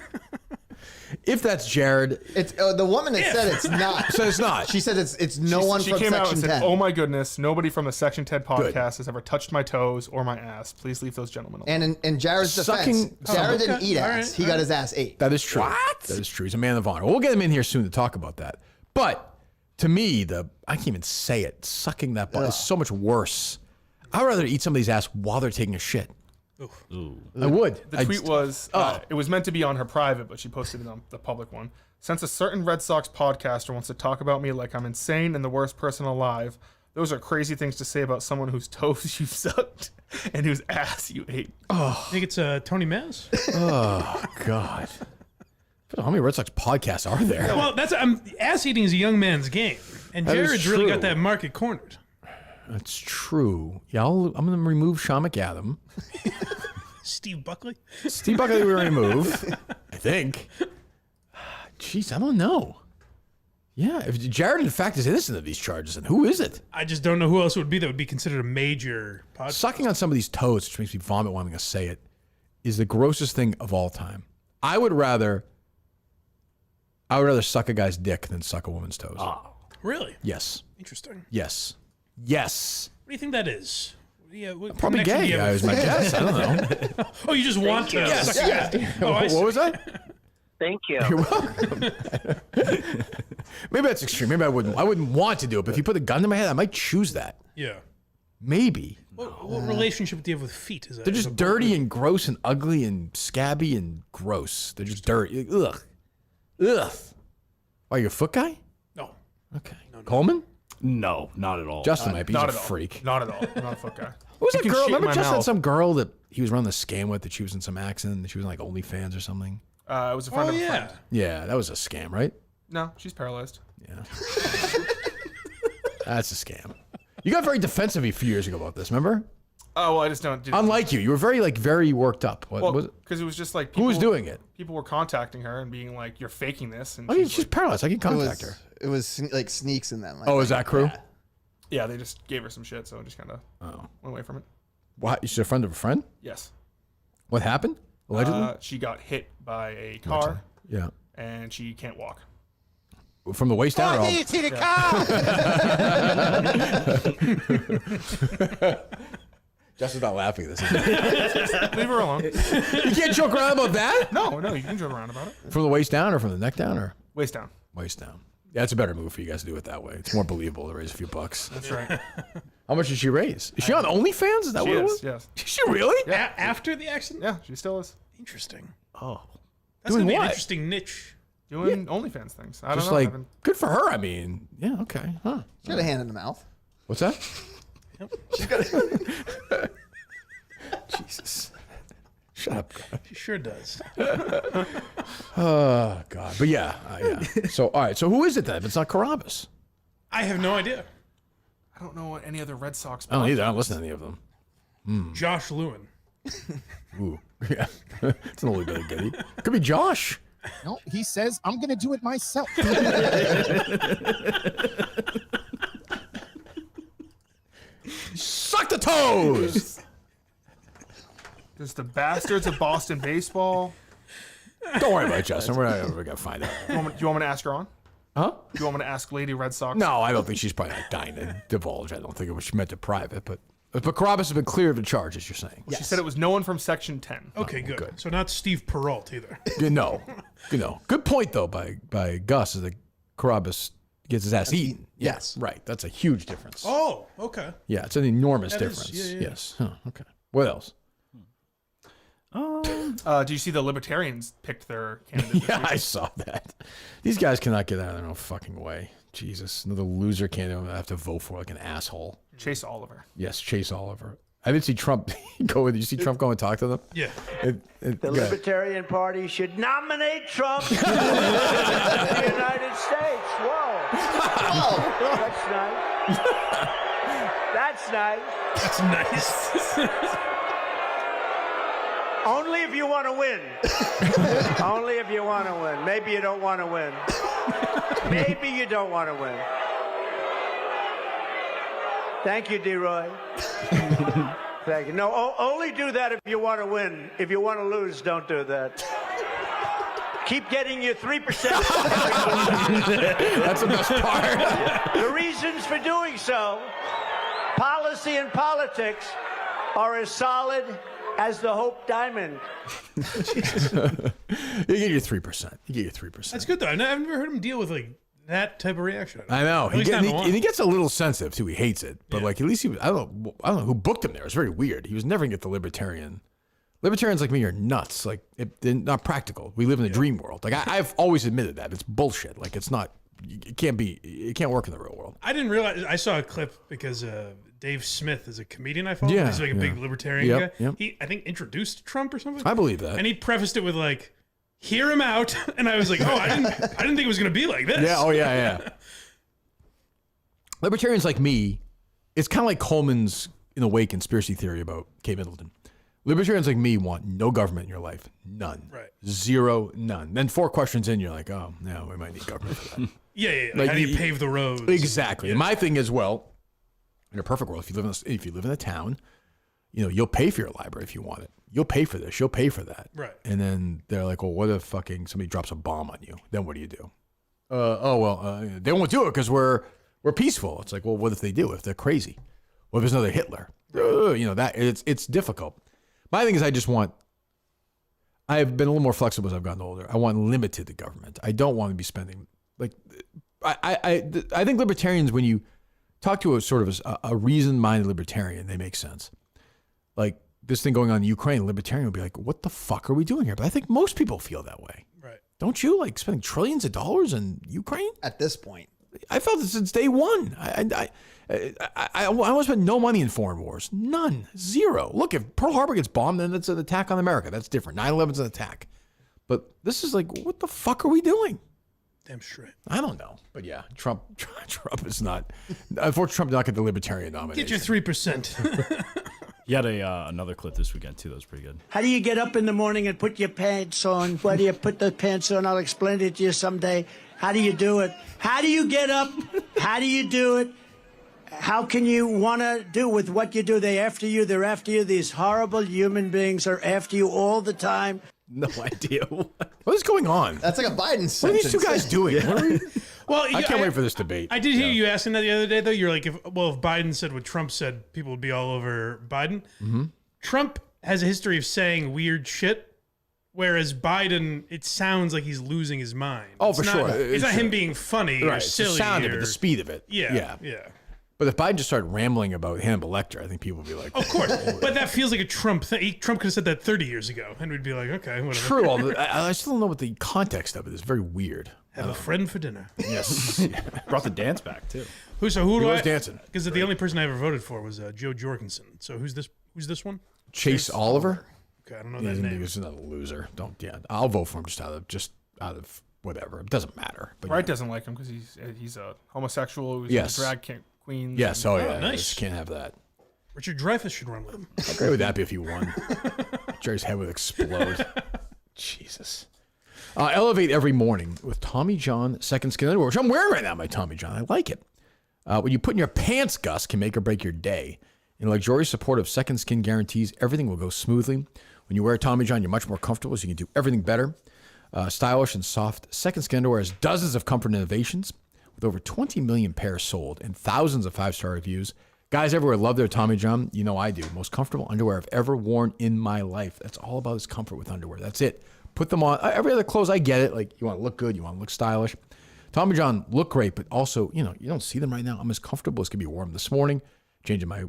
If that's Jared, It's the woman that said it's not. so it's not. She said it's no one She from came out Section and said, 10. "Oh my goodness, nobody from the Section 10 podcast has ever touched my toes or my ass. Please leave those gentlemen alone." And in Jared's defense, Jared didn't eat ass. He got his ass ate. That is true. What? That is true. He's a man of honor. We'll get him in here soon to talk about that. But to me, I can't even say it. Sucking that butt is so much worse. I'd rather eat somebody's ass while they're taking a shit. Ooh. I would. The tweet was, it was meant to be on her private, but she posted it on the public one. Since a certain Red Sox podcaster wants to talk about me like I'm insane and the worst person alive, those are crazy things to say about someone whose toes you sucked and whose ass you ate. I think it's Tony Maz. Oh, God. How many Red Sox podcasts are there? Well, ass eating is a young man's game, and That is Jared's really true. got that market cornered. That's true. Yeah, I'm going to remove Sean McAdam. Steve Buckley? Steve Buckley we remove, I think. Jeez, I don't know. Yeah, if Jared in fact is innocent of these charges, then who is it? I just don't know who else it would be that would be considered a major podcast. Sucking on somebody's toes, which makes me vomit when I'm going to say it, is the grossest thing of all time. I would rather suck a guy's dick than suck a woman's toes. Really? Yes. Interesting. Yes. Yes. What do you think that is? Yeah, what Probably connection do gay. you have I with- was my guess. I don't know. Oh, you just want to? Yes. suck Yeah. his dick. Oh, I see. What was that? Thank you. You're welcome. Maybe that's extreme. Maybe I wouldn't want to do it. But if you put a gun to my head, I might choose that. Yeah. Maybe. What relationship do you have with feet? Is that They're just dirty and gross and ugly and scabby and gross. They're just dirty. Ugh. Ugh. Are you a foot guy? No. Okay. Coleman? No, not at all. Justin might be. He's Not a at all. freak. Not at all. I'm not a foot guy. What was You that can girl? shit in Remember my Justin had mouth. some girl that he was running the scam with that she was in some accident and she was on like OnlyFans or something? It was a friend of a friend. Yeah, that was a scam, right? No, she's paralyzed. Yeah. That's a scam. You got very defensive a few years ago about this, remember? Oh well, I just don't. Unlike you were very worked up. What was it? Because it was just like Who was doing it? People were contacting her and being like, "You're faking this." And I mean, she's paralyzed. I can contact her. It was like Sneaks in them. Is that crew? Yeah, they just gave her some shit, so I just kind of went away from it. What? She's a friend of a friend? Yes. What happened? Allegedly? She got hit by a car. Yeah. And she can't walk. From the waist down? Justin's not laughing at this. Leave her alone. You can't joke around about that? No, you can joke around about it. From the waist down or from the neck down? Or waist down. Waist down. Yeah, it's a better move for you guys to do it that way. It's more believable to raise a few bucks. That's right. How much did she raise? Is she on OnlyFans? Is that what it was? Yes. Is she really? Yeah. After the accident? Yeah, she still is. Interesting. Oh. That's going to be an interesting niche. Doing OnlyFans things. I don't know. Like, good for her. I mean, yeah, okay. Huh. She got a hand in the mouth. What's that? Yep. She's got a Jesus. Shut up, God. She sure does. Oh, God. But yeah. So, all right. So who is it then if it's not Carabas? I have no idea. I don't know any other Red Sox. I don't either. I don't listen to any of them. Josh Lewin. Ooh. Yeah. It's an oldie but goodie. Could be Josh. No, he says, I'm going to do it myself. Suck the toes. There's the bastards of Boston baseball. Don't worry about it, Justin. We're going to find out. Do you want me to ask her on? Huh? Do you want me to ask Lady Red Sox? No, I don't think she's probably not dying to divulge. I don't think it was she meant to private, but Carabas has been cleared of the charges, you're saying. Well, she said it was no one from Section 10. Okay, good. So not Steve Peralt either. No. Good point, though, by Gus, is that Carabas gets his ass eaten. Yes. Right. That's a huge difference. Oh, okay. Yeah, it's an enormous That is- difference. yeah. Yes. Huh, okay. What else? Do you see the Libertarians picked their candidate? Yeah, I saw that. These guys cannot get out of their own fucking way. Jesus. Another loser candidate I have to vote for like an asshole. Chase Oliver. Yes, Chase Oliver. I didn't see Trump go. Did you see Trump go and talk to them? Yeah. The Libertarian Party should nominate Trump for the United States. Whoa. That's nice. That's nice. That's nice. Only if you want to win. Only if you want to win. Maybe you don't want to win. Maybe you don't want to win. Thank you, D-Roy. Thank you. No, only do that if you want to win. If you want to lose, don't do that. Keep getting your 3%. That's the best part. The reasons for doing so, policy and politics, are as solid as the Hope Diamond. You get your 3%. You get your 3%. That's good, though. I've never heard him deal with like that type of reaction. I know. At least not in a while. He gets a little sensitive too. He hates it, but like at least he was. I don't know who booked him there. It's very weird. He was never gonna get the libertarian. Libertarians like me are nuts. Like they're not practical. We live in a dream world. Like I've always admitted that it's bullshit. Like it's not. It can't be. It can't work in the real world. I didn't realize. I saw a clip because Dave Smith is a comedian I follow. Yeah, He's like a big libertarian Yep, guy. yep. He, I think, introduced Trump or something. I believe that. And he prefaced it with like, "Hear him out," and I was like, "Oh, I didn't think it was going to be like this." Yeah. Oh yeah. Libertarians like me, it's kind of like Coleman's in a way conspiracy theory about Kate Middleton. Libertarians like me want no government in your life. None. Right. Zero. None. Then 4 questions in, you're like, oh, no, we might need government for that. Yeah. Like, how do you pave the roads? Exactly. Yeah. And my thing is, well, in a perfect world, if you live in a town, you'll pay for your library if you want it. You'll pay for this. You'll pay for that. Right. And then they're like, well, what if fucking somebody drops a bomb on you? Then what do you do? They won't do it because we're peaceful. It's like, well, what if they do? If they're crazy? What if there's another Hitler? That it's difficult. My thing is, I've been a little more flexible as I've gotten older. I want limited government. I don't want to be spending like, I think libertarians, when you talk to a sort of a reasoned-minded libertarian, they make sense. Like this thing going on in Ukraine, a libertarian would be like, what the fuck are we doing here? But I think most people feel that way. Right. Don't you? Like spending trillions of dollars in Ukraine? At this point. I felt it since day one. I want to spend no money in foreign wars. None. Zero. Look, if Pearl Harbor gets bombed, then it's an attack on America. That's different. 9/11's an attack. But this is like, what the fuck are we doing? Damn straight. I don't know. But yeah, Trump is not. Unfortunately, Trump did not get the libertarian nomination. Get your 3%. He had another clip this weekend too. That was pretty good. How do you get up in the morning and put your pants on? Why do you put the pants on? I'll explain it to you someday. How do you do it? How do you get up? How do you do it? How can you want to do with what you do? They're after you. They're after you. These horrible human beings are after you all the time. No idea. What is going on? That's like a Biden sentence. What are these two guys doing? Well, I can't wait for this debate. I did hear you asking that the other day, though. You're like, if Biden said what Trump said, people would be all over Biden. Mm-hmm. Trump has a history of saying weird shit, whereas Biden, it sounds like he's losing his mind. Oh, It's for not- sure. It's not him being funny or Right, it's the silly. sound of it, or- the speed of it. Yeah. But if Biden just started rambling about Hannibal Lecter, I think people would be like, Of course, but that feels like a Trump thing. Trump could have said that 30 years ago, and we'd be like, okay, whatever. true. Although I still don't know what the context of it is. Very weird. Have a friend for dinner. Yes. Brought the dance back too. Who He do was I? dancing. Because the only person I ever voted for was Joe Jorgensen. So who's this? Who's this one? Chase Oliver. Okay, I don't know He's that name. another loser. Don't. Yeah, I'll vote for him just out of whatever. It doesn't matter. But Wright doesn't like him because he's a homosexual. He's Yes. a drag queen. Yes. Oh yeah. nice. Just can't have that. Richard Dreyfuss should run with him. How great would that be if he won? Jerry's head would explode. Jesus. Elevate every morning with Tommy John Second Skin Underwear, which I'm wearing right now, my Tommy John. I like it. What you put in your pants, Gus, can make or break your day. In luxurious support of Second Skin guarantees, everything will go smoothly. When you wear Tommy John, you're much more comfortable, so you can do everything better. Stylish and soft, Second Skin Underwear has dozens of comfort innovations with over 20 million pairs sold and thousands of 5-star reviews. Guys everywhere love their Tommy John. You know I do. Most comfortable underwear I've ever worn in my life. That's all about is comfort with underwear. That's it. Put them on. Every other clothes, I get it. Like, you want to look good. You want to look stylish. Tommy John look great, but also, you don't see them right now. I'm as comfortable as can be warm this morning. Changing my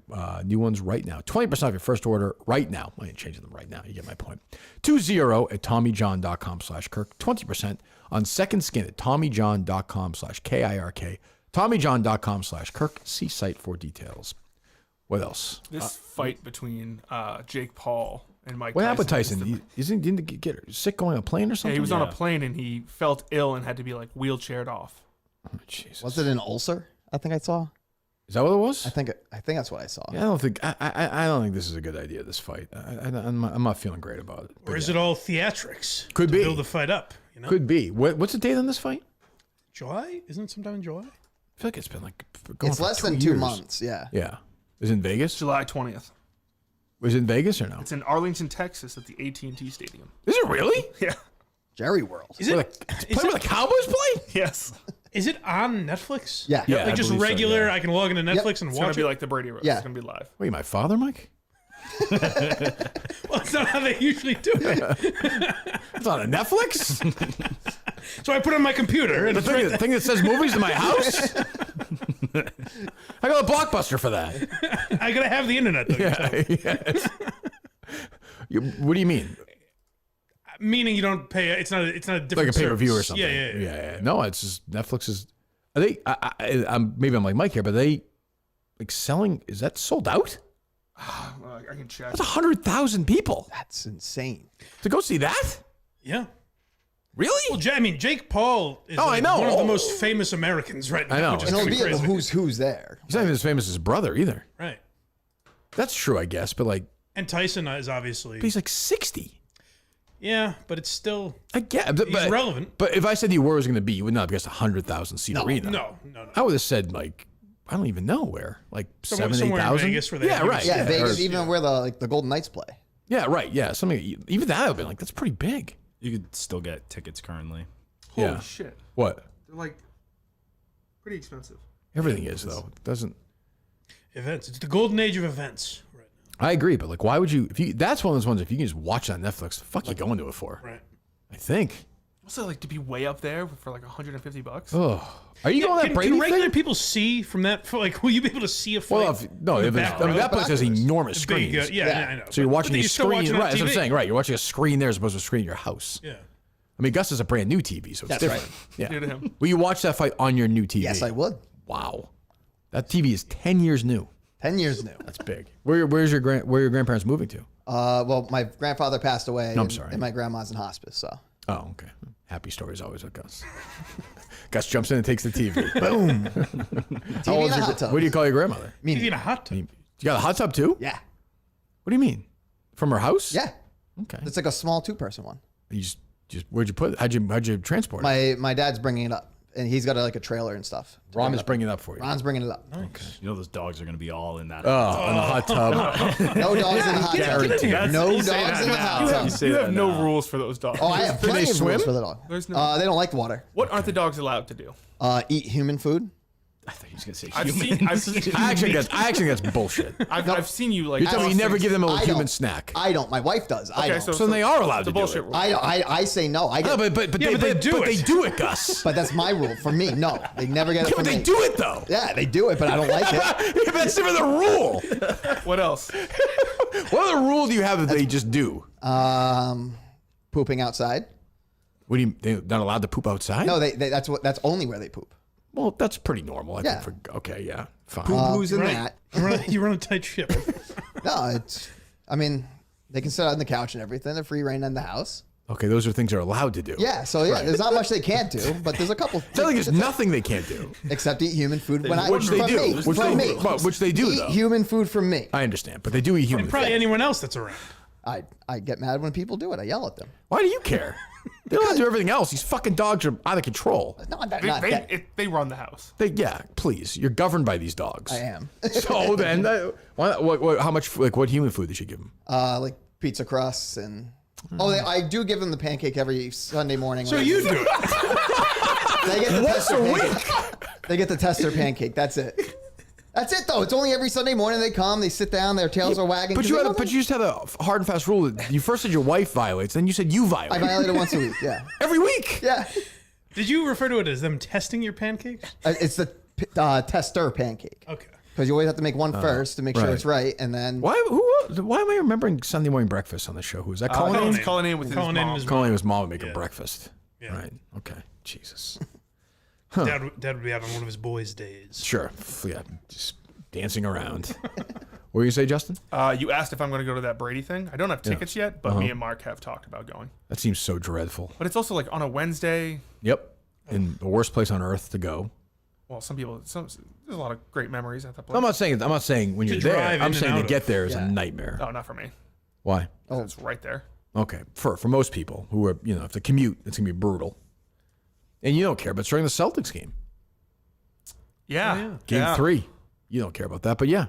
new ones right now. 20% off your first order right now. I ain't changing them right now. You get my point. 20 at TommyJohn.com/Kirk. 20% on Second Skin at TommyJohn.com/KIRK. TommyJohn.com/Kirk. See site for details. What else? This fight between Jake Paul and Mike. What happened with Tyson? Tyson? Didn't he get sick going on a plane or something? Yeah, he was on a plane and he felt ill and had to be like wheelchaired off. Oh, Jesus. Was it an ulcer? I think I saw. Is that what it was? I think that's what I saw. Yeah, I don't think this is a good idea. This fight, I'm not feeling great about it. Or is it all theatrics? Could to be. build the fight up. Could be. What's the date on this fight? July? Isn't it sometime in July? I feel like it's been like going It's for less 2 than 2 years. months. Yeah. Yeah. Is it in Vegas? July 20th. Was it in Vegas or no? It's in Arlington, Texas, at the AT&T Stadium. Is it really? Yeah. Jerry World. Is it? Where the Cowboys play? Yes. Is it on Netflix? Yeah. Yeah, Like I just believe so, regular, yeah. I can log into Netflix and It's gonna watch be it? like the Brady roast. Yeah. It's gonna be live. Wait, my father, Mike? Well, that's not how they usually do it. It's on a Netflix? So I put it on my computer. And The it's right thing that says movies in my house? I got a Blockbuster for that. there. I gotta have the internet though. Yes. What do you mean? Meaning you don't pay. It's not a different Like a pay-per-view or service. something? Yeah. No, it's just Netflix is. Are they? I'm maybe I'm like Mike here, but are they like selling? Is that sold out? I can check. That's 100,000 people That's insane. to go see that. Yeah. Really? Well, Jake Paul is I know. one of the most famous Americans right now. I know. Which is And it'll kinda be a crazy. who's there. He's not even as famous as his brother either. Right. That's true, I guess. But like, And Tyson is obviously. he's like 60. Yeah, but it's still. I get, but, He's relevant. But if I said you where it was going to be, you would not have guessed 100,000 seat arena. No. I would have said like I don't even know where, like Somewhere 7,000, 8,000. in Vegas where they Yeah, have right. Yeah, Vegas, Or- even where the Golden Knights play. Yeah, right. Yeah, something even that would have been like that's pretty big. You could still get tickets currently. Holy Yeah. shit. What? They're like pretty expensive. Everything is though. It doesn't. Events. It's the golden age of events. Right. I agree, but like, why would you? If you, that's one of those ones. If you can just watch it on Netflix, the fuck you going to it for? Right. I think. Also, like to be way up there for like $150. Oh, are you going that Brady Can regular thing? people see from that? Like, will you be able to see a fight? Well, that place has enormous Big, screens. yeah, I know. So you're watching But a you're still screen, watching right? on That's what I'm TV. saying, right? You're watching a screen there as opposed to a screen in your house. Yeah. I mean, Gus is a brand new TV, so it's That's different. right. Yeah. New to him. Will you watch that fight on your new TV? Yes, I would. Wow, that TV is 10 years new. 10 years new. That's big. Where are your grandparents moving to? Well, my grandfather passed away. I'm sorry. And my grandma's in hospice, so. Oh, okay. Happy stories always with Gus. Gus jumps in and takes the TV. Boom. TV and a hot tub. What do you call your grandmother? TV in a hot tub. You got a hot tub too? Yeah. What do you mean? From her house? Yeah. Okay. It's like a small 2-person one. You just where'd you put it? How'd you transport it? My dad's bringing it up, and he's got a trailer and stuff. Ron is bringing it up for you. Ron's bringing it up. Nice. You know those dogs are going to be all in that. In the hot tub. No dogs in the hot tub. No dogs in the hot tub. You have no rules for those dogs. Oh, I have plenty of rules for the dog. There's no. They don't like the water. What aren't the dogs allowed to do? Eat human food. I thought he was going to say I've human. seen. I actually think that's bullshit. I've seen you like. You're telling me you never give them a I human don't. snack. I don't. My wife does. I don't. So they are allowed to do bullshit it. rule. I say no. I No, get, but they do it, Gus. but that's my rule. For me, no. They never get it Yeah, from but they me. do it though. Yeah, they do it, but I don't like it. Yeah, that's different than the rule. What else? What other rule do you have that they just do? Pooping outside. What do you? They're not allowed to poop outside? No, that's only where they poop. Well, that's pretty normal. I Yeah. think okay, yeah, fine. Who's in that? You run a tight ship. No, they can sit on the couch and everything. They're free reign in the house. Okay, those are things they're allowed to do. Yeah, so there's not much they can't do, but there's a couple. It's not like there's nothing they can't do. Except eat human food Which they do. Which they do, Eat though. human food from me. I understand, but they do eat human And probably food. anyone else that's around. I get mad when people do it. I yell at them. Why do you care? They don't do everything else. These fucking dogs are out of control. No, not They run the house. Yeah, please. You're governed by these dogs. I am. So then, how much? Like, what human food did you give them? Like pizza crusts and. I do give them the pancake every Sunday morning. So you do it. They get the tester pancake. They get the tester pancake. That's it. That's it, though. It's only every Sunday morning they come, they sit down, their tails are wagging. But you just had a hard and fast rule. You first said your wife violates, then you said you violate. I violate it once a week, yeah. Every week? Yeah. Did you refer to it as them testing your pancakes? It's the tester pancake. Okay. Because you always have to make one first to make sure right. it's right, and then... Why am I remembering Sunday morning breakfast on the show? Who was that? Colin? Colin with his mom. Colin was mom making breakfast. Yeah. Right. Okay. Jesus. Dad would be out on one of his boys' days. Sure. Yeah. Just dancing around. What were you say, Justin? You asked if I'm going to go to that Brady thing. I don't have tickets yet, but me and Mark have talked about going. That seems so dreadful. But it's also like on a Wednesday. Yep. In the worst place on earth to go. Well, there's a lot of great memories at that place. I'm not saying when you're there. I'm saying to get there is a Yeah. nightmare. No, not for me. Why? It's right there. Okay. For most people who are, if the commute, it's gonna be brutal. And you don't care, but it's during the Celtics game. Yeah. Game 3. You don't care about that, but yeah.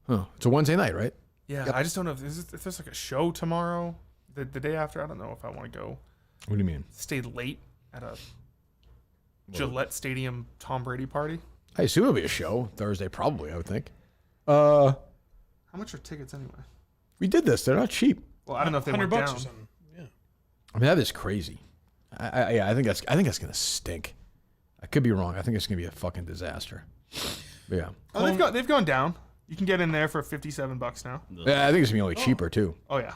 Huh. It's a Wednesday night, right? Yeah. I just don't know if there's like a show tomorrow, the day after. I don't know if I want to go. What do you mean? Stay late at a Gillette Stadium Tom Brady party. I assume it'll be a show Thursday, probably. I would think. How much are tickets anyway? We did this. They're not cheap. Well, I don't know if they went $100 down. or something. Yeah. I mean, that is crazy. I think that's gonna stink. I could be wrong. I think it's gonna be a fucking disaster. But yeah. Oh, they've gone down. You can get in there for $57 now. Yeah, I think it's gonna be only cheaper too. Oh yeah.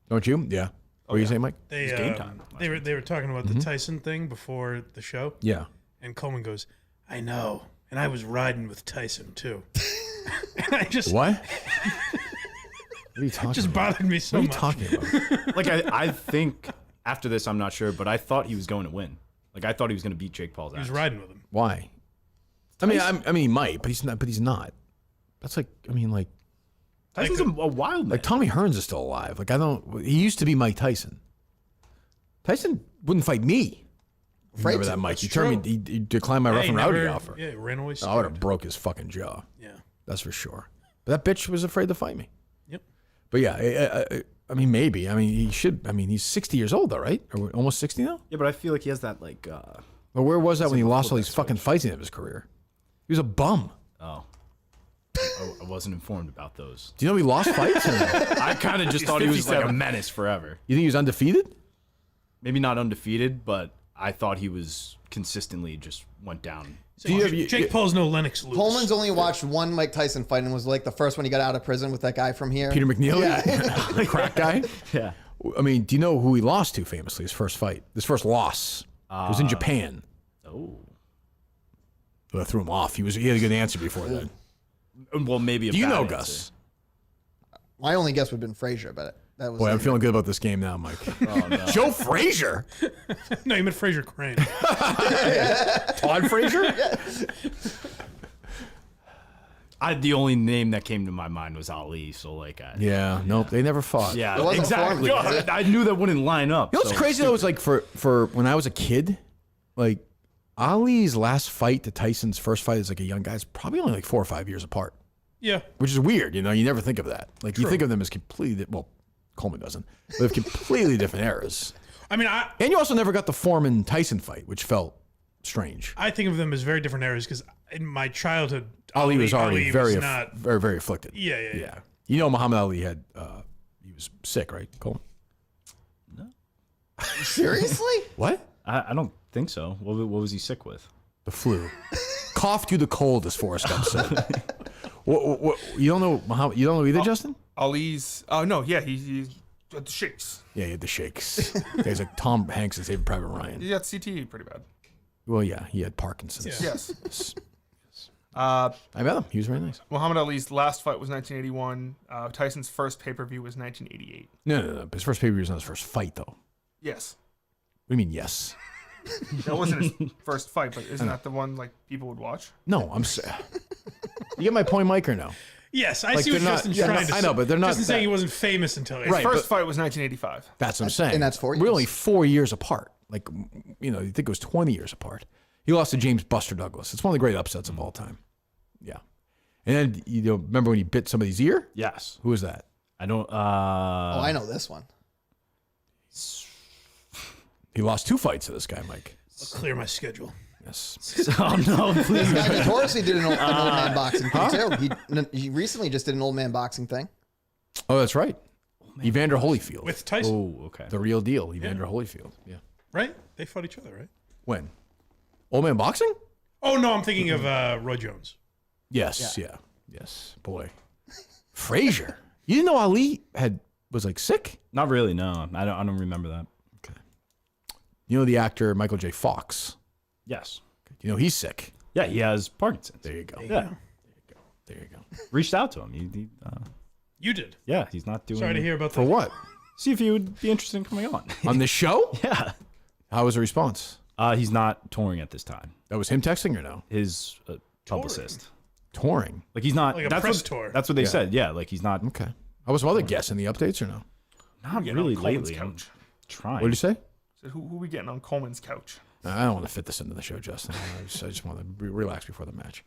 Don't you? Yeah. What do you say, Mike? They game time. They were talking about the Tyson thing before the show. Yeah. And Coleman goes, "I know, and I was riding with Tyson too." And I just What? What are you talking it just about? bothered me so What are you much. talking about? Like I think after this, I'm not sure, but I thought he was going to win. Like I thought he was going to beat Jake Paul's He was ass. riding with him. Why? I mean, he might, but he's not. But he's not. That's like, Tyson's a wild man. like Tommy Hearns is still alive. Like he used to be Mike Tyson. Tyson wouldn't fight me. Remember that, Mike? He declined my rough and rowdy offer. Yeah, ran away. I would have broke his fucking jaw. Yeah. That's for sure. But that bitch was afraid to fight me. Yep. But yeah, I mean, maybe. I mean, he should. I mean, he's 60 years old, though, right? Or almost 60 now? Yeah, but I feel like he has that like. Well, where was that when he lost all these fucking fights in his career? He was a bum. Oh. I wasn't informed about those. Do you know he lost fights? Or no? I kind of just thought he was like a menace forever. You think he was undefeated? Maybe not undefeated, but I thought he was consistently just went down. Jake Paul's no Lennox Lewis. Coleman's only watched one Mike Tyson fight and was like the first one he got out of prison with that guy from here. Peter McNeil? Yeah. The crack guy? Yeah. I mean, do you know who he lost to famously, his first fight? His first loss. It was in Japan. Oh. Well, I threw him off. He had a good answer before then. Well, maybe a Do you bad know, answer. Gus? My only guess would have been Frazier, but that was. Boy, I'm feeling good about this game now, Mike. Oh, no. Joe Frazier? No, you meant Frazier Crane. Todd Frazier? The only name that came to my mind was Ali. So like, nope, they never fought. Yeah, exactly. I knew that wouldn't line up. You know what's crazy though is like for when I was a kid, like Ali's last fight to Tyson's first fight as like a young guy is probably only like 4 or 5 years apart. Yeah, which is weird. You know, you never think of that. Like you think of them as completely Coleman doesn't. They have completely different eras. I mean, and you also never got the Foreman Tyson fight, which felt strange. I think of them as very different eras because in my childhood, Ali was already very afflicted. Yeah. You know, Muhammad Ali had he was sick, right, Coleman? No. Seriously? What? I don't think so. What was he sick with? The flu. Coughed through the cold, as Forrest Gump said. What, you don't know Muhammad? You don't know either, Justin? Ali's. Oh no, yeah, he's had the shakes. Yeah, he had the shakes. He's like Tom Hanks and Saving Private Ryan. He got CTE pretty bad. Well, yeah, he had Parkinson's. Yeah. Yes. I met him. He was very nice. Muhammad Ali's last fight was 1981. Tyson's first pay-per-view was 1988. No. His first pay-per-view was not his first fight, though. Yes. What do you mean, yes? That wasn't his first fight, but isn't that the one like people would watch? No, you get my point, Mike, or no? Yes, I see what Justin's trying to say. I know, but they're not. Justin's saying he wasn't famous until his first fight was 1985. That's what I'm saying. And that's 4 years. We're only 4 years apart. Like, you think it was 20 years apart. He lost to James Buster Douglas. It's one of the great upsets of all time. Yeah. And then, remember when he bit somebody's ear? Yes. Who was that? I don't. I know this one. He lost 2 fights to this guy, Mike. I'll clear my schedule. Yes. Oh, no, please. This guy notoriously did an old man boxing thing, too. He recently just did an old man boxing thing. Oh, that's right. Evander Holyfield. With Tyson. Oh, okay. The real deal, Evander Holyfield. Yeah. Right? They fought each other, right? When? Old man boxing? Oh, no, I'm thinking of Roy Jones. Yes, yeah. Yes. Boy. Frazier. You didn't know Ali was like sick? Not really, no. I don't remember that. Okay. You know the actor Michael J. Fox? Yes. You know he's sick. Yeah, he has Parkinson's. There you go. Yeah. There you go. Reached out to him. You did? Yeah, he's not doing. Sorry to hear about that. For what? See if he would be interested in coming on. On this show? Yeah. How was the response? He's not touring at this time. That was him texting or no? His publicist. Touring? Like he's not. Like a that's press what, tour. That's what they said. Yeah, like he's not. Okay. How was some other guests in the updates or no? Not Getting really on Coleman's lately. I'm couch. trying. What did you say? So who we getting on Coleman's couch? I don't want to fit this into the show, Justin. I just want to relax before the match.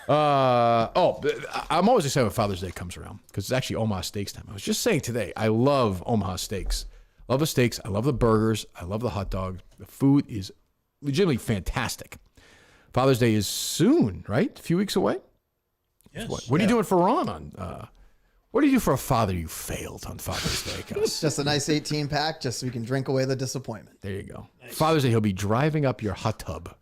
I'm always excited when Father's Day comes around because it's actually Omaha Steaks time. I was just saying today, I love Omaha Steaks. Love the steaks. I love the burgers. I love the hot dogs. The food is legitimately fantastic. Father's Day is soon, right? A few weeks away? Yes. What are you doing for Ron on? What do you do for a father you failed on Father's Day, Gus? Just a nice 18 pack, just so we can drink away the disappointment. There you go. Nice. Father's Day, he'll be driving up your hot tub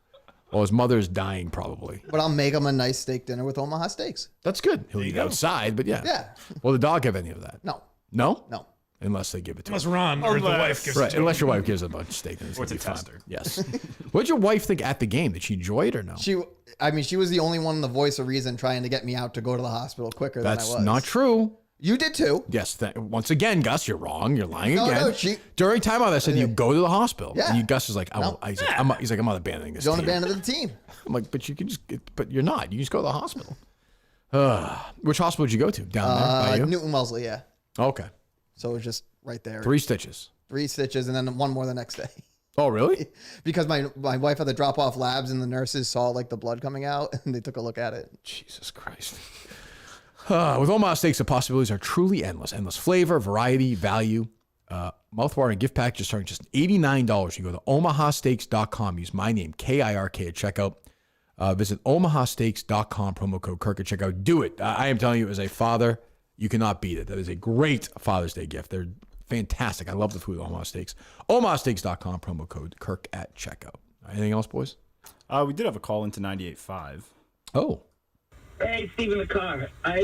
while his mother's dying, probably. But I'll make him a nice steak dinner with Omaha Steaks. That's good. He'll eat outside, but yeah. Yeah. Will the dog have any of that? No. No? No. Unless they give it to Unless him. Ron or the wife gives it to him. Unless your wife gives a bunch of steak. Then or it's a tester. Yes. What did your wife think at the game? Did she enjoy it or no? She was the only one in the voice of reason trying to get me out to go to the hospital quicker than I was. That's not true. You did too. Yes. Once again, Gus, you're wrong. You're lying No, again. no, During timeout, I said you go to the hospital. Yeah. And Gus is like, he's like, I'm not abandoning this. Don't team. abandon the team. I'm like, but you're not. You just go to the hospital. Which hospital did you go to? Down there by you? Newton Wellesley, yeah. Okay. So it was just right there. 3 stitches. 3 stitches, and then one more the next day. Oh, really? Because my wife had to drop off labs, and the nurses saw like the blood coming out, and they took a look at it. Jesus Christ. With Omaha Steaks, the possibilities are truly endless. Endless flavor, variety, value. Mouthwatering gift packages starting just $89. You go to omahasteaks.com. Use my name, KIRK, at checkout. Visit omahasteaks.com, promo code Kirk at checkout. Do it. I am telling you, as a father, you cannot beat it. That is a great Father's Day gift. They're fantastic. I love the food at Omaha Steaks. omahasteaks.com, promo code Kirk at checkout. Anything else, boys? We did have a call into 98.5. Oh. Hey, Steve in the car. I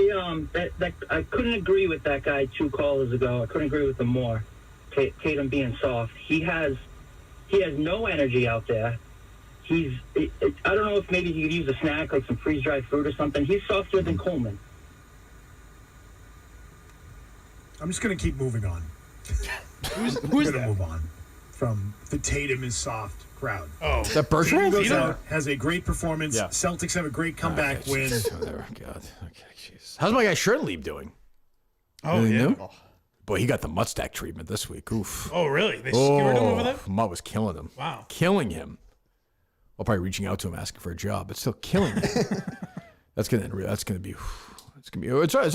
couldn't agree with that guy 2 callers ago. I couldn't agree with him more. Tatum being soft. He has no energy out there. I don't know if maybe he could use a snack like some freeze-dried fruit or something. He's softer than Coleman. I'm just going to keep moving on. Who's going to that? move on. from the Tatum is soft crowd. Oh, is that Bertrand? Goes out, has a great performance. Yeah. Celtics have a great comeback win. God. Okay, jeez. How's my guy Shirtleib doing? Oh, Anything yeah. new? Boy, he got the Mutt treatment this week. Oof. Oh, really? They skewered him over there? Mutt was killing him. Wow. Killing him. Well, probably reaching out to him asking for a job, but still killing him. It's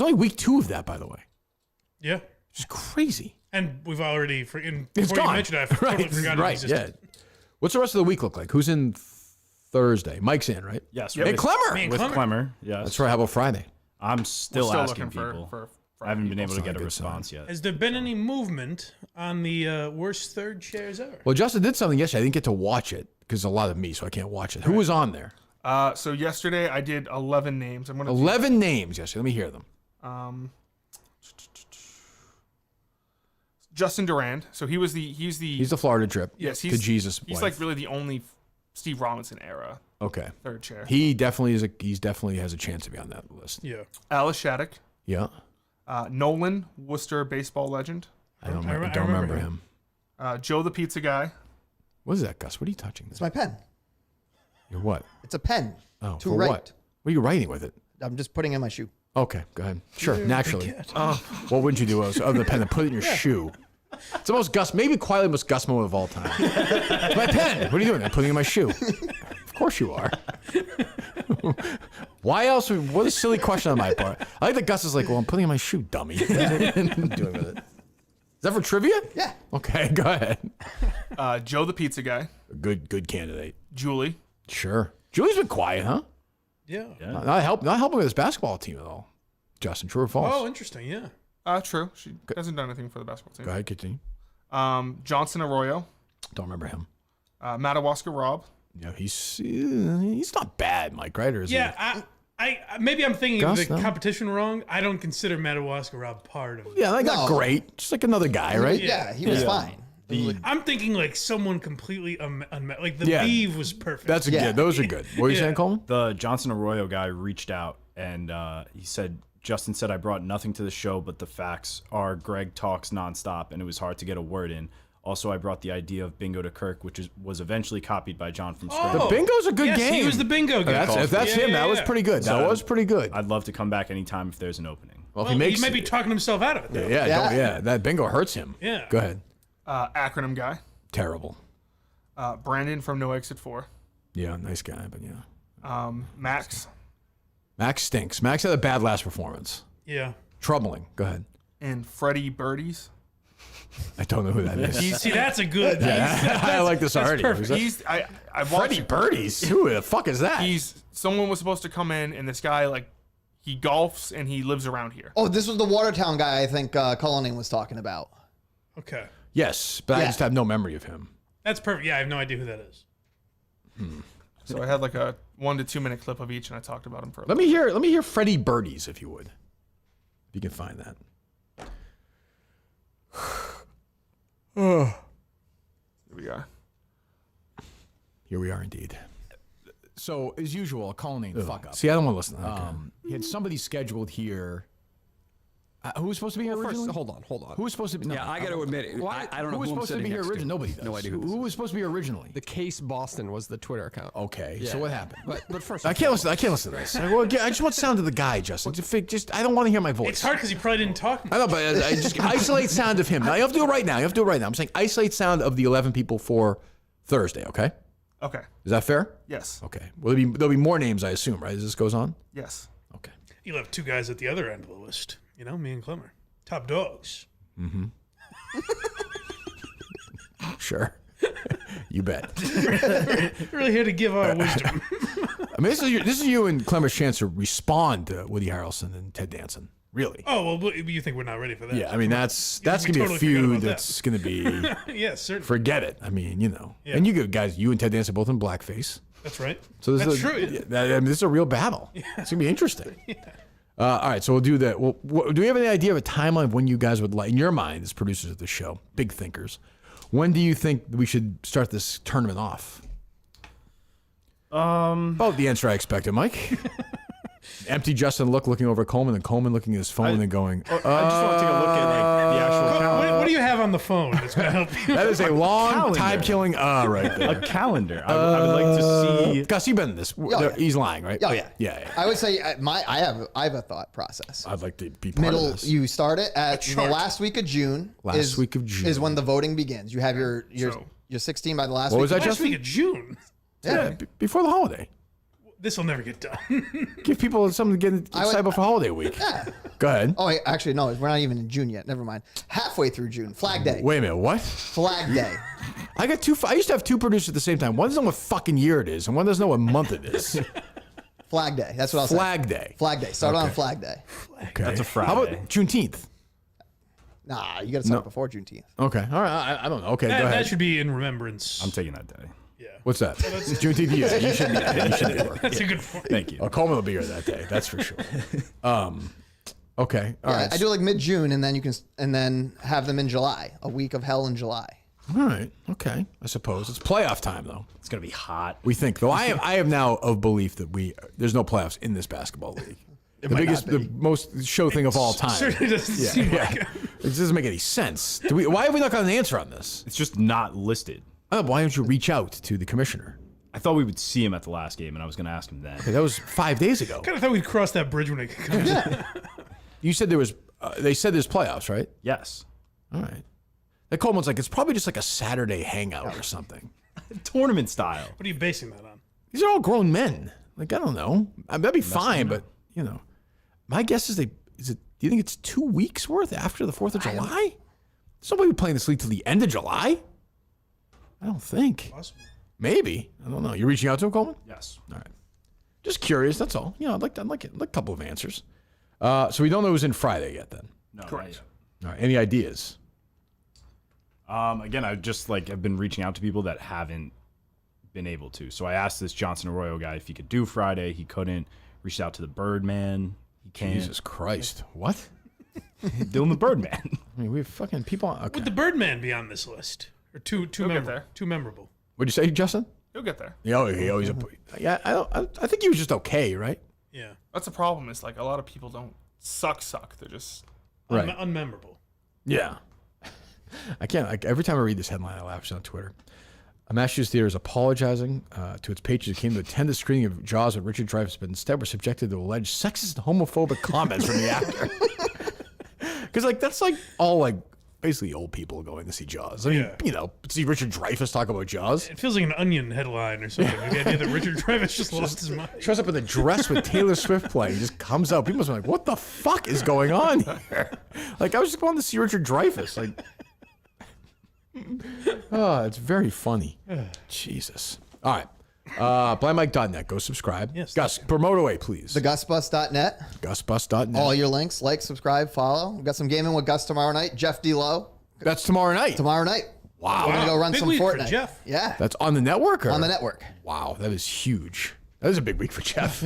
only week 2 of that, by the way. Yeah. It's crazy. And we've already, before It's you gone. mentioned it, I totally forgot it Right, existed. yeah. What's the rest of the week look like? Who's in Thursday? Mike's in, right? Yes. Hey, Klemmer. Me and With Klemmer. Klemmer, yes. That's right. How about Friday? I'm still We're still asking looking people. for I haven't been able to That's not get a a good response yet. Has there been any movement on the worst third chairs ever? Well, Justin did something yesterday. I didn't get to watch it because a lot of me, so I can't watch it. Who was on there? So yesterday I did 11 names. I'm gonna 11 names yesterday. Let me hear them. Justin Durand. So he's the Florida trip. Yes, to Jesus. He's wife. like really the only Steve Robinson era. Okay. Third chair. He definitely is. He definitely has a chance to be on that list. Yeah. Alice Shattuck. Yeah. Nolan, Worcester baseball legend. I don't remember him. Joe the pizza guy. What is that, Gus? What are you touching? It's my pen. Your what? It's a pen. Oh, to for write. what? What are you writing with it? I'm just putting it in my shoe. Okay, go ahead. Sure, naturally. What wouldn't you do other than pen than put it in your shoe? It's the most Gus, maybe quietly most Gus moment of all time. It's my pen. What are you doing? I'm putting it in my shoe. Of course you are. Why else? What a silly question on my part. I like that Gus is like, well, I'm putting it in my shoe, dummy. What am I doing with it? Is that for trivia? Yeah. Okay, go ahead. Joe the pizza guy. Good candidate. Julie. Sure. Julie's been quiet, huh? Yeah. Not helping with his basketball team at all. Justin, true or false? Oh, interesting. Yeah. True. She hasn't done anything for the basketball team. Go ahead, continue. Johnson Arroyo. Don't remember him. Madawaska Rob. Yeah, he's not bad, Mike. Right? Or is Yeah. I maybe I'm thinking Gus, of the no? competition wrong. I don't consider Madawaska Rob part of it. he? Yeah, not great. Just like another guy, right? Yeah, he was fine. I'm thinking like someone completely like the Yeah. Beeve was perfect. That's a good. Those are good. What are you saying, Coleman? The Johnson Arroyo guy reached out and he said, Justin said, I brought nothing to the show, but the facts are Greg talks nonstop and it was hard to get a word in. Also, I brought the idea of bingo to Kirk, which was eventually copied by John from Scranton. The bingo's a good yes, game. He was the bingo guy. If that's him, that was pretty good. That was pretty good. I'd love to come back anytime if there's an opening. Well, if he makes, he might be talking himself out of it, though. Yeah, that bingo hurts him. Yeah. Go ahead. Acronym guy. Terrible. Brandon from No Exit 4. Yeah, nice guy, but yeah. Max. Max stinks. Max had a bad last performance. Yeah. Troubling. Go ahead. And Freddie Birdies. I don't know who that is. See, that's a good. I like this already. Perfect. I Freddie Birdies. Who the fuck is that? Someone was supposed to come in, and this guy he golfs and he lives around here. Oh, this was the Watertown guy I think Cullinan was talking about. Okay. Yes, but I just have no memory of him. That's perfect. Yeah, I have no idea who that is. So I had like a 1 to 2 minute clip of each, and I talked about him for. Let me hear Freddie Birdies, if you would, if you can find that. Here we are. Here we are indeed. So, as usual, Colleen, fuck up. See, I don't want to listen to that. He had somebody scheduled here. Who was supposed to be here originally? First, hold on. Who was supposed to be? No, I got to admit it. I don't know who was who I'm supposed to sitting be here next to. originally. Nobody does. No idea who was supposed to be here originally. The Case Boston was the Twitter account. Okay, so Yeah. what happened? But first, I can't listen. I can't listen to this. I just want sound of the guy, Justin. I don't want to hear my voice. It's hard because he probably didn't talk much. I know, but I just isolate sound of him. Now you have to do it right now. I'm saying isolate sound of the 11 people for Thursday. Okay. Okay. Is that fair? Yes. Okay. Well, there'll be more names, I assume, right? As this goes on. Yes. Okay. You'll have two guys at the other end of the list. You know, me and Klemmer. Top dogs. Mm-hmm. Sure. You bet. Really here to give our wisdom. I mean, this is you and Klemmer's chance to respond to Woody Harrelson and Ted Danson. Really? Oh, well, you think we're not ready for that? Yeah, I mean that's You gonna think be we a totally forgot feud about that's gonna be. Yeah, certainly. Forget it. I mean, Yeah. and you guys, you and Ted Danson both in blackface. That's right. So That's true. Yeah. I mean, this is a real battle. Yeah. It's gonna be interesting. All right, so we'll do that. Well, do we have any idea of a timeline of when you guys would like, in your mind, as producers of the show, big thinkers, when do you think we should start this tournament off? About the answer I expected, Mike. Empty Justin looking over at Coleman, and Coleman looking at his phone and going, I just want to take a look at the actual calendar. What do you have on the phone. It's going to help you. That is a long time-killing right there. A calendar. I would like to see. Gus, you've been in this. yeah. He's lying, right? Oh yeah. Yeah. I would say I have a thought process. I'd like to be part of this. You start it at the last week of June. Last week of June is when the voting begins. You have your 16 by the last What week. was that, Last Justin? week of June. Yeah, before the holiday. This will never get done. Give people something to get excited for holiday week. Yeah. Go ahead. Oh, wait, actually, no, we're not even in June yet. Never mind. Halfway through June, Flag Day. Wait a minute, what? Flag Day. I used to have two producers at the same time. One doesn't know what fucking year it is, and one doesn't know what month it is. Flag Day. That's what I'll say. Flag Day. Flag Day. Start on Flag Day. Okay. That's a Friday. How about Juneteenth? Nah, you got to start before Juneteenth. Okay. All right. I don't know. Okay, go ahead. That should be in remembrance. I'm taking that day. What's that? Juneteenth. Yeah, you should be there. You should be there. That's a good point. Thank you. Coleman will be here that day. That's for sure. Okay. All right. I do like mid-June, and then have them in July. A week of hell in July. All right. Okay. I suppose it's playoff time though. It's gonna be hot. We think though. I have now of belief that there's no playoffs in this basketball league. The most show thing of all time. Certainly doesn't seem like it. It doesn't make any sense. Why have we not got an answer on this? It's just not listed. Oh, why don't you reach out to the commissioner? I thought we would see him at the last game, and I was going to ask him then. Okay, that was 5 days ago. Kind of thought we'd cross that bridge when it comes. Yeah. You said there was. They said there's playoffs, right? Yes. All right. That Coleman's like it's probably just like a Saturday hangout or something. Tournament style. What are you basing that on? These are all grown men. Like I don't know. That'd be fine, but my guess is do you think it's 2 weeks worth after the 4th of July? There's nobody playing this league till the end of July. I don't think. Possible. Maybe. I don't know. You're reaching out to him, Coleman? Yes. All right. Just curious. That's all. I'd like a couple of answers. So we don't know who's in Friday yet. Then. No. Correct. All right. Any ideas? Again, I just have been reaching out to people that haven't been able to. So I asked this Johnson Arroyo guy if he could do Friday. He couldn't. Reached out to the Birdman. He can't. Jesus Christ. What? Doing the Birdman. I mean, we have fucking people. Okay. Would the Birdman be on this list? Or too memorable? What'd you say, Justin? He'll get there. He always. Yeah, I think he was just okay, right? Yeah. That's the problem. Is like a lot of people don't suck. They're just unmemorable. Yeah. I can't. Every time I read this headline, I laugh on Twitter. A Massachusetts theater is apologizing to its patrons who came to attend the screening of Jaws with Richard Dreyfuss, but instead were subjected to alleged sexist and homophobic comments from the actor. Because that's all basically old people going to see Jaws. I mean, see Richard Dreyfuss talk about Jaws. It feels like an Onion headline or something. The idea that Richard Dreyfuss just lost his mind. Shows up in a dress with Taylor Swift playing. He just comes out. People must be like, what the fuck is going on here? I was just going to see Richard Dreyfuss. Oh, it's very funny. Jesus. All right. blindmike.net. Go subscribe. Yes. Gus, promote away, please. TheGusBus.net. GusBus.net. All your links. Like, subscribe, follow. We've got some gaming with Gus tomorrow night. Jeff D. Lowe. That's tomorrow night. Tomorrow night. Wow. We're going to go run Big some week for Fortnite. Jeff. Yeah. That's on the network? Or? On the network. Wow, that is huge. That is a big week for Jeff.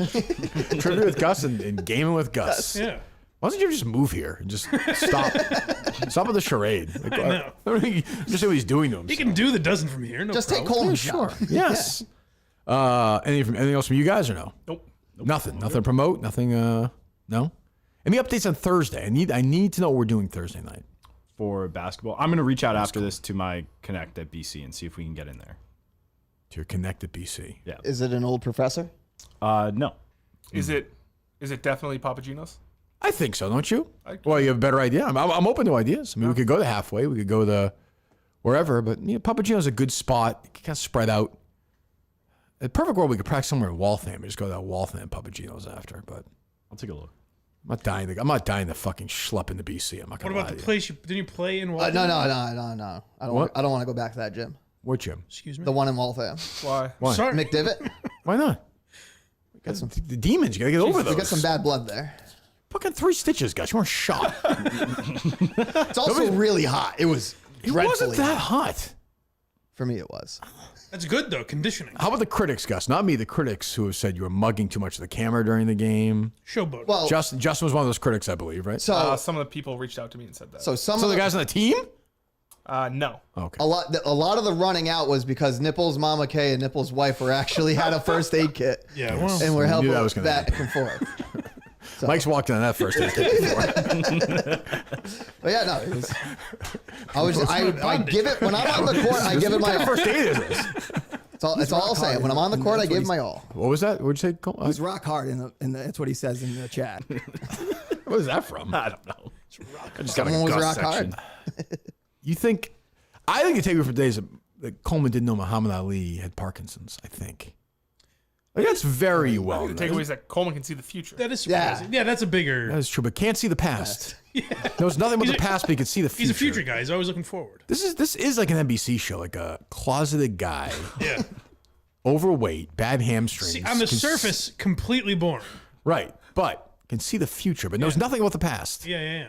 Trivia with Gus and gaming with Gus. Yeah. Why don't you just move here and just stop? Stop with the charade. I know. Just see what he's doing to himself. He can do the dozen from here. No Just problem. take Coleman's Yeah, job. sure. Yes. Anything else from you guys or no? Nope. Nothing. Nothing to promote. Nothing. No. Any updates on Thursday? I need to know what we're doing Thursday night. For basketball, I'm going to reach out after this to my connect at BC and see if we can get in there. To your connect at BC. Yeah. Is it an old professor? No. Is it definitely Papagino's? I think so, don't you? Well, you have a better idea. I'm open to ideas. I mean, we could go to halfway. We could go to wherever. But Papagino's a good spot. You can kind of spread out. In the perfect world, we could practice somewhere in Waltham. We just go to Waltham and Papagino's after. But I'll take a look. I'm not dying to fucking schlep into BC. I'm not What gonna about the place? Didn't you play in No. Waltham? I don't want to go back to that gym. What gym? Excuse me? The one in Waltham. Why? Sorry. McDivitt. Why not? Got some, The demons. You gotta get over those. we got some bad blood there. Fucking 3 stitches, guys. You weren't shot. It's also really hot. It was It dreadfully wasn't that hot. hot. For me, it was. That's good though. Conditioning. How about the critics, Gus? Not me. The critics who have said you were mugging too much of the camera during the game. Showboat. Well, Justin was one of those critics, I believe, right? so Some of the people reached out to me and said that. so some So of the guys on the team? No. Okay. a lot of the running out was because Nipples' Mama Kay and Nipples' wife were actually had a first aid kit Yeah. Well, and were I knew helping that was gonna back and forth. So. Mike's walked on that first aid kit before. But yeah, no. I give it when I'm on the court. I give it my all. First aid is this? It's all I'll say. When I'm on the court, I give my all. What was that? What'd you say? Cole? He's rock hard, that's what he says in the chat. What is that from? I don't know. I just Someone was got a rock Gus hard. section. You think? I think the takeaway for today is that Coleman didn't know Muhammad Ali had Parkinson's. I think. Like, that's very well. The takeaway is that Coleman can see the future. That is surprising. Yeah, that's a bigger. That is true, but can't see the past. Knows nothing about the past, but he can see the future. He's a future guy. He's always looking forward. This is like an NBC show, like a closeted guy. Yeah. Overweight, bad hamstrings. See, on the surface, completely boring. Right, but can see the future, but knows nothing about the past. Yeah.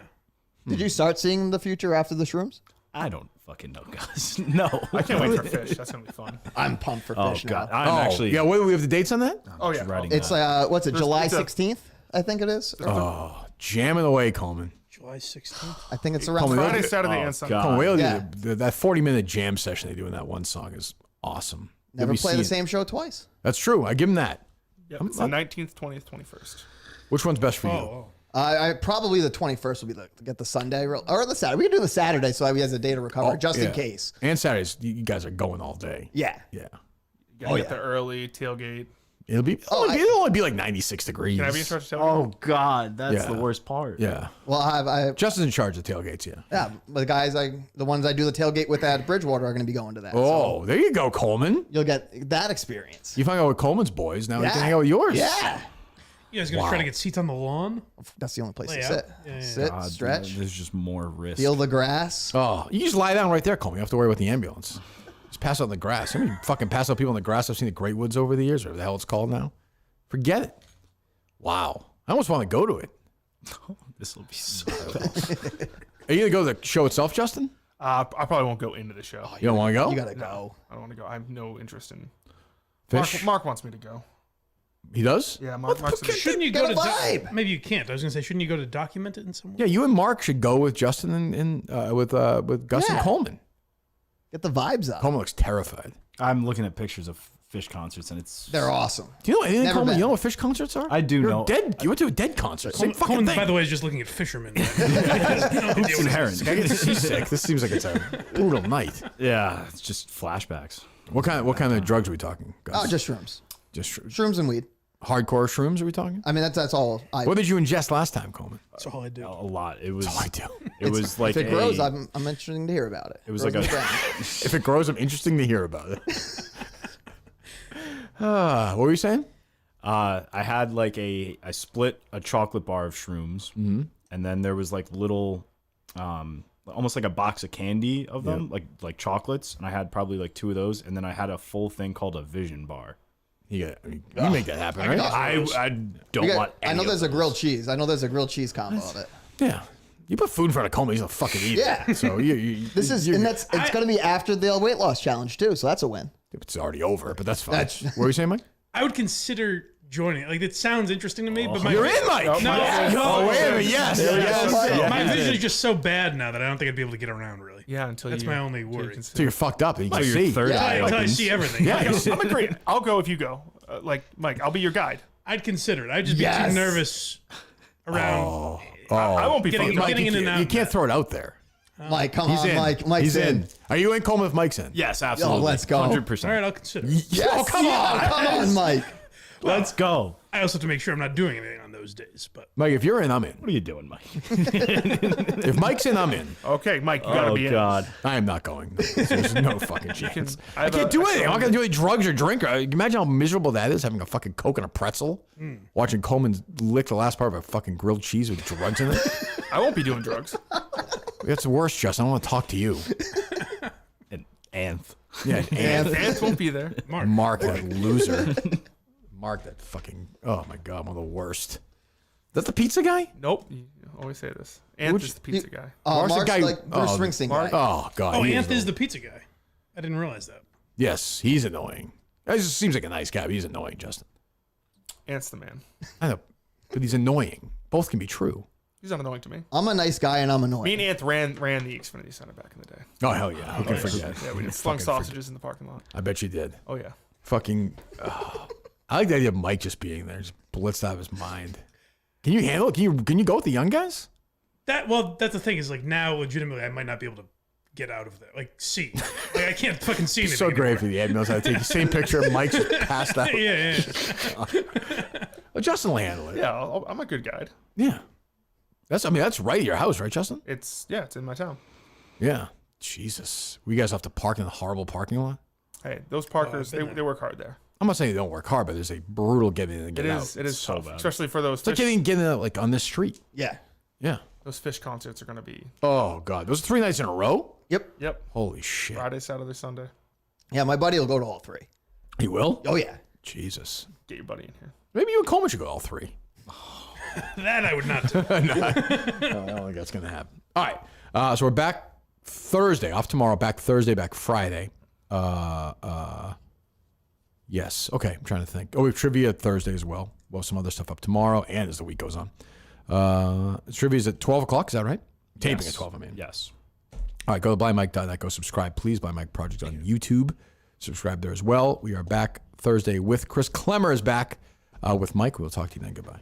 Did you start seeing the future after the shrooms? I don't fucking know, guys. No. I can't wait for fish. That's gonna be fun. I'm pumped for fish God. now. I'm actually. Yeah, wait, we have the dates on that? Oh yeah. It's what's it? July 16th, I think it is. Oh, jamming away, Coleman. July 16th. I think it's around Friday, Saturday, and Sunday. Coleman, wait, Yeah. that 40-minute jam session they do in that one song is awesome. Never You'll be play the seeing- same show twice. That's true. I give him that. Yep, it's the 19th, 20th, 21st. Which one's best for you? Oh. I probably the 21st will be to get the Sunday or the Saturday. We can do the Saturday so he has a day to recover just in case. And Saturdays, you guys are going all day. Yeah. Yeah. You gotta get there early, tailgate. It'll only be like 96 degrees. Can I be in charge of tailgate? Oh God, that's Yeah. the worst part. Yeah. Well, I Justin's in charge of tailgates, yeah. yeah, the guys the ones I do the tailgate with at Bridgewater are going to be going to that. Oh, so there you go, Coleman. you'll get that experience. You hung out with Coleman's boys. Now you can Yeah. hang out with yours. Yeah. You guys gonna try to get seats on the lawn? That's the only place Lay to out. sit. Yeah. Sit, God, stretch, There's just more risk. feel the grass. Oh, you just lie down right there, Coleman. You don't have to worry about the ambulance. Just pass out in the grass. How many fucking pass out people in the grass I've seen at Great Woods over the years, or whatever the hell it's called now? Forget it. Wow. I almost want to go to it. This will be so. Are you going to go to the show itself, Justin? I probably won't go into the show. You don't want to go? You got to go. I don't want to go. I have no interest in. Fish? Mark wants me to go. He does? Yeah, Mark. Shouldn't you Get go a to vibe. maybe you can't. I was gonna say, shouldn't you go to document it in some way? Yeah, you and Mark should go with Justin and with Gus and Yeah. Coleman. Get the vibes up. Coleman looks terrified. I'm looking at pictures of Fish concerts, and it's They're awesome. Do you know anything, Never Coleman? been. You know what Fish concerts are? I do You're know. Dead. You went to a Dead concert. Same fucking Coleman, thing. by the way, is just looking at fishermen. Hoops and herons. I get seasick. This seems like it's a brutal night. Yeah, it's just flashbacks. What kind of drugs are we talking, Gus? Oh, just shrooms. Just Shrooms and weed. hardcore shrooms are we talking? I mean, that's all. What did you ingest last time, Coleman? That's all I do. A lot. It was. That's all I do. It was like if it grows, I'm interested to hear about it. It was like a. If it grows, I'm interesting to hear about it. What were you saying? I had like I split a chocolate bar of shrooms, and then there was like little, almost like a box of candy of them, like chocolates, and I had probably like 2 of those, and then I had a full thing called a Vision bar. You make that happen, right? I don't want. I know there's a grilled cheese. I know there's a grilled cheese combo of it. Yeah. You put food in front of Coleman, he's gonna fucking eat Yeah. it. So it's going to be after the weight loss challenge too. So that's a win. It's already over, but that's fine. What were you saying, Mike? I would consider joining. Like, it sounds interesting to me, but my You're in, Mike. No, Oh, wait a minute. Yes. my vision is just so bad now that I don't think I'd be able to get around really. Yeah, until that's you, my only worry. So you're fucked up. And you can Until see. your third eye Until I opens. see everything. Yeah. I'm agreeing. I'll go if you go. Like Mike, I'll be your guide. I'd consider it. I'd just be too nervous around. I won't be Getting- fucking. getting in and out. You can't throw it out there. Mike, come He's on, in. Mike. Mike's He's in. Are you in, Coleman, if Mike's in? Yes, absolutely. let's go. 100%. All right, I'll consider. Yes. Oh, come on. Come on, Mike. Let's go. I also have to make sure I'm not doing anything on those days. But Mike, if you're in, I'm in. What are you doing, Mike? If Mike's in, I'm in. Okay, Mike, you gotta be in. God. I am not going. There's no fucking chance. I I can't do anything. I'm not going to do any drugs or drink. Imagine how miserable that is, having a fucking Coke and a pretzel. Watching Coleman lick the last part of a fucking grilled cheese with drugs in it. I won't be doing drugs. That's worse, Justin. I want to talk to you. And Anth. Yeah, and Ants won't be there. Mark, that loser. Mark, that fucking. Oh my God, one of the worst. That's the pizza guy? Nope. You always say this. Ant is the pizza guy. Mark's the Mark's guy- like Bruce oh, Springsteen Mark- guy. Oh God. oh, he Anth is the- the pizza guy. I didn't realize that. Yes, he's annoying. He just seems like a nice guy, but he's annoying, Justin. Ant's the man. I know, but he's annoying. Both can be true. He's not annoying to me. I'm a nice guy and I'm Me annoying. and Ant ran the Xfinity Center back in the day. Oh hell yeah! Who can forget? Yeah, we did slung sausages in the parking lot. I bet you did. Oh yeah. Fucking. I like the idea of Mike just being there, just blitzed out of his mind. Can you handle it? Can you go with the young guys? That's the thing is like now legitimately I might not be able to get out of there. Like see. Like I can't fucking see anything. So great for the Ed knows how to take the same picture of Mike's passed out. Yeah. Well, Justin will handle it. Yeah, I'm a good guide. Yeah. That's right at your house, right, Justin? It's in my town. Yeah. Jesus. We guys have to park in the horrible parking lot? Hey, those parkers, they work hard there. I'm not saying they don't work hard, but there's a brutal getting in and getting out. It is so tough, bad. especially for those. It's like getting out like on this street. Yeah. Yeah. Those fish concerts are going to be. Oh, God. Those are 3 nights in a row? Yep. Holy shit. Friday, Saturday, Sunday. Yeah, my buddy will go to all 3. He will? Oh, yeah. Jesus. Get your buddy in here. Maybe you and Coleman should go all 3. That I would not do. No, I don't think that's going to happen. All right. So we're back Thursday. Off tomorrow. Back Thursday. Back Friday. Yes. Okay. I'm trying to think. Oh, we have trivia Thursday as well. We'll have some other stuff up tomorrow and as the week goes on. Trivia is at 12 o'clock. Is that right? Taping at 12, I mean. Yes. All right. Go to blindmike.net. Go subscribe, please. Blind Mike Project on YouTube. Subscribe there as well. We are back Thursday with Chris. Klemmer is back with Mike. We'll talk to you then. Goodbye.